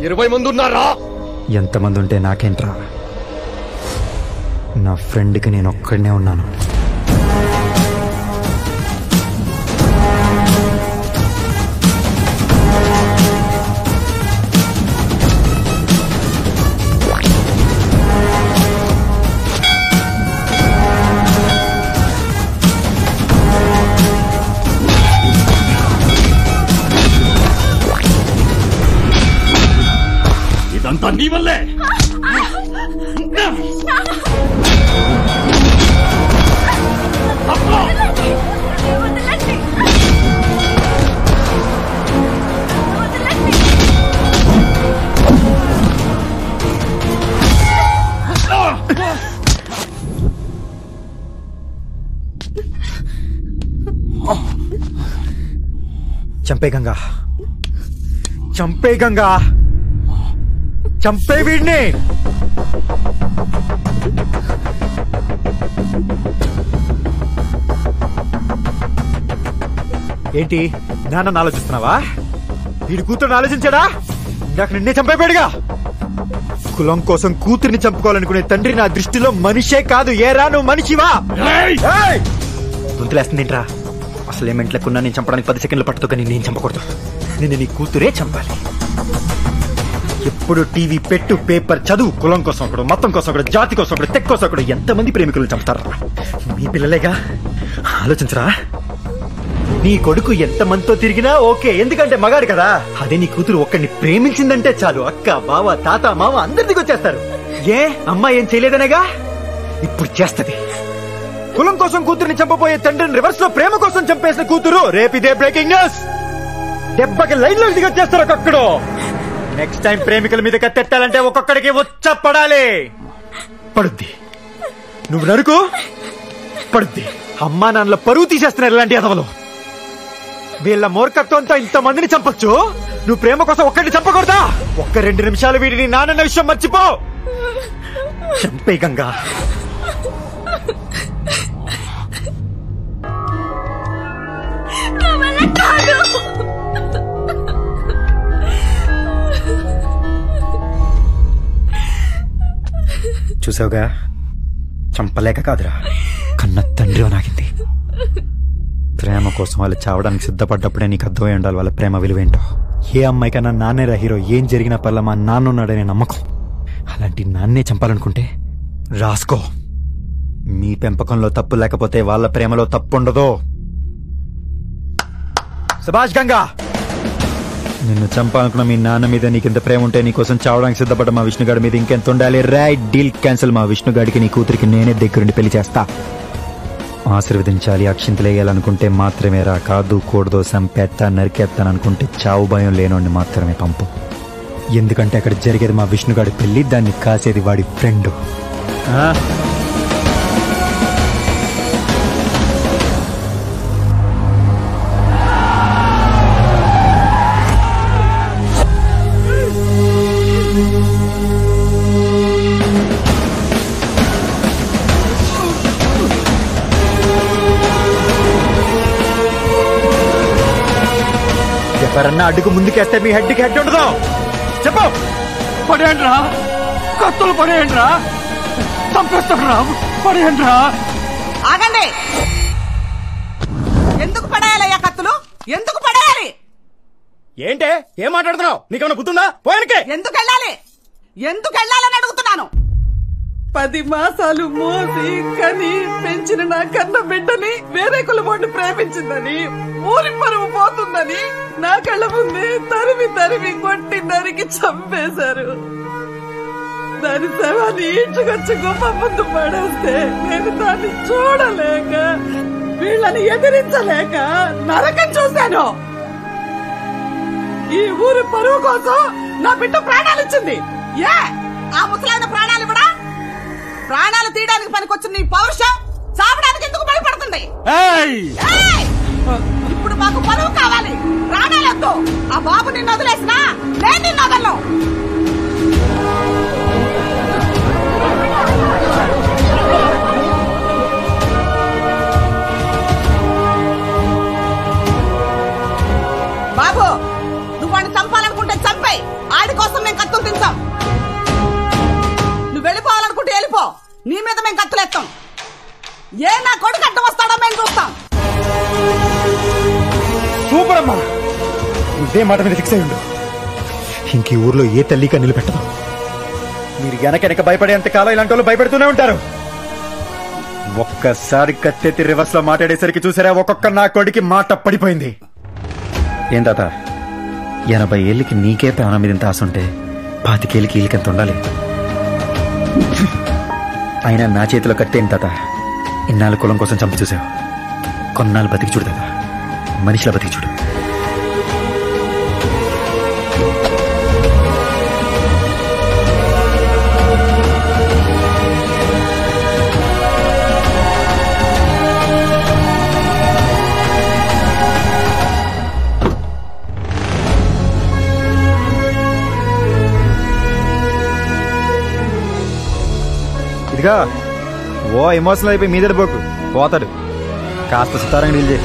20 మంది ఉన్నారా? ఎంతమంది ఉంటే నాకేంట్రా, నా ఫ్రెండ్కి నేను ఒక్కడనే ఉన్నాను. ఇదంతా నీ వల్లే. చంపే గంగా, చంపే గంగా, చంపే వీడిని. ఏంటి నాన్న ఆలోచిస్తున్నావా? వీడి కూతురుని ఆలోచించాడా? నాకు నిన్నే చంపేపాడుగా. కులం కోసం కూతురిని చంపుకోవాలనుకునే తండ్రి నా దృష్టిలో మనిషే కాదు. ఏరా నువ్వు మనిషివా? గుంతులేస్తుందేంట్రా? అసలు ఏమెంట్లకున్నా నేను చంపడానికి 10 సెకండ్లు పట్టుతో, కానీ నేను చంపకూడదు. నిన్ను నీ కూతురే చంపాలి. ఎప్పుడు టీవీ పెట్టు, పేపర్ చదువు, కులం కోసం ఒకడు, మతం కోసం ఒకడు, జాతి కోసం ఒకడు, తెక్ కోసం ఒకడు. ఎంతమంది ప్రేమికులను చంపుతారా? మీ పిల్లలేగా. ఆలోచించరా? నీ కొడుకు ఎంతమందితో తిరిగినా ఓకే, ఎందుకంటే మగాడు కదా. అదే నీ కూతురు ఒక్కడిని ప్రేమించిందంటే చాలు, అక్క, బావ, తాత, మామ అందరి దిగొచ్చేస్తారు. ఏ అమ్మ ఏం చేయలేదనేగా, ఇప్పుడు చేస్తది. కులం కోసం కూతురిని చంపబోయే తండ్రిని రివర్స్ లో ప్రేమ కోసం చంపేసిన కూతురు రేపిదే బ్రేకింగ్ న్యూస్. దెబ్బకి లైన్ లో దిగొచ్చేస్తారు ఒక్కొక్కడు. నెక్స్ట్ టైం ప్రేమికుల మీద కత్తెట్టాలంటే ఒక్కొక్కడికి వచ్చ పడాలి. పడుద్ది. నువ్వు నరుకు, పడుద్ది. అమ్మా నాన్నల పరువు తీసేస్తున్నారు ఇలాంటి అదవలు. వీళ్ళ మూర్ఖత్వంతో ఇంతమందిని చంపొచ్చు, నువ్వు ప్రేమ కోసం ఒక్కడిని చంపకూడదా? 1-2 నిమిషాలు వీడిని నాన్న విషయం మర్చిపో. చంపే గంగా. చూసావుగా, చంపలేక కాదురా, కన్న తండ్రి నాకింది. ప్రేమ కోసం వాళ్ళు చావడానికి సిద్ధపడ్డప్పుడే నీకు అర్థమై ఉండాలి వాళ్ళ ప్రేమ విలువేంటో. ఏ అమ్మాయికన్నా నాన్నేరా హీరో, ఏం జరిగినా పర్ల మా నాన్న ఉన్నాడనే నమ్మకం. అలాంటి నాన్నే చంపాలనుకుంటే రాసుకో. మీ పెంపకంలో తప్పు లేకపోతే వాళ్ళ ప్రేమలో తప్పు ఉండదు. సుభాష్ గంగా, నిన్ను చంపాలనుకున్న మీ నాన్న మీద నీకింత ప్రేమ ఉంటే నీకోసం చావడానికి సిద్ధపడ్డ మా విష్ణుగాడి మీద ఇంకెంత ఉండాలి? Right, deal cancel. మా విష్ణుగాడికి నీ కూతురికి నేనే దగ్గరుండి పెళ్లి చేస్తా. ఆశీర్వదించాలి, అక్షింతలేయాలనుకుంటే మాత్రమే రా. కాదు కూడదో, సంపేత్తా, నరికేస్తాననుకుంటే చావు భయం లేనోడిని మాత్రమే పంపు. ఎందుకంటే అక్కడ జరిగేది మా విష్ణుగాడి పెళ్లి, దాన్ని కాసేది వాడి ఫ్రెండ్. ఎవరన్నా అడ్డుకు ముందుకేస్తే మీ హెడ్కి హెడ్ ఉండదు. చెప్పు. పడేయండ్రా, కత్తులు పడేయండ్రా, చంపేస్తాడ్రా, పడేయండ్రా. ఆగండి. ఎందుకు పడేయాలయ్యా కత్తులు? ఎందుకు పడేయాలి? ఏంటే ఏం మాట్లాడుతున్నావు? నీకేమైనా గుర్తుందా? పోయానికే ఎందుకు వెళ్ళాలి? ఎందుకు వెళ్ళాలని అడుగుతున్నాను. 10 మాసాలు మోసి కని పెంచిన నా కన్న బిడ్డని వేరే కులమోడిని ప్రేమించిందని, ఊరి పరువు పోతుందని నా కళ్ళ ముందే తరిమి తరిమి కొట్టి నరికి చంపేశారు. దాని శవాన్ని ఇంటికొచ్చి గుమ్మ ముందు పడేస్తే నేను దాన్ని చూడలేక, వీళ్ళని ఎదిరించలేక నరకం చూశాను. ఈ ఊరి పరువు కోసం నా బిడ్డ ప్రాణాలు ఇచ్చింది. ఏ ఆ ముసలాయన ప్రాణాలు ఇవ్వడా? ప్రాణాలు తీయడానికి పనికొచ్చిన నీ పౌరుషం చావడానికి ఎందుకు భయపడుతుంది? ఇప్పుడు మాకు పరువు కావాలి, ప్రాణాలొద్దు. ఆ బాబు నిన్ను వదిలేసినా నేను నిన్ను వదలను. బాబు, నువ్వు వాడిని చంపాలనుకుంటే చంపేయి. ఆడి కోసం మేము కత్తులు తింటాం. నువ్వు వెళ్ళిపోవాలనుకుంటే వెళ్ళిపో, నీ మీద మేము కత్తులేస్తాం. ఏ నా కొడుకు అడ్డం వస్తాడో మేము చూస్తాం. సూపర్ అమ్మా, ఇదే మాట మీద ఫిక్స్ అయ్యి ఉండు. ఇంక ఈ ఊర్లో ఏ తల్లిగా నిలబెట్టదు. మీరు వెనక భయపడేంత కాలం ఇలాంటి వాళ్ళు భయపడుతూనే ఉంటారు. ఒక్కసారి కత్తెత్తి రివర్స్ లో మాట్లాడేసరికి చూసారా, ఒక్కొక్క నా కొడుకి మాట పడిపోయింది. ఏం తాత, 80 ఏళ్ళకి నీకే ప్రాణం మీద ఇంత ఆశ ఉంటే 25 ఏళ్ళకి వీళ్ళకెంత ఉండాలి? అయినా నా చేతిలో కత్తేంటి తాత, ఇన్నాళ్ళు కులం కోసం చంపి చూసావు. కొన్నాళ్ళు బతికి చూడు తాత, మనిషిలా బతికి చూడు. ఇదిగా ఓ ఎమోషనల్ అయిపోయి మీద పోకు, పోతాడు. కాస్త సుతారంగా డీల్ చేయి.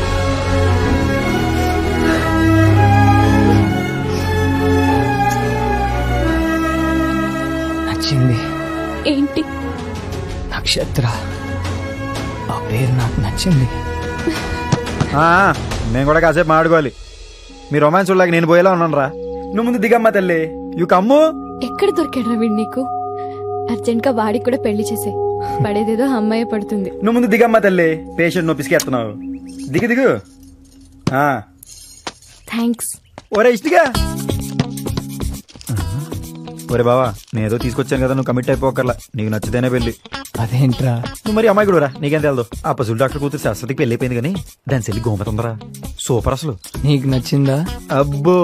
నచ్చింది. ఏంటి? నక్షత్ర. ఆ పేరు నాకు నచ్చింది. మేము కూడా కాసేపు మాడుకోవాలి. మీ రొమాన్స్ చూడలేక నేను పోయేలా ఉన్నాను రా. నువ్వు ముందు దిగమ్మా తల్లి. యూ కమ్ము. ఎక్కడ దొరికాడు వీడు నీకు? అర్జెంట్ గా వాడికి కూడా పెళ్లి చేసే, పడేదేదో అమ్మాయి పడుతుంది. నువ్వు ముందు దిగమ్మా తల్లి. పేషెంట్ నువ్వు పిసికేస్తున్నావు. దిగు దిగు. థ్యాంక్స్. ఒరే ఇష్టిగా. ఒరే బావా, నేనేదో తీసుకొచ్చాను కదా, నువ్వు కమిట్ అయిపోకర్లా. నీకు నచ్చితేనే పెళ్లి. అదేంట్రా? నువ్వు మరి అమ్మాయి కూడా నీకేం తెలదు. ఆ పశువుల డాక్టర్ కూతురు శాశ్వతికి పెళ్లి అయిపోయింది కానీ దాని చెల్లి గోమతుందరా. సూపర్ అసలు. నీకు నచ్చిందా? అబ్బో,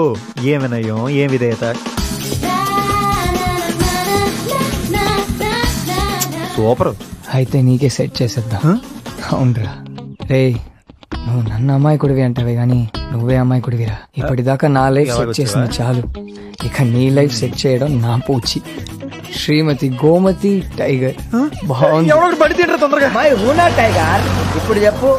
ఏం వినయం, ఏం విధేయత. సూపర్. అయితే నీకే సెట్ చేసేద్దాం. అవునరా రే, నువ్వు నన్ను అమ్మాయికుడివి అంటావే గాని నువ్వే అమ్మాయికుడివిరా. ఇప్పటిదాకా నా లైఫ్ సెట్ చేసింది చాలు. ఇక నీ లైఫ్ సెట్ చేయడం నా పూచి. శ్రీమతి గోమతి టైగర్. బాగుంది. టైగర్ ఇప్పుడు చెప్పు.